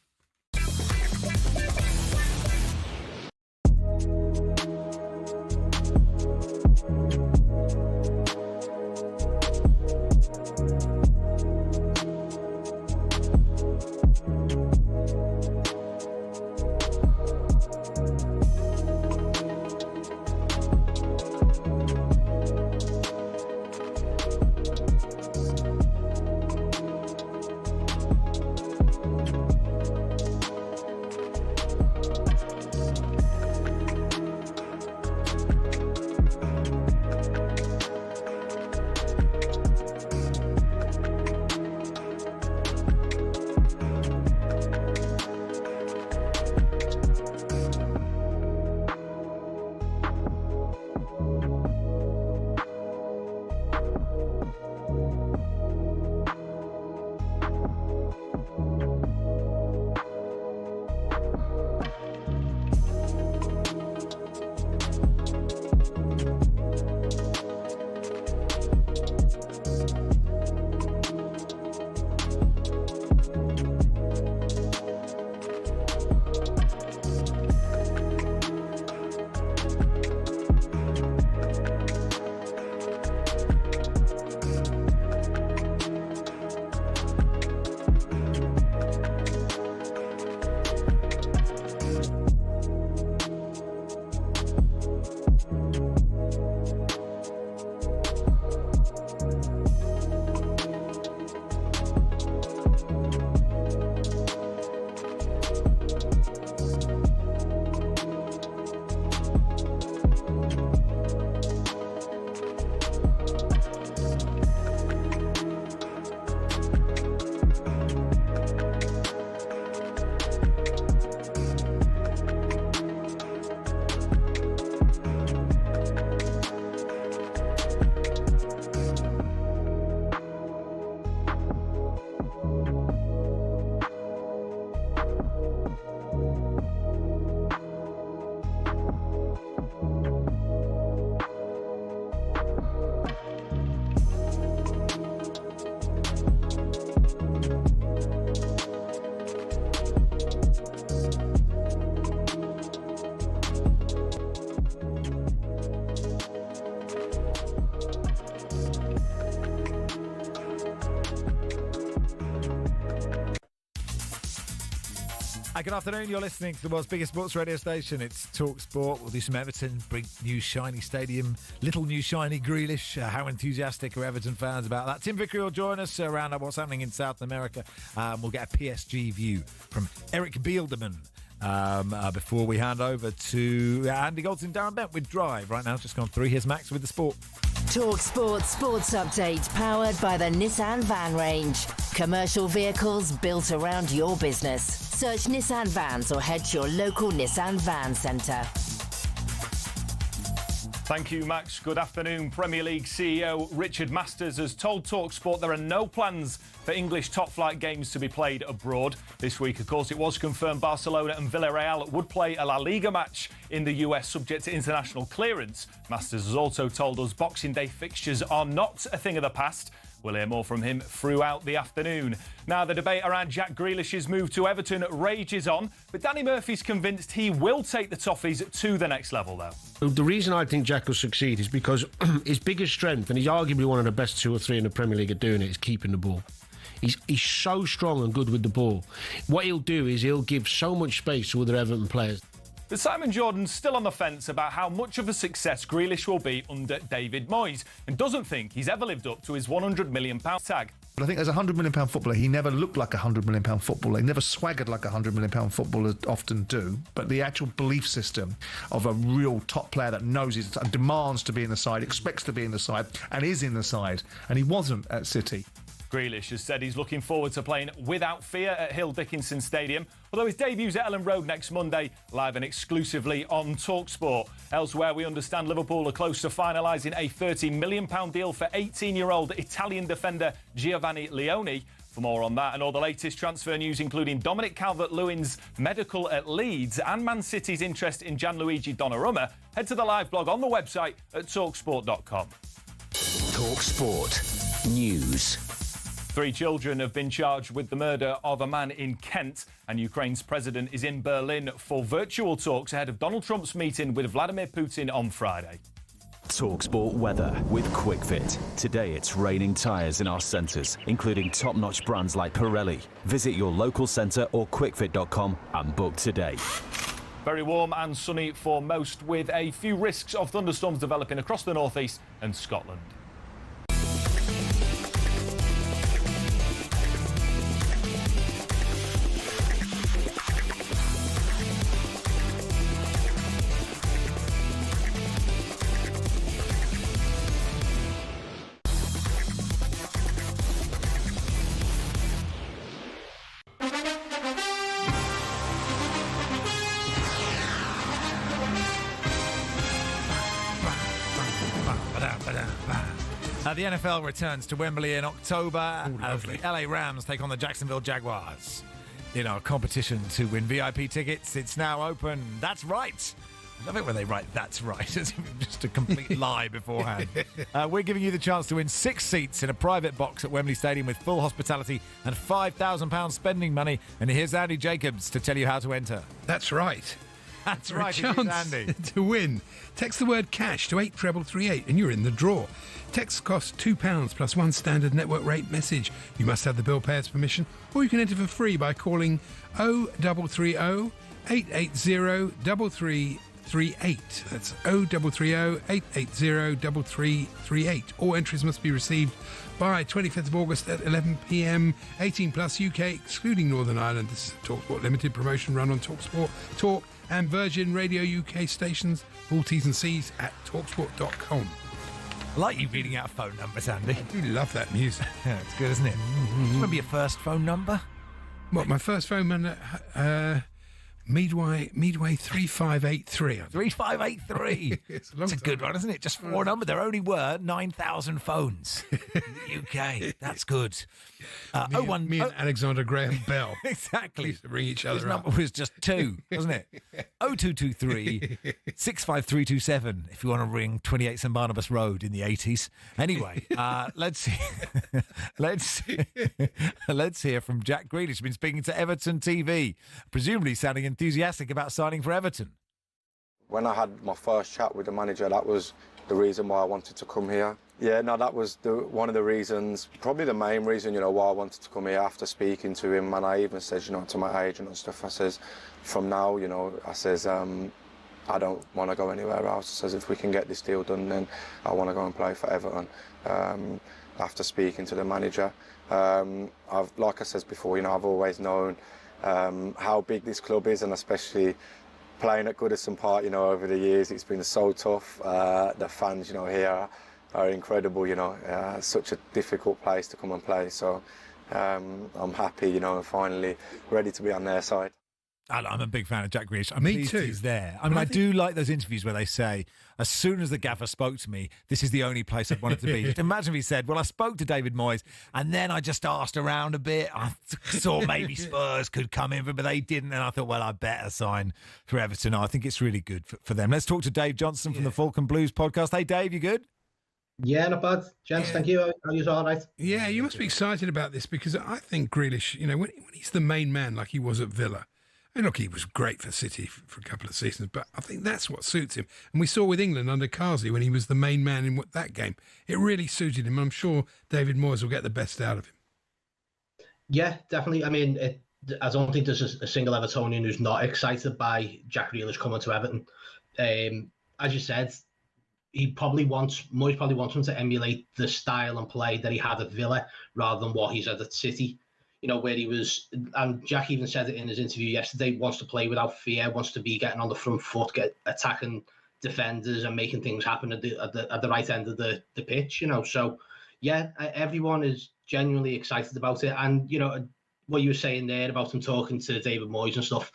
Good afternoon. You're listening to the world's biggest sports radio station. It's talkSPORT. We'll do some Everton, big new shiny stadium, little new shiny Grealish. How enthusiastic are Everton fans about that? Tim Vickery will join us around what's happening in South America. We'll get a PSG view from Eric Bielderman. Before we hand over to Andy Goldson, Darren Bent with Drive. Right now, just gone through. Here's Max with the sport. talkSPORT Sports Update, powered by the Nissan Van Range. Commercial vehicles built around your business. Search Nissan Vans or head to your local Nissan Van Centre. Thank you, Max. Good afternoon. Premier League CEO Richard Masters has told talkSPORT there are no plans for English top-flight games to be played abroad. This week, of course, it was confirmed Barcelona and Villarreal would play a La Liga match in the US subject to international clearance. Masters has also told us Boxing Day fixtures are not a thing of the past. We'll hear more from him throughout the afternoon. Now, the debate around Jack Grealish's move to Everton rages on, but Danny Murphy's convinced he will take the Toffees to the next level, though. The reason I think Jack will succeed is because his biggest strength, and he's arguably one of the best 2 or 3 in the Premier League at doing it, is keeping the ball. He's so strong and good with the ball. What he'll do is he'll give so much space to other Everton players. But Simon Jordan's still on the fence about how much of a success Grealish will be under David Moyes and doesn't think he's ever lived up to his £100 million tag. But I think as a £100 million footballer, he never looked like a £100 million footballer. He never swaggered like a £100 million footballer often do. But the actual belief system of a real top player that knows it demands to be in the side, expects to be in the side, and is in the side. And he wasn't at City. Grealish has said he's looking forward to playing without fear at Hill Dickinson Stadium, although his debut's at Ellen Road next Monday, live and exclusively on talkSPORT. Elsewhere, we understand Liverpool are close to finalising a £30 million deal for 18-year-old Italian defender Giovanni Leone. For more on that and all the latest transfer news, including Dominic Calvert-Lewin's medical at Leeds and Man City's interest in Gianluigi Donnarumma, head to the live blog on the website at talksport.com. talkSPORT News. 3 children have been charged with the murder of a man in Kent, and Ukraine's president is in Berlin for virtual talks ahead of Donald Trump's meeting with Vladimir Putin on Friday. talkSPORT weather with QuickFit. Today it's raining tyres in our centres, including top-notch brands like Pirelli. Visit your local centre or quickfit.com and book today. Very warm and sunny for most, with a few risks of thunderstorms developing across the northeast and Scotland. The NFL returns to Wembley in October as the LA Rams take on the Jacksonville Jaguars. In our competition to win VIP tickets, it's now open. That's right. I love it when they write "that's right" as if just a complete lie beforehand. We're giving you the chance to win 6 seats in a private box at Wembley Stadium with full hospitality and £5,000 spending money. And here's Andy Jacobs to tell you how to enter. That's right. That's For right, a chance Andy. to win. Text the word cash to 83338 and you're in the draw. Text costs £2 plus 1 standard network rate message. You must have the bill payer's permission, or you can enter for free by calling 0330 880 3338. That's 0330 880 3338. All entries must be received by 25th of August at 11 p.m. 18 plus UK, excluding Northern Ireland. This is a talkSPORT limited promotion run on talkSPORT, Talk and Virgin Radio UK stations. Full T's and C's at talksport.com. I like you reading out phone numbers, Andy. I do love that music. Yeah, it's good, isn't it? Remember your first phone number? What, my first phone number? Midway 3583. 3583. It's a good one, isn't it? Just 4 numbers. There only were 9,000 phones in the UK. That's good. Me and Alexander Graham Bell. Exactly. Used to ring each other His up. number was just 2, wasn't it? 0223 65327 if you want to ring 28 St Barnabas Road in the 80s. Anyway, let's hear from Jack Grealish. He's been speaking to Everton TV, presumably sounding enthusiastic about signing for Everton. When I had my first chat with the manager, that was the reason why I wanted to come here. Yeah, no, that was one of the reasons, probably the main reason, why I wanted to come here after speaking to him. And I even said, to my agent and stuff, I says, from now, I says, I don't want to go anywhere else. I says, if we can get this deal done, then I want to go and play for Everton. After speaking to the manager, like I said before, I've always known how big this club is, and especially playing at Goodison Park, over the years, it's been so tough. The fans, here are incredible, such a difficult place to come and play. So I'm happy, and finally ready to be on their side. I'm a big fan of Jack Grealish. I'm Me pleased too. he's there. I do like those interviews where they say, as soon as the gaffer spoke to me, this is the only place I'd wanted to be. Just imagine if he said, well, I spoke to David Moyes and then I just asked around a bit. I thought maybe Spurs could come in, but they didn't. And I thought, well, I better sign for Everton. I think it's really good for them. Let's talk to Dave Johnson from the Falcon Blues podcast. Hey, Dave, you good? Yeah, not bad. Gents, thank you. Are you all right? Yeah, you must be excited about this because I think Grealish, when he's the main man like he was at Villa, and look, he was great for City for a couple of seasons, but I think that's what suits him. And we saw with England under Carsley when he was the main man in that game. It really suited him. I'm sure David Moyes will get the best out of him. Yeah, definitely. I mean, I don't think there's a single Evertonian who's not excited by Jack Grealish coming to Everton. As you said, Moyes probably wants him to emulate the style and play that he had at Villa rather than what he's had at City. Where he was, and Jack even said it in his interview yesterday, wants to play without fear, wants to be getting on the front foot, attacking defenders and making things happen at the right end of the pitch, So, yeah, everyone is genuinely excited about it. And, what you were saying there about him talking to David Moyes and stuff,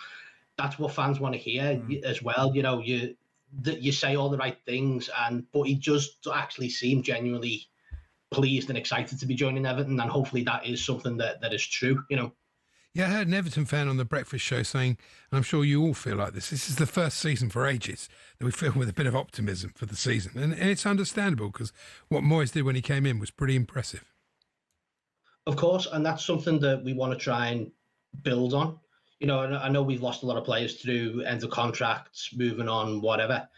that's what fans want to hear as well. You say all the right things, but he just actually seemed genuinely pleased and excited to be joining Everton, and hopefully that is something that is true. Yeah, I heard an Everton fan on the breakfast show saying, and I'm sure you all feel like this is the first season for ages that we feel with a bit of optimism for the season, and it's understandable because what Moyes did when he came in was pretty impressive. Of course, and that's something that we want to try and build on. I know we've lost a lot of players through end of contracts, moving on, whatever.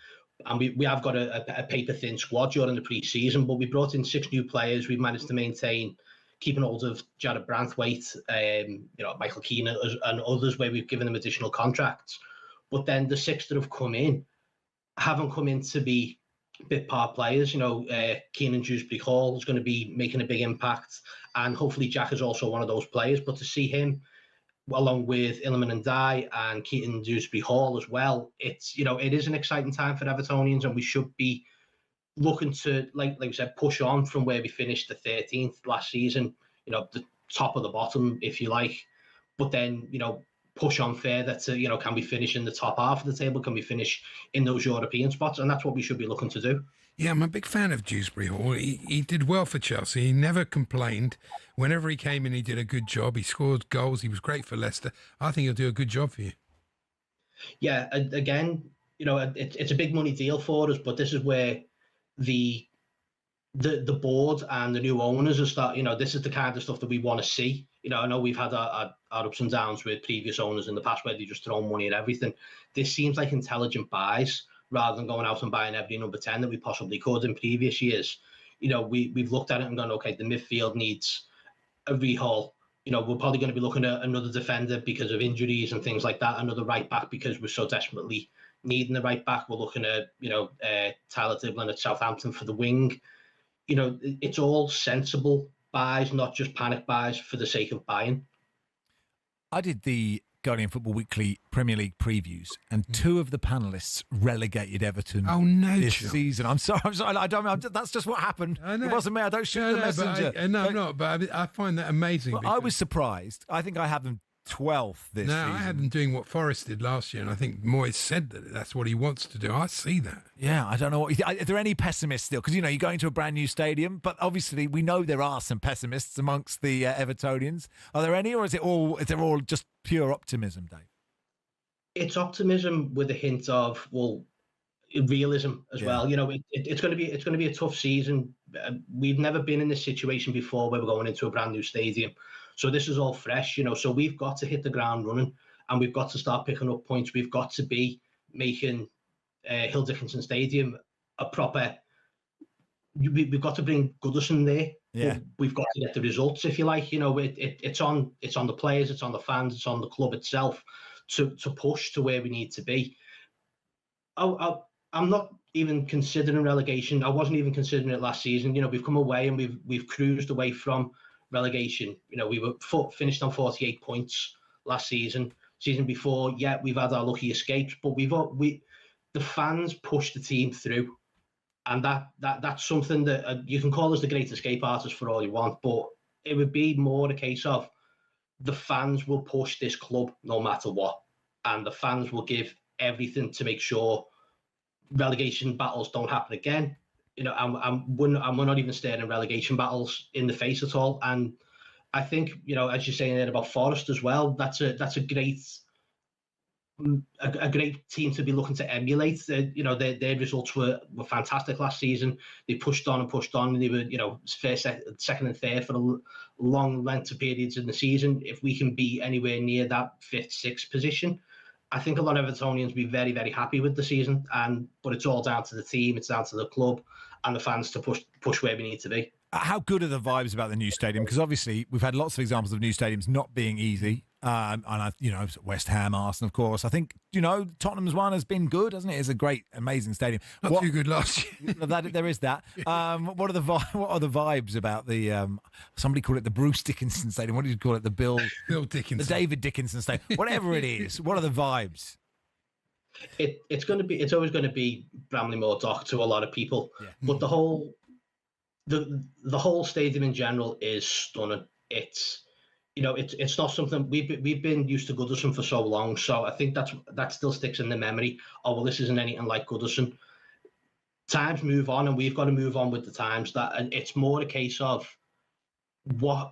And we have got a paper-thin squad during the pre-season, but we brought in 6 new players. We've managed to maintain keeping hold of Jared Branthwaite, Michael Keane and others where we've given them additional contracts. But then the 6 that have come in haven't come in to be bit part players. Keenan Dewsbury Hall is going to be making a big impact, and hopefully Jack is also one of those players. But to see him along with Iliman Ndiaye and Keaton Dewsbury Hall as well, it is an exciting time for Evertonians, and we should be looking to, like we said, push on from where we finished the 13th last season, the top of the bottom, if you like, but then, push on further to, can we finish in the top half of the table? Can we finish in those European spots? And that's what we should be looking to do. Yeah, I'm a big fan of Dewsbury Hall. He did well for Chelsea. He never complained. Whenever he came in, he did a good job. He scored goals. He was great for Leicester. I think he'll do a good job for you. Yeah, again, it's a big money deal for us, but this is where the board and the new owners are start. This is the kind of stuff that we want to see. I know we've had our ups and downs with previous owners in the past where they just throw money at everything. This seems like intelligent buys rather than going out and buying every number 10 that we possibly could in previous years. We've looked at it and gone, okay, the midfield needs a rehaul. We're probably going to be looking at another defender because of injuries and things like that, another right back because we're so desperately needing the right back. We're looking at, Tyler Dibblin at Southampton for the wing. It's all sensible buys, not just panic buys for the sake of buying. I did the Guardian Football Weekly Premier League previews, and 2 of the panellists relegated Everton this season. I'm sorry. I don't. That's just what happened. It wasn't me. I don't shoot the messenger. I'm not. But I find that amazing. Well, I was surprised. I think I have them 12th this season. I had them doing what Forest did last year, and I think Moyes said that that's what he wants to do. I see that. Yeah, I don't know. Are there any pessimists still? Because, you're going to a brand new stadium, but obviously we know there are some pessimists amongst the Evertonians. Are there any, or is it all just pure optimism, Dave? It's optimism with a hint of, realism as well. It's going to be a tough season. We've never been in this situation before where we're going into a brand new stadium. So this is all fresh, so we've got to hit the ground running and we've got to start picking up points. We've got to be making Hill Dickinson Stadium a proper. We've got to bring Goodison there. Yeah, we've got to get the results, if you like. You know, it's on the players, it's on the fans, it's on the club itself to push to where we need to be. I'm not even considering relegation. I wasn't even considering it last season. You know, we've come away and we've cruised away from relegation. You know, we were finished on 48 points last season. Season before, yeah, we've had our lucky escapes, but the fans pushed the team through. And that's something that you can call us the great escape artist for all you want, but it would be more a case of the fans will push this club no matter what, and the fans will give everything to make sure relegation battles don't happen again. You know, and we're not even staring relegation battles in the face at all. And I think, you know, as you're saying there about Forest as well, that's a great team to be looking to emulate. You know, their results were fantastic last season. They pushed on, and they were, you know, first, second, and third for a long length of periods in the season. If we can be anywhere near that fifth, sixth position, I think a lot of Evertonians will be very, very happy with the season. But it's all down to the team, it's down to the club and the fans to push where we need to be. How good are the vibes about the new stadium? Because obviously we've had lots of examples of new stadiums not being easy. You know, West Ham, Arsenal, of course. I think, you know, Tottenham's one has been good, hasn't it? It's a great, amazing stadium. Not too good last year. There is that. What are the vibes about the? Somebody called it the Bruce Dickinson Stadium. What did you call it? The Bill Dickinson, the David Dickinson Stadium. Whatever it is. What are the vibes? It's always going to be Bramley-Moore Dock to a lot of people. Yeah. But the whole stadium in general is stunning. You know, it's not something we've been used to Goodison for so long, so I think that still sticks in the memory. Oh well, this isn't anything like Goodison. Times move on, and we've got to move on with the times. And it's more a case of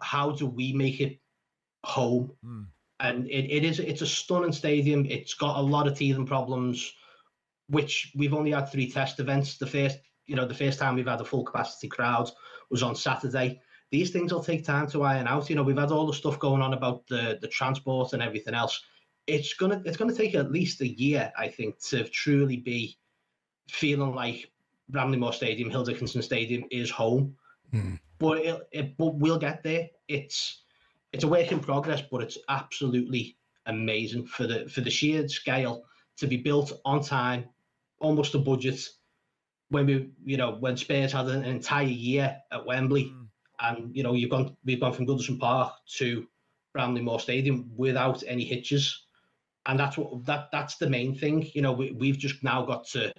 how do we make it home? And it's a stunning stadium. It's got a lot of teething problems, which we've only had 3 test events. The first time we've had a full capacity crowd was on Saturday. These things will take time to iron out. You know, we've had all the stuff going on about the transport and everything else. It's gonna take at least a year, I think, to truly be feeling like Bramley-Moore Stadium, Hill Dickinson Stadium is home. But we'll get there. It's a work in progress, but it's absolutely amazing for the sheer scale to be built on time, almost a budget. When Spurs had an entire year at Wembley. And, you know, we've gone from Goodison Park to Bramley-Moore Stadium without any hitches. And that's the main thing. You know, we've just now got to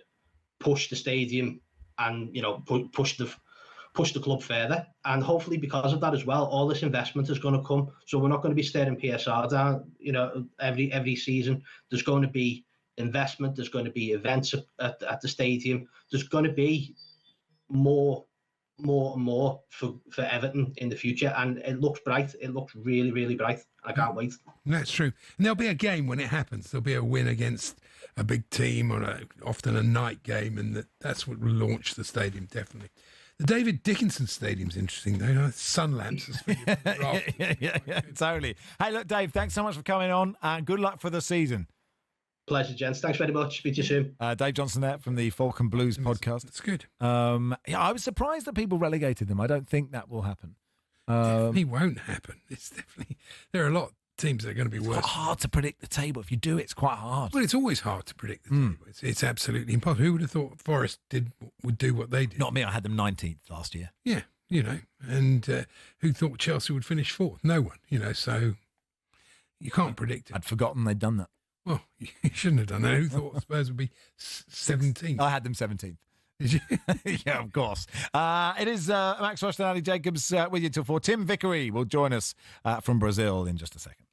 push the stadium and, you know, push the club further. And hopefully because of that as well, all this investment is going to come. So we're not going to be staring PSR down, you know, every season. There's going to be investment. There's going to be events at the stadium. There's going to be more and more for Everton in the future, and it looks bright. It looks really, really bright. I can't wait. That's true. And there'll be a game when it happens. There'll be a win against a big team or often a night game, and that's what will launch the stadium, definitely. The David Dickinson Stadium's interesting, though. You know, sun lamps. Yeah, totally. Hey, look, Dave, thanks so much for coming on, and good luck for the season. Pleasure, gents. Thanks very much. Speak to you soon. Dave Johnson there from the Falcon Blues podcast. That's good. Yeah, I was surprised that people relegated them. I don't think that will happen. Definitely won't happen. It's definitely there are a lot of teams that are going to be worse. It's quite hard to predict the table. If you do it, it's quite hard. Well, it's always hard to predict the table. It's absolutely impossible. Who would have thought Forest would do what they did? Not me. I had them 19th last year. Yeah, you know, and who thought Chelsea would finish 4th? No one. You know, so you can't predict it. I'd forgotten they'd done that. Well, you shouldn't have done that. Who thought Spurs would be 17th? I had them 17th. Did you? Yeah, of course. It is Max Rushden, Ali Jacobs with you till 4. Tim Vickery will join us from Brazil in just a second.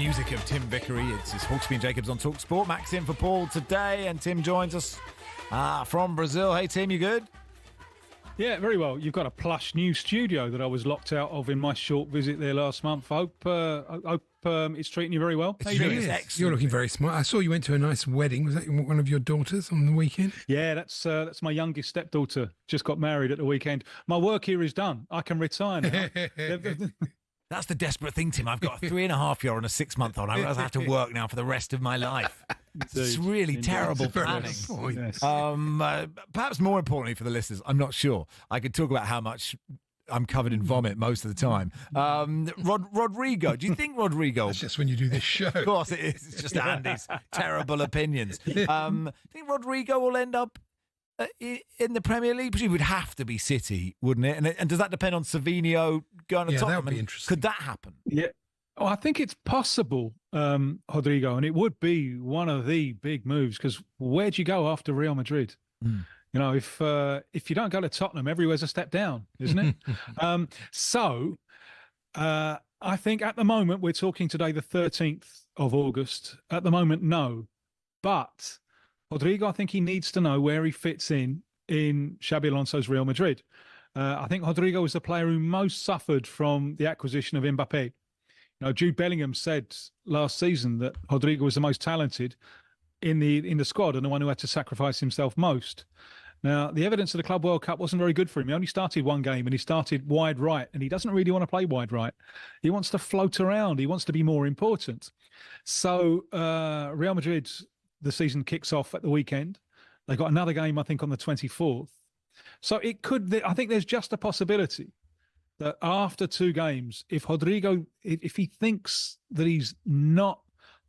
music of Tim Vickery. It's Hawksby and Jacobs on talkSPORT. Max in for Paul today, and Tim joins us from Brazil. Hey, Tim, you good? Yeah, very well. You've got a plush new studio that I was locked out of in my short visit there last month. I hope it's treating you very well. You're looking very smart. I saw you went to a nice wedding. Was that one of your daughters on the weekend? Yeah, that's my youngest stepdaughter. Just got married at the weekend. My work here is done. I can retire now. That's the desperate thing, Tim. I've got a 3.5-year-old and a 6-month-old. I realise I have to work now for the rest of my life. It's really terrible planning. Yes. Perhaps more importantly for the listeners, I'm not sure. I could talk about how much I'm covered in vomit most of the time. Rodrigo, do you think Rodrigo... That's just when you do this show. Of course it is. It's just Andy's terrible opinions. Do you think Rodrigo will end up in the Premier League? It would have to be City, wouldn't it? And does that depend on Savinho going to Tottenham? That would be interesting. Could that happen? Yeah. Oh, I think it's possible, Rodrigo, and it would be one of the big moves, because where'd you go after Real Madrid? You know, if you don't go to Tottenham, everywhere's a step down, isn't it? I think at the moment, we're talking today the 13th of August. At the moment, no. But Rodrigo, I think he needs to know where he fits in Xabi Alonso's Real Madrid. I think Rodrigo was the player who most suffered from the acquisition of Mbappé. You know, Jude Bellingham said last season that Rodrigo was the most talented in the squad and the one who had to sacrifice himself most. Now, the evidence of the Club World Cup wasn't very good for him. He only started one game and he started wide right, and he doesn't really want to play wide right. He wants to float around. He wants to be more important. So Real Madrid, the season kicks off at the weekend. They've got another game, I think, on the 24th. So it could, I think there's just a possibility that after 2 games, if Rodrigo, if he thinks that he's not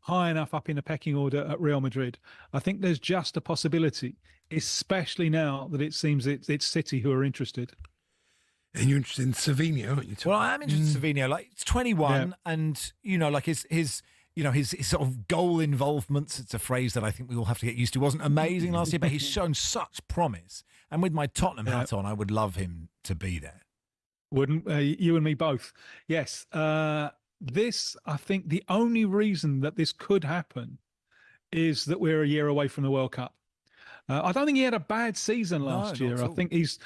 high enough up in the pecking order at Real Madrid, I think there's just a possibility, especially now that it seems it's City who are interested. And you're interested in Savinho, aren't you, Tom? Well, I am interested in Savinho. Like, it's 21, and, you know, like his sort of goal involvement, it's a phrase that I think we all have to get used to, wasn't amazing last year, but he's shown such promise. And with my Tottenham hat on, I would love him to be there. Wouldn't you and me both? Yes. This, I think, the only reason that this could happen is that we're a year away from the World Cup. I don't think he had a bad season last year. I think he's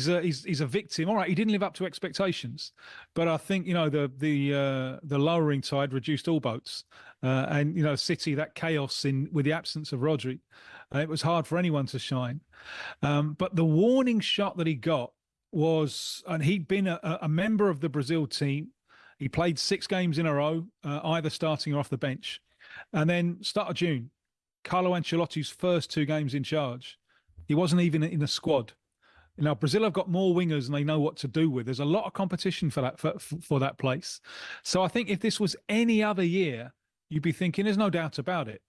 a victim. All right, he didn't live up to expectations, but I think, you know, the lowering tide reduced all boats, and, you know, City, that chaos with the absence of Rodri, it was hard for anyone to shine. But the warning shot that he got was, and he'd been a member of the Brazil team. He played 6 games in a row, either starting or off the bench, and then start of June, Carlo Ancelotti's first 2 games in charge, he wasn't even in the squad. Now, Brazil have got more wingers and they know what to do with. There's a lot of competition for that place. So I think if this was any other year, you'd be thinking, there's no doubt about it,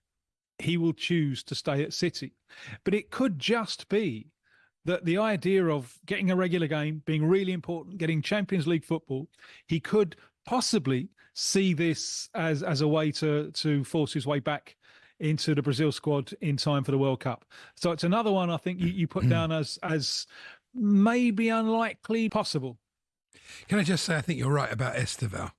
he will choose to stay at City. But it could just be that the idea of getting a regular game, being really important, getting Champions League football, he could possibly see this as a way to force his way back into the Brazil squad in time for the World Cup. So it's another one I think you put down as maybe unlikely possible. Can I just say, I think you're right about Esteval.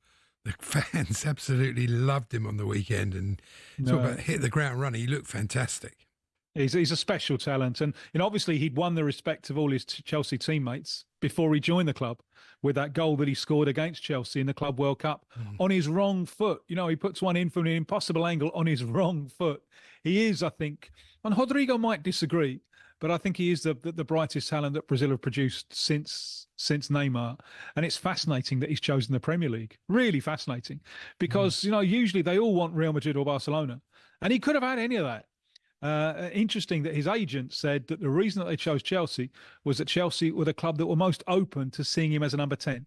The fans absolutely loved him on the weekend, and talk about hit the ground running. He looked fantastic. He's a special talent, and obviously he'd won the respect of all his Chelsea teammates before he joined the club with that goal that he scored against Chelsea in the Club World Cup on his wrong foot. You know, he puts one in from an impossible angle on his wrong foot. He is, I think, and Rodrigo might disagree, but I think he is the brightest talent that Brazil have produced since Neymar. And it's fascinating that he's chosen the Premier League. Really fascinating, because you know, usually they all want Real Madrid or Barcelona, and he could have had any of that. Interesting that his agent said that the reason that they chose Chelsea was that Chelsea were the club that were most open to seeing him as a number 10.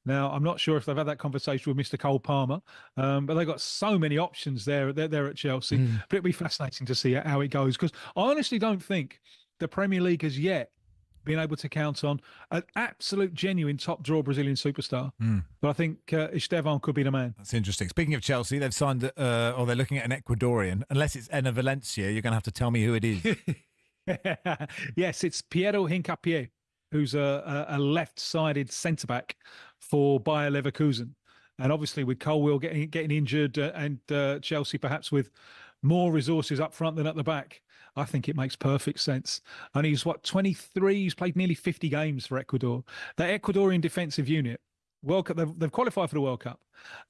Now, I'm not sure if they've had that conversation with Mr. Cole Palmer, but they've got so many options there at Chelsea. But it'll be fascinating to see how it goes, because I honestly don't think the Premier League has yet been able to count on an absolute genuine top draw Brazilian superstar. But I think Estevan could be the man. That's interesting. Speaking of Chelsea, they've signed, or they're looking at an Ecuadorian. Unless it's Enner Valencia, you're going to have to tell me who it is. Yes, it's Piero Hincapié, who's a left-sided centre-back for Bayer Leverkusen. And obviously with Colwill getting injured and Chelsea perhaps with more resources up front than at the back, I think it makes perfect sense. And he's 23? He's played nearly 50 games for Ecuador. That Ecuadorian defensive unit, World Cup, they've qualified for the World Cup.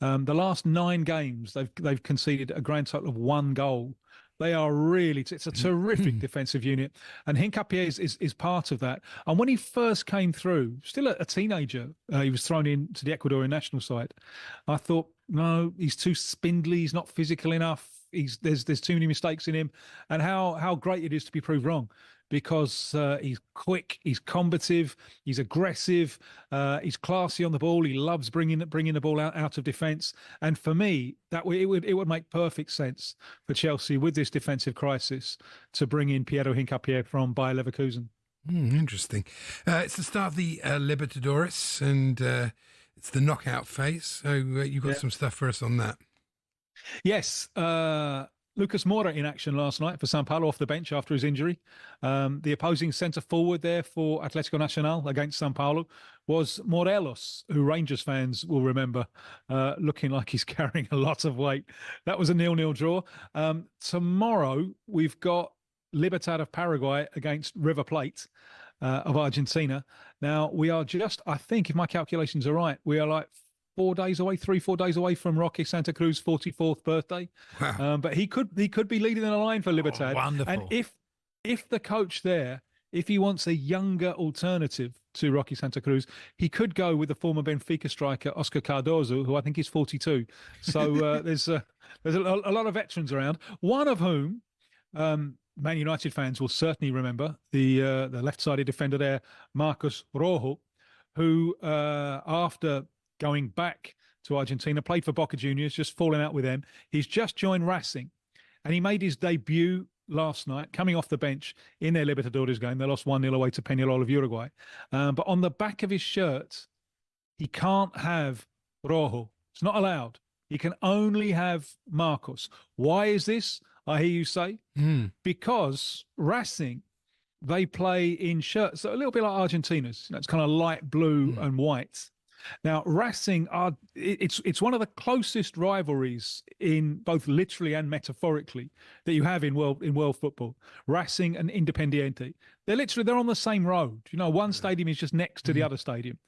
The last 9 games, they've conceded a grand total of 1 goal. They are really, it's a terrific defensive unit. And Hincapié is part of that. And when he first came through, still a teenager, he was thrown into the Ecuadorian national side. I thought, no, he's too spindly. He's not physical enough. There's too many mistakes in him. And how great it is to be proved wrong. Because he's quick, he's combative, he's aggressive, he's classy on the ball. He loves bringing the ball out of defence. And for me, it would make perfect sense for Chelsea with this defensive crisis to bring in Piero Hincapié from Bayer Leverkusen. Interesting. It's the start of the Libertadores, and it's the knockout phase. So you've got some stuff for us on that. Yes. Lucas Moura in action last night for São Paulo off the bench after his injury. The opposing centre-forward there for Atlético Nacional against São Paulo was Morelos, who Rangers fans will remember, looking like he's carrying a lot of weight. That was a 0-0 draw. Tomorrow, we've got Libertad of Paraguay against River Plate of Argentina. Now, we are just, I think, if my calculations are right, we are like 4 days away, 3-4 days away from Roque Santa Cruz's 44th birthday. Wow. But he could be leading the line for Libertad. Oh, wonderful. And if the coach there, if he wants a younger alternative to Roque Santa Cruz, he could go with the former Benfica striker Oscar Cardozo, who I think is 42. So there's a lot of veterans around. One of whom Man United fans will certainly remember, the left-sided defender there, Marcos Rojo, who after going back to Argentina, played for Boca Juniors, just falling out with them. He's just joined Racing, and he made his debut last night, coming off the bench in their Libertadores game. They lost 1-0 away to Peñarol of Uruguay. But on the back of his shirt, he can't have Rojo. It's not allowed. He can only have Marcos. Why is this? I hear you say. Because Racing, they play in shirts, a little bit like Argentina's. It's kind of light blue and white. Now, Racing it's one of the closest rivalries in both literally and metaphorically that you have in world football. Racing and Independiente. They're on the same road. You know, one stadium is just next to the other stadium.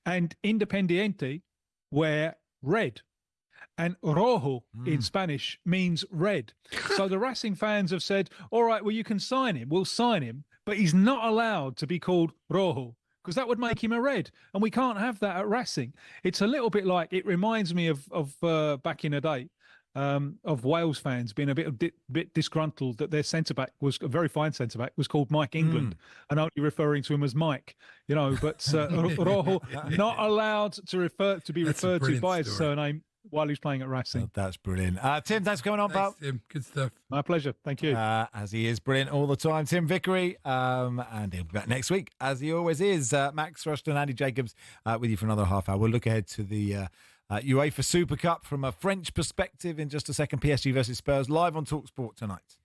And Independiente wear red. And rojo in Spanish means red. So the Racing fans have said, all right, well, you can sign him. We'll sign him. But he's not allowed to be called rojo, because that would make him a red, and we can't have that at Racing. It's a little bit like, it reminds me of back in the day, of Wales fans being a bit disgruntled that their centre-back was a very fine centre-back, was called Mike England, and only referring to him as Mike, you know, but Rojo not allowed to be referred to by his surname while he's playing at Racing. Oh, that's brilliant. Tim, thanks for coming on, pal. Tim, good stuff. My pleasure. Thank you. As he is brilliant all the time, Tim Vickery. And he'll be back next week, as he always is. Max Rushden, Andy Jacobs with you for another half hour. We'll look ahead to the UEFA Super Cup from a French perspective in just a second. PSG versus Spurs, live on talkSPORT tonight.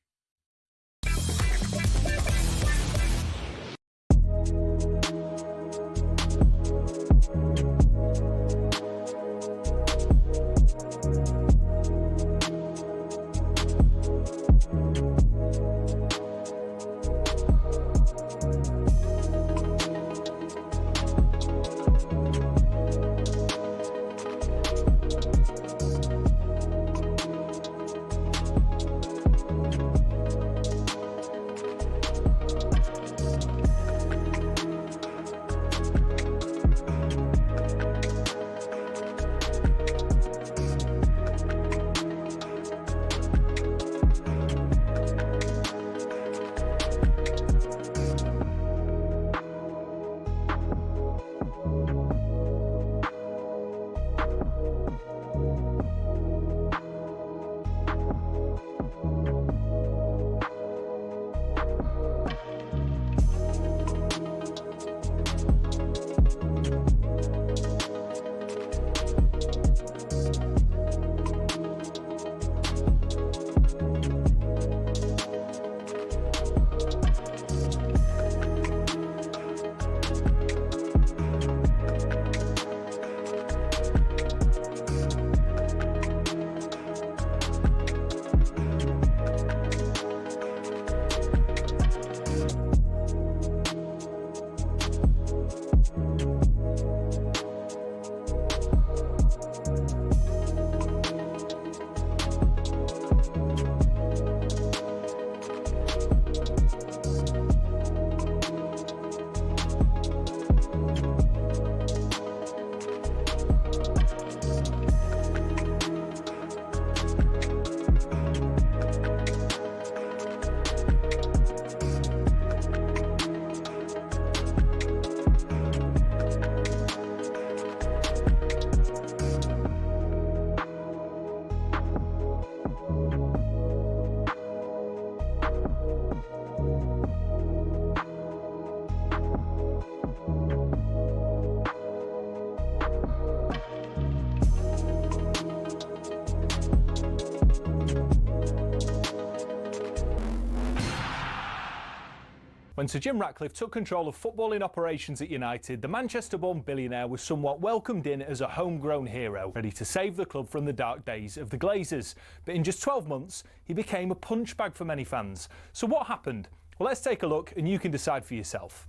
When Sir Jim Ratcliffe took control of footballing operations at United, the Manchester-born billionaire was somewhat welcomed in as a homegrown hero, ready to save the club from the dark days of the Glazers. But in just 12 months, he became a punchbag for many fans. So what happened? Well, let's take a look and you can decide for yourself.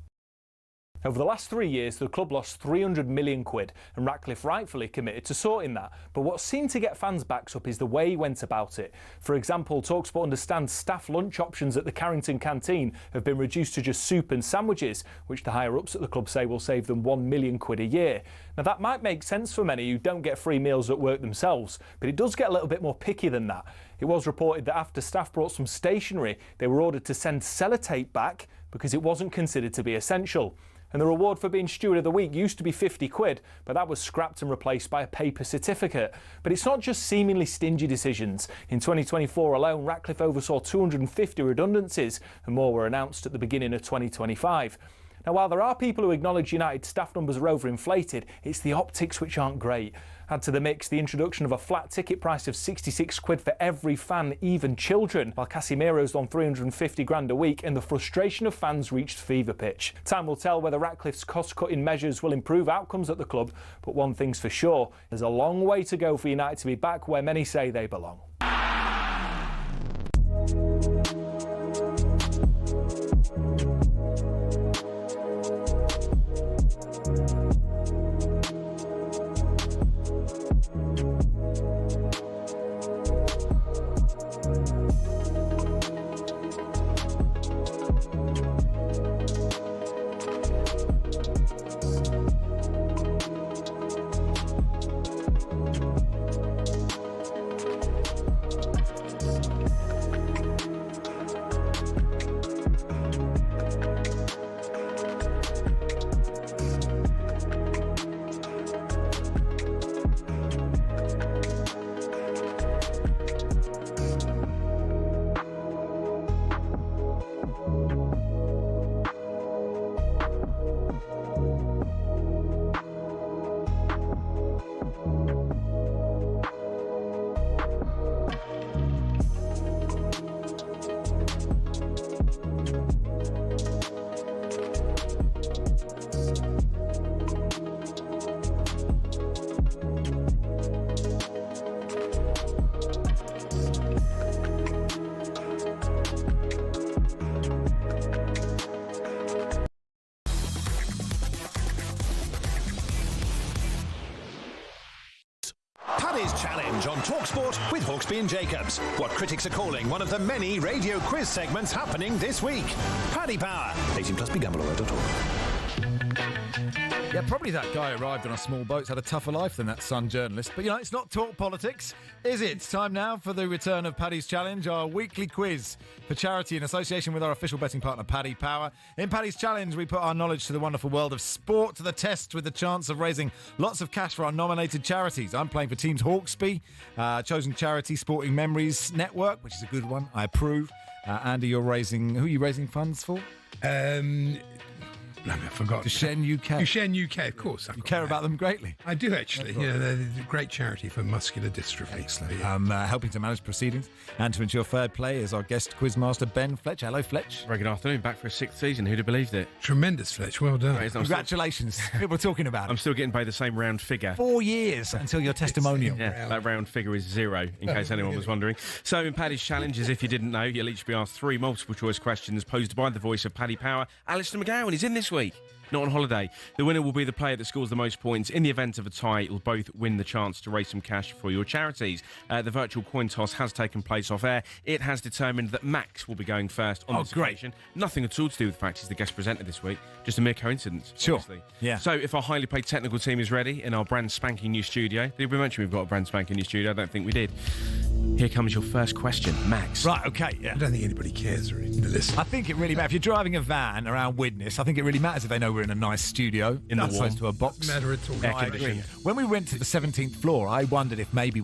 Over the last 3 years, the club lost 300 million quid, and Ratcliffe rightfully committed to sorting that. But what seemed to get fans' backs up is the way he went about it. For example, talkSPORT understands staff lunch options at the Carrington canteen have been reduced to just soup and sandwiches, which the higher-ups at the club say will save them 1 million quid a year. Now, that might make sense for many who don't get free meals at work themselves, but it does get a little bit more picky than that. It was reported that after staff brought some stationery, they were ordered to send sellotape back because it wasn't considered to be essential. And the reward for being Steward of the Week used to be 50 quid, but that was scrapped and replaced by a paper certificate. But it's not just seemingly stingy decisions. In 2024 alone, Ratcliffe oversaw 250 redundancies, and more were announced at the beginning of 2025. Now, while there are people who acknowledge United staff numbers are overinflated, it's the optics which aren't great. Add to the mix the introduction of a flat ticket price of 66 quid for every fan, even children, while Casemiro's on 350 grand a week, and the frustration of fans reached fever pitch. Time will tell whether Ratcliffe's cost-cutting measures will improve outcomes at the club, but one thing's for sure, there's a long way to go for United to be back where many say they belong. Paddy's Challenge on talkSPORT with Rushden Jacobs. What critics are calling one of the many radio quiz segments happening this week. Paddy Power. 18+ BeGambleAware.org. Yeah, probably that guy arrived on a small boat's had a tougher life than that Sun journalist. But, you know, it's not talk politics, is it? It's time now for the return of Paddy's Challenge, our weekly quiz for charity in association with our official betting partner, Paddy Power. In Paddy's Challenge, we put our knowledge to the wonderful world of sport to the test with the chance of raising lots of cash for our nominated charities. I'm playing for Teams Hawkesby, chosen charity Sporting Memories Network, which is a good one. I approve. Andy, who are you raising funds for? I forgot. Shin UK. Shin UK, of course. You care about them greatly. I do, actually. Yeah, they're a great charity for muscular dystrophy. Excellent. Helping to manage proceedings and to ensure fair play is our guest quizmaster, Ben Fletch. Hello, Fletch. Very good afternoon. Back for a sixth season. Who'd have believed it? Tremendous, Fletch. Well done. Right, Congratulations. People are talking about it. I'm still getting paid the same round figure. 4 years until your testimonial. Yeah, that round figure is 0, in case anyone was wondering. So in Paddy's Challenge, as if you didn't know, you'll each be asked 3 multiple-choice questions posed by the voice of Paddy Power. Alistair McGowan is in this week. Not on holiday. The winner will be the player that scores the most points. In the event of a tie, it will both win the chance to raise some cash for your charities. The virtual coin toss has taken place off air. It has determined that Max will be going first on this occasion. Nothing at all to do with the fact he's the guest presenter this week. Just a mere coincidence. Sure. Obviously. Yeah. So if our highly paid technical team is ready in our brand spanking new studio. Did we mention we've got a brand spanking new studio? I don't think we did. Here comes your first question, Max. Right, okay, yeah. I don't think anybody cares or listen. I think it really matters. If you're driving a van around Widnes, I think it really matters if they know we're in a nice studio in the as opposed to a box. Doesn't matter at all. I agree. When we went to the 17th floor, I wondered if maybe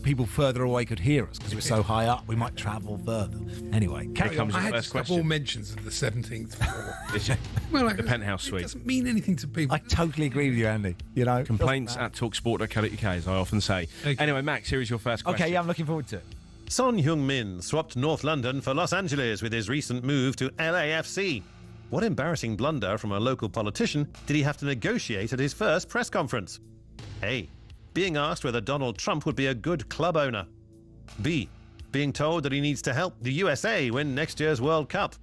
people further away could hear us because we're so high up. We might travel further. Anyway, carry on. I had to stop all mentions of the 17th floor. Well, the penthouse suite. It doesn't mean anything to people. I totally agree with you, Andy. You know, complaints at talksport.co.uk, as I often say. Okay. Anyway, Max, here is your first question. Okay, yeah, I'm looking forward to it. Son Heung-min swapped North London for Los Angeles with his recent move to LAFC. What embarrassing blunder from a local politician did he have to negotiate at his first press conference? A. Being asked whether Donald Trump would be a good club owner. B. Being told that he needs to help the USA win next year's World Cup.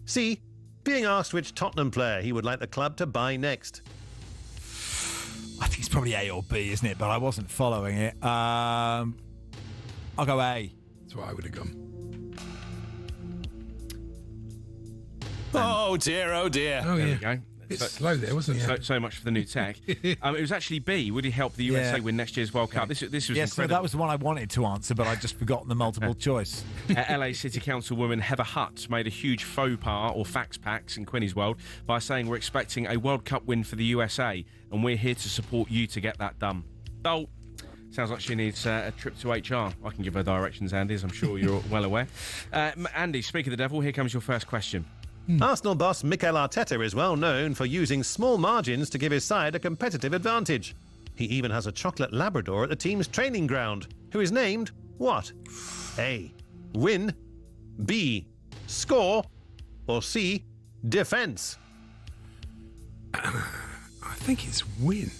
C. Being asked which Tottenham player he would like the club to buy next. I think it's probably A or B, isn't it? But I wasn't following it. I'll go A. That's what I would have gone. Oh dear, oh dear. Oh, There yeah. we go. Bit slow there, wasn't it? So much for the new tech. It was actually B. Would he help the USA win next year's World Cup? This was yes, so incredible. that was the one I wanted to answer, but I just forgotten the multiple choice. LA City Councilwoman Heather Hutt made a huge faux pas, or fax packs in Quinny's world, by saying we're expecting a World Cup win for the USA and we're here to support you to get that done. Oh, sounds like she needs a trip to HR. I can give her directions, Andy, as I'm sure you're well aware. Andy, speak of the devil, here comes your first question. Arsenal boss Mikel Arteta is well known for using small margins to give his side a competitive advantage. He even has a chocolate Labrador at the team's training ground, who is named what? A. Win. B. Score. Or C. Defence. I think it's win.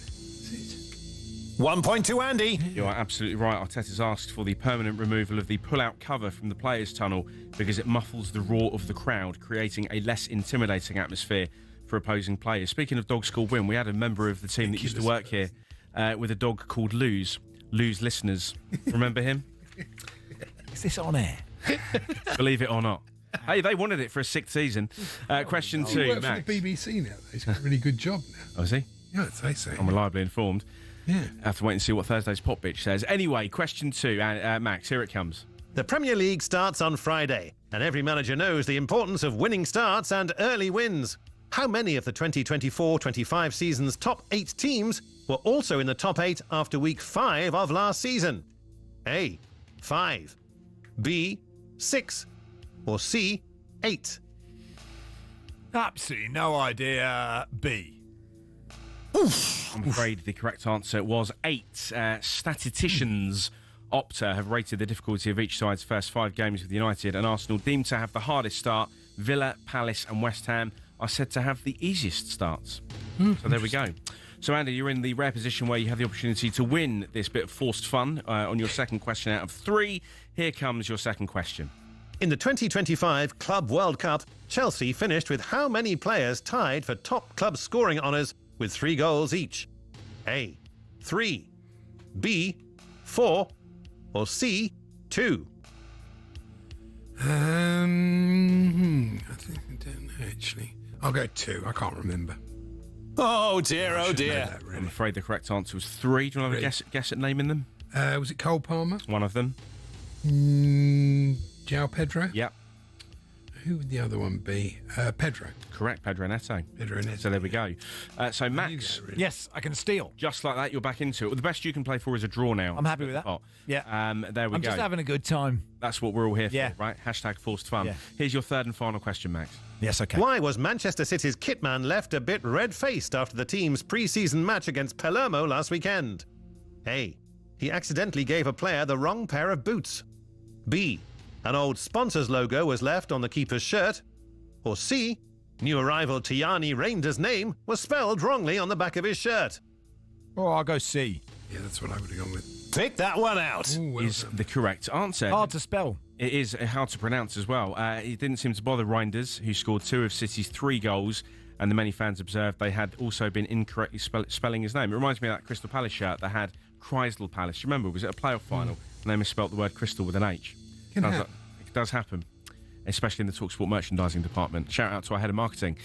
1 point to Andy. You are absolutely right. Arteta's asked for the permanent removal of the pull-out cover from the players' tunnel because it muffles the roar of the crowd, creating a less intimidating atmosphere for opposing players. Speaking of dogs called Win, we had a member of the team that used to work here with a dog called Lose. Lose Listeners. Remember him? Is this on air? Believe it or not. Hey, they wanted it for a 6th season. Question 2, He works Max. for the BBC now. He's got a really good job now. Oh, is he? Yeah, they say. I'm reliably informed. Yeah. I have to wait and see what Thursday's Pop Bitch says. Anyway, question 2, Max, here it comes. The Premier League starts on Friday, and every manager knows the importance of winning starts and early wins. How many of the 2024-25 season's top 8 teams were also in the top 8 after week 5 of last season? A. 5. B. 6. Or C. 8. Absolutely no idea. B. Oof. I'm afraid the correct answer was 8. Statisticians Opta have rated the difficulty of each side's first 5 games with United, and Arsenal, deemed to have the hardest start. Villa, Palace and West Ham are said to have the easiest starts. So there we go. So Andy, you're in the rare position where you have the opportunity to win this bit of forced fun on your second question out of 3. Here comes your second question. In the 2025 Club World Cup, Chelsea finished with how many players tied for top club scoring honours with 3 goals each? A. 3. B. 4. Or C. 2. I don't know, actually. I'll go 2. I can't remember. Oh dear, oh dear. That, really. I'm afraid the correct answer was 3. Do you want to have a guess at naming them? Was it Cole Palmer? One of them. João Pedro? Yep. Who would the other one be? Pedro. Correct, Pedro Neto. Pedro Neto. So there we go. So Max, Yes, I can steal. just like that, you're back into it. Well, the best you can play for is a draw now. I'm happy with that. Oh. Yeah. There we I'm go. just having a good time. That's what we're all here Yeah. for, right? Hashtag forced fun. Yeah. Here's your third and final question, Max. Yes, okay. Why was Manchester City's kitman left a bit red-faced after the team's pre-season match against Palermo last weekend? A. He accidentally gave a player the wrong pair of boots. B. An old sponsor's logo was left on the keeper's shirt. Or C. New arrival Tiani Reinder's name was spelled wrongly on the back of his shirt. Oh, I'll go C. Yeah, that's what I would have gone with. Pick that one out. Is the correct answer. Hard to spell. It is hard to pronounce as well. It didn't seem to bother Reinders, who scored 2 of City's 3 goals, and the many fans observed they had also been incorrectly spelling his name. It reminds me of that Crystal Palace shirt that had Chrysler Palace. You remember, was it a playoff final? And they misspelt the word crystal with an H. Can Sounds happen. like it does happen, especially in the talkSPORT merchandising department. Shout out to our head of marketing.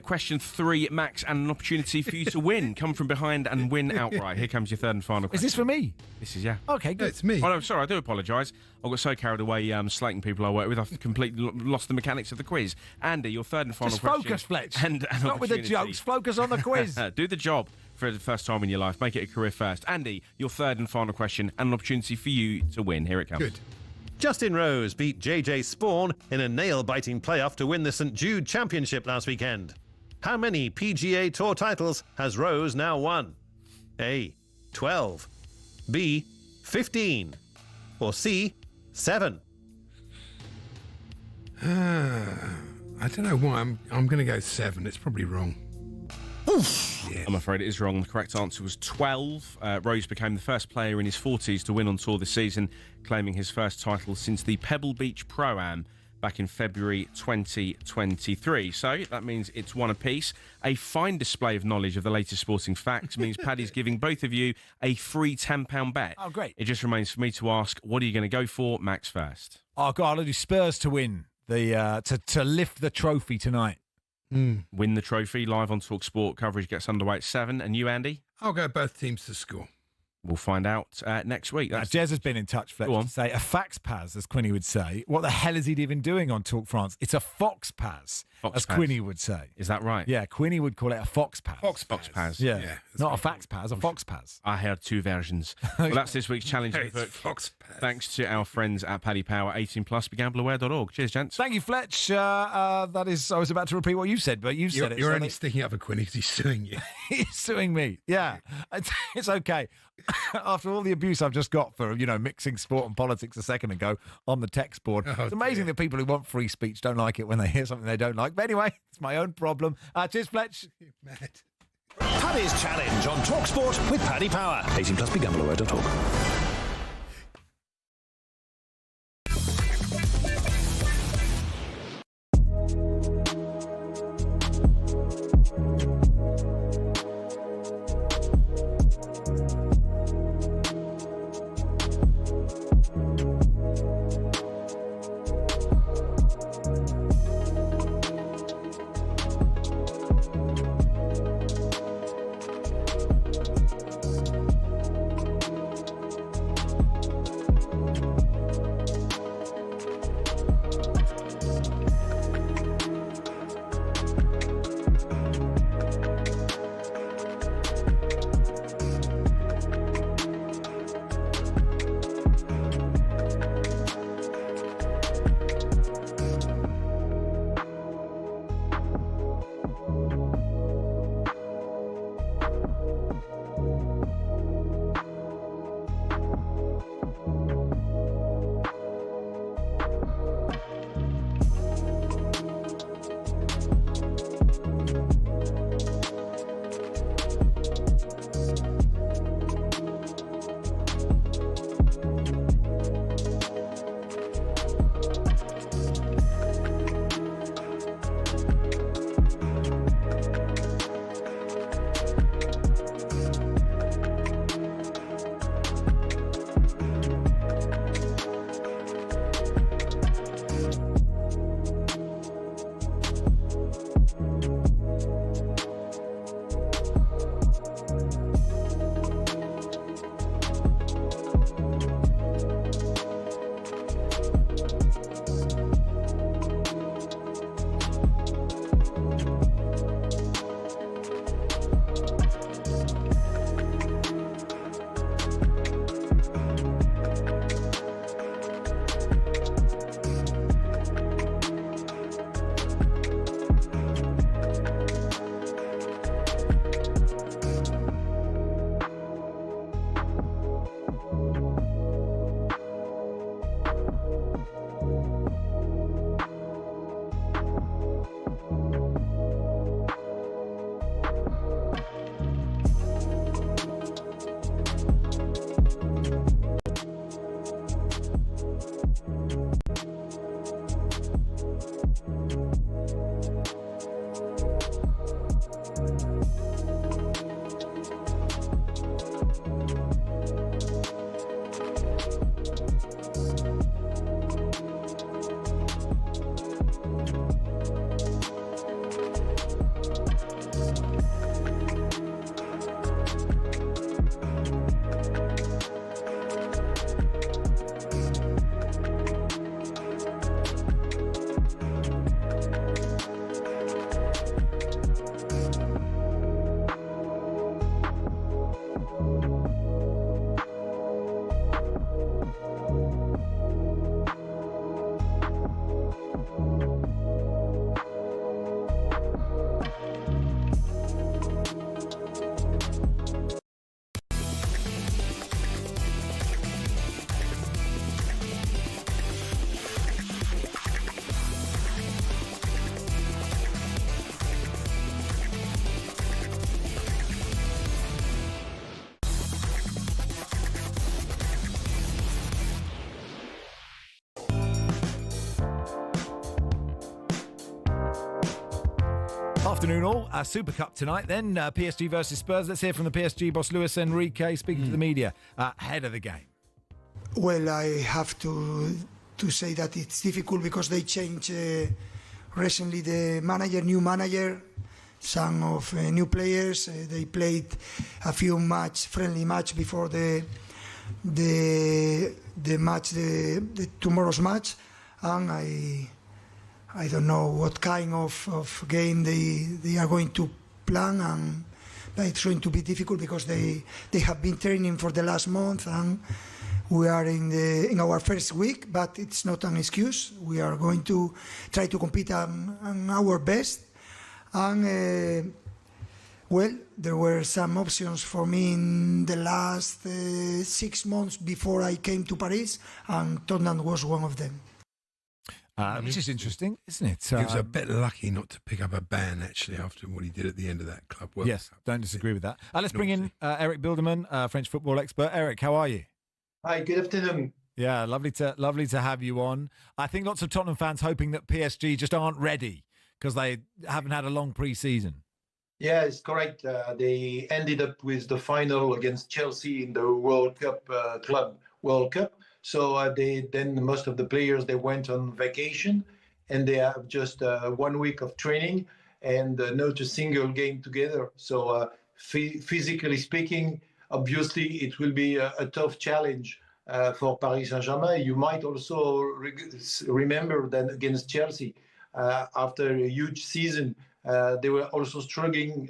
Question 3, Max, and an opportunity for you to win. Come from behind and win outright. Here comes your third and final question. Is this for me? This is, yeah. Okay, good. It's me. Oh, no, sorry, I do apologise. I got so carried away slating people I work with, I've completely lost the mechanics of the quiz. Andy, your third and final Just question. focus, Fletch. And an Not with the opportunity. jokes. Focus on the quiz. Do the job for the first time in your life. Make it a career first. Andy, your third and final question, and an opportunity for you to win. Here it comes. Good. Justin Rose beat JJ Spawn in a nail-biting playoff to win the St Jude Championship last weekend. How many PGA Tour titles has Rose now won? A. 12. B. 15. Or C. 7. I don't know why. I'm going to go 7. It's probably wrong. Yeah. I'm afraid it is wrong. The correct answer was 12. Rose became the first player in his 40s to win on tour this season, claiming his first title since the Pebble Beach Pro-Am back in February 2023. So that means it's one apiece. A fine display of knowledge of the latest sporting facts means Paddy's giving both of you a free £10 bet. Oh, great. It just remains for me to ask, what are you going to go for? Max first. Oh, God, I'll do Spurs to win, to lift the trophy tonight. Win the trophy. Live on talkSPORT. Coverage gets underway at 7. And you, Andy? I'll go both teams to score. We'll find out next week. Jez has been in touch, Fletcher, to say a fax paz, as Quinny would say. What the hell is he even doing on Talk France? It's a fox paz, as Quinny would say. Is that right? Yeah, Quinny would call it a fox paz. Fox paz. Yeah, not a fax paz, a fox paz. I heard 2 versions. Well, that's this week's challenge. Fox paz. Thanks to our friends at Paddy Power. 18+, begambleaware.org. Cheers, gents. Thank you, Fletch. That is, I was about to repeat what you said, but you said it. You're only sticking up for Quinny because he's suing you. He's suing me. Yeah, it's okay. After all the abuse I've just got for, mixing sport and politics a second ago on the text board, it's amazing that people who want free speech don't like it when they hear something they don't like. But anyway, it's my own problem. Cheers, Fletch. Mad. Paddy's Challenge on talkSPORT with Paddy Power. 18+, begambleaware.org. Afternoon all. Super Cup tonight. Then PSG versus Spurs. Let's hear from the PSG boss, Luis Enrique, speaking to the media ahead of the game. Well, I have to say that it's difficult because they changed recently the new manager, some of new players. They played a few friendly match before the tomorrow's match, and I don't know what kind of game they are going to plan, and it's going to be difficult because they have been training for the last month, and we are in our first week, but it's not an excuse. We are going to try to compete on our best, and well, there were some options for me in the last 6 months before I came to Paris, and Tottenham was one of them. Which is interesting, isn't it? He was a bit lucky not to pick up a ban, actually, after what he did at the end of that club. Yes, don't disagree with that. Let's bring in Eric Bilderman, French football expert. Eric, how are you? Hi, good afternoon. Yeah, lovely to have you on. I think lots of Tottenham fans hoping that PSG just aren't ready because they haven't had a long pre-season. Yeah, it's correct. They ended up with the final against Chelsea in the World Cup, Club World Cup. So then most of the players, they went on vacation, and they have just 1 week of training and not a single game together. So physically speaking, obviously it will be a tough challenge for Paris Saint-Germain. You might also remember that against Chelsea, after a huge season, they were also struggling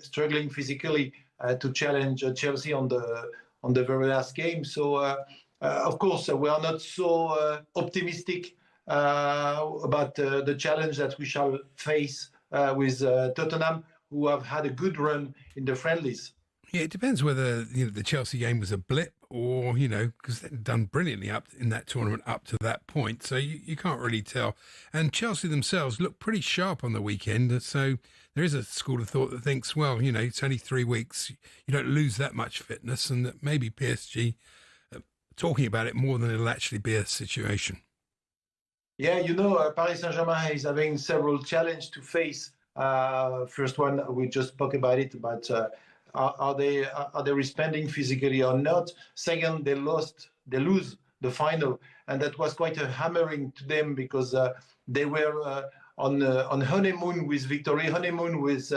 physically to challenge Chelsea on the very last game. So. Of course, we are not so optimistic about the challenge that we shall face with Tottenham, who have had a good run in the friendlies. Yeah, it depends whether the Chelsea game was a blip or, because they've done brilliantly up in that tournament up to that point. So you can't really tell. And Chelsea themselves look pretty sharp on the weekend. So there is a school of thought that thinks, well, it's only 3 weeks. You don't lose that much fitness, and that maybe PSG talking about it more than it'll actually be a situation. Yeah, Paris Saint-Germain is having several challenges to face. First one, we just spoke about it, but are they responding physically or not? Second, they lose the final, and that was quite a hammering to them because they were on honeymoon with victory, honeymoon with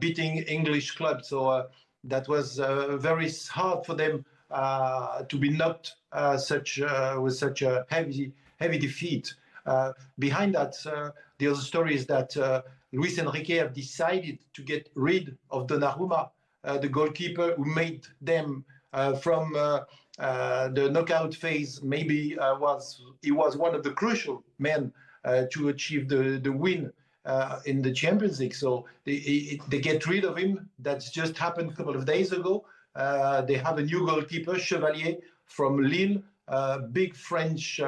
beating English clubs. So that was very hard for them to be knocked with such a heavy defeat. Behind that, the other story is that Luis Enrique have decided to get rid of Donnarumma, the goalkeeper who made them from the knockout phase. Maybe he was one of the crucial men to achieve the win in the Champions League. So they get rid of him. That's just happened a couple of days ago. They have a new goalkeeper, Chevalier, from Lille, big French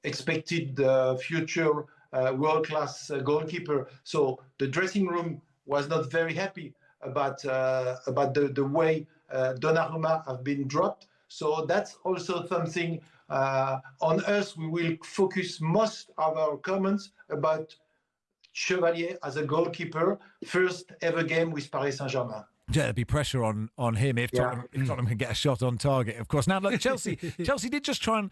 expected future world-class goalkeeper. So the dressing room was not very happy about the way Donnarumma have been dropped. So that's also something on us. We will focus most of our comments about Chevalier as a goalkeeper, first ever game with Paris Saint-Germain. Yeah, there'd be pressure on him if Tottenham can get a shot on target, of course. Now, look, Chelsea did just try and...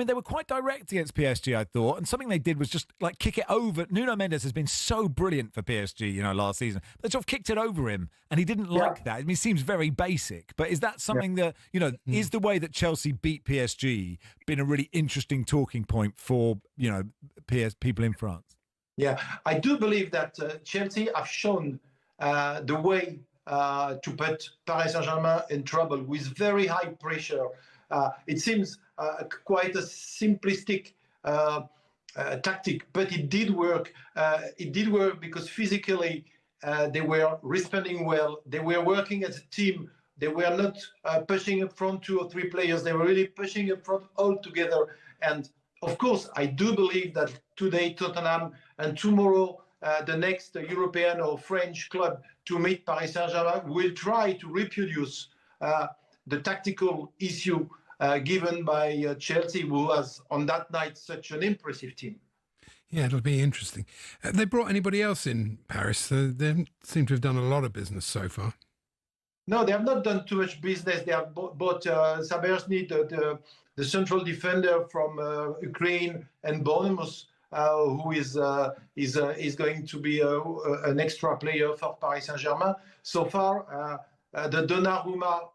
they were quite direct against PSG, I thought, and something they did was just, kick it over. Nuno Mendes has been so brilliant for PSG, last season. They sort of kicked it over him, and he didn't like that. It seems very basic, but is that something that, is the way that Chelsea beat PSG been a really interesting talking point for, people in France? Yeah, I do believe that Chelsea have shown the way to put Paris Saint-Germain in trouble with very high pressure. It seems quite a simplistic tactic, but it did work. It did work because physically they were responding well. They were working as a team. They were not pushing up front 2 or 3 players. They were really pushing up front all together. And of course, I do believe that today Tottenham and tomorrow the next European or French club to meet Paris Saint-Germain will try to reproduce the tactical issue given by Chelsea, who was on that night such an impressive team. Yeah, it'll be interesting. They brought anybody else in Paris? They seem to have done a lot of business so far. No, they have not done too much business. They have bought Sabersny, the central defender from Ukraine, and Bournemouth, who is going to be an extra player for Paris Saint-Germain. So far, the Donnarumma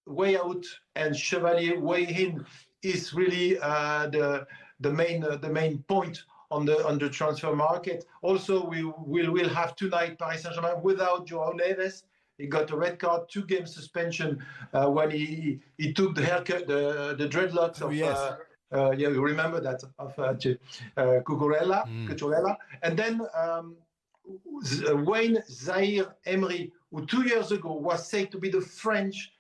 way out and Chevalier way in is really the main point on the transfer market. Also, we will have tonight Paris Saint-Germain without Joao Neves. He got a red card, 2-game suspension when he took the haircut, the dreadlocks of. Yes. You remember that of Cucurella. And then Wayne Zaire Emery, who 2 years ago was said to be the French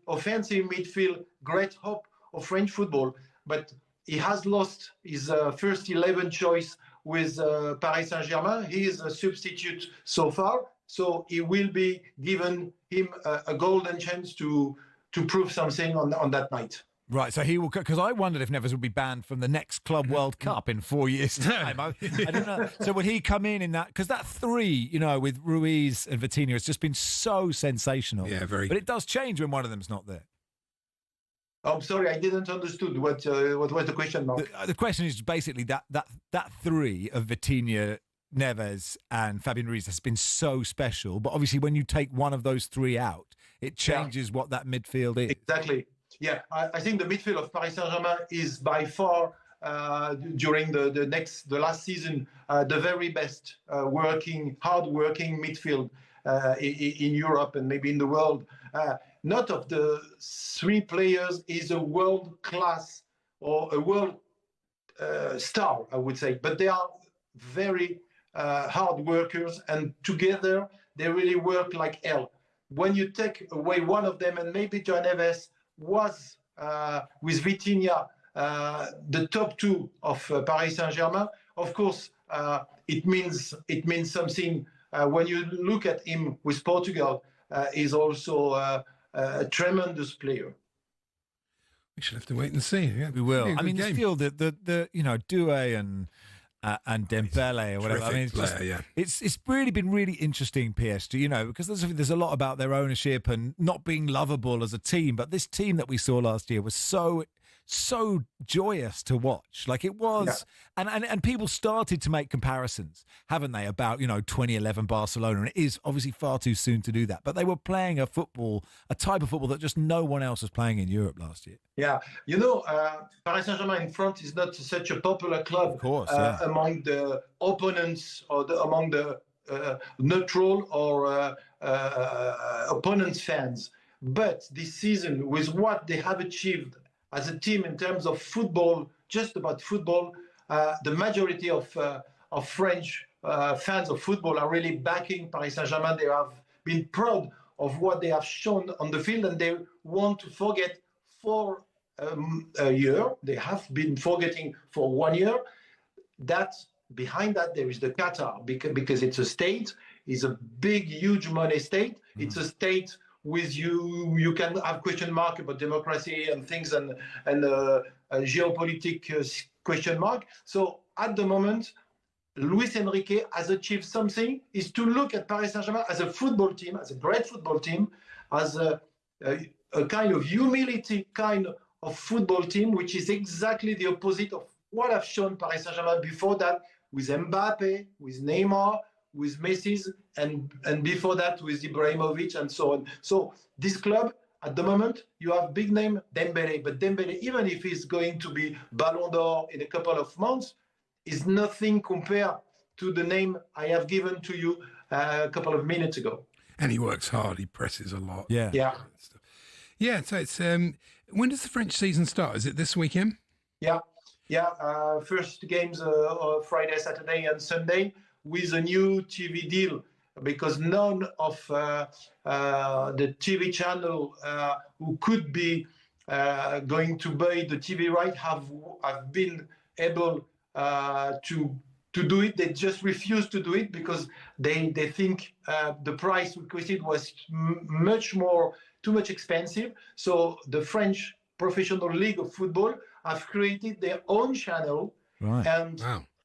offensive midfield, great hope of French football, but he has lost his first 11 choice with Paris Saint-Germain. He is a substitute so far, so he will be given him a golden chance to prove something on that night. Right, so he will, because I wondered if Neves would be banned from the next Club World Cup in 4 years' time. I don't know. So would he come in that? Because that three, with Ruiz and Vitinha, has just been so sensational. Yeah, very. But it does change when one of them's not there. I'm sorry, I didn't understood what was the question, Mark. The question is basically that three of Vitinha, Neves, and Fabian Ruiz has been so special. But obviously, when you take one of those three out, it changes what that midfield is. Exactly. Yeah, I think the midfield of Paris Saint-Germain is by far, during the last season, the very best hard-working midfield in Europe and maybe in the world. Not of the three players is a world-class or a world star, I would say, but they are very hard workers, and together they really work like hell. When you take away one of them, and maybe Joao Neves was with Vitinha the top two of Paris Saint-Germain. Of course, it means something when you look at him with Portugal. Is also a tremendous player. We should have to wait and see. Yeah, we will. I mean, the field, the Doué and Dembele or whatever. Terrific I mean, it's really been really interesting, PSG, because there's a lot about their ownership and not being lovable as a team. But this team that we saw last year was so joyous to watch. Like it was, and people started to make comparisons, haven't they, about 2011 Barcelona, and it is obviously far too soon to do that. But they were playing a type of football that just no one else was playing in Europe last year. Yeah, Paris Saint-Germain in France is not such a popular club, of course, among the opponents or among the neutral or opponents fans. But this season, with what they have achieved as a team in terms of football, just about football, the majority of French fans of football are really backing Paris Saint-Germain. They have been proud of what they have shown on the field, and they want to forget for a year. They have been forgetting for 1 year. That behind that there is the Qatar, because it's a state, it's a big, huge money state. It's a state with you can have question mark about democracy and things and geopolitical question mark. So at the moment, Luis Enrique has achieved something, is to look at Paris Saint-Germain as a football team, as a great football team, as a kind of humility kind of football team, which is exactly the opposite of what I've shown Paris Saint-Germain before that, with Mbappe, with Neymar, with Messi, and before that with Ibrahimovic and so on. So this club, at the moment, you have big name Dembele, but Dembele, even if he's going to be Ballon d'Or in a couple of months, is nothing compared to the name I have given to you a couple of minutes ago. And he works hard. He presses a lot. Yeah. Yeah. So it's when does the French season start? Is it this weekend? Yeah. First games Friday, Saturday, and Sunday, with a new TV deal, because none of the TV channel who could be going to buy the TV right have been able to do it. They just refuse to do it because they think the price requested was too much expensive. So the French Professional League of Football have created their own channel, right. And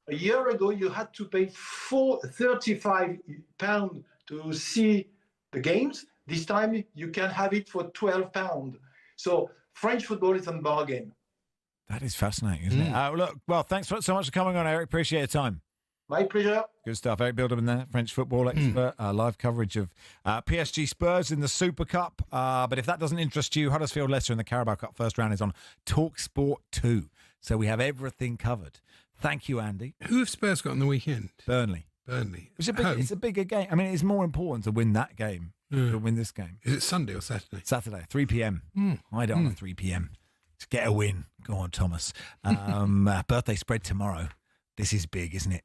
A year ago, you had to pay £35 to see the games. This time, you can have it for £12. So French football is a bargain. That is fascinating, isn't it? Look, well, thanks so much for coming on, Eric. Appreciate your time. My pleasure. Good stuff. Eric Bilderman there, French football expert. Live coverage of PSG Spurs in the Super Cup. But if that doesn't interest you, Huddersfield Leicester in the Carabao Cup first round is on talkSPORT 2. So we have everything covered. Thank you, Andy. Who have Spurs got on the weekend? Burnley. It's a bigger game. I mean, it's more important to win that game than to win this game. Is it Sunday or Saturday? Saturday, 3 p.m. I don't want 3 p.m. to get a win. Go on, Thomas. Birthday spread tomorrow. This is big, isn't it?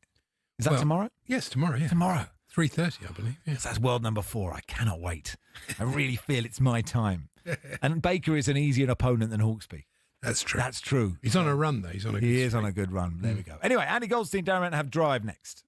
Is that tomorrow? Yes, tomorrow, yeah. Tomorrow. 3:30, I believe. Yeah. That's world number 4. I cannot wait. I really feel it's my time. And Baker is an easier opponent than Hawksby. That's true. That's true. He's on a run, though. He is on a good run. There we go. Anyway, Andy Goldstein, Darren have Drive next.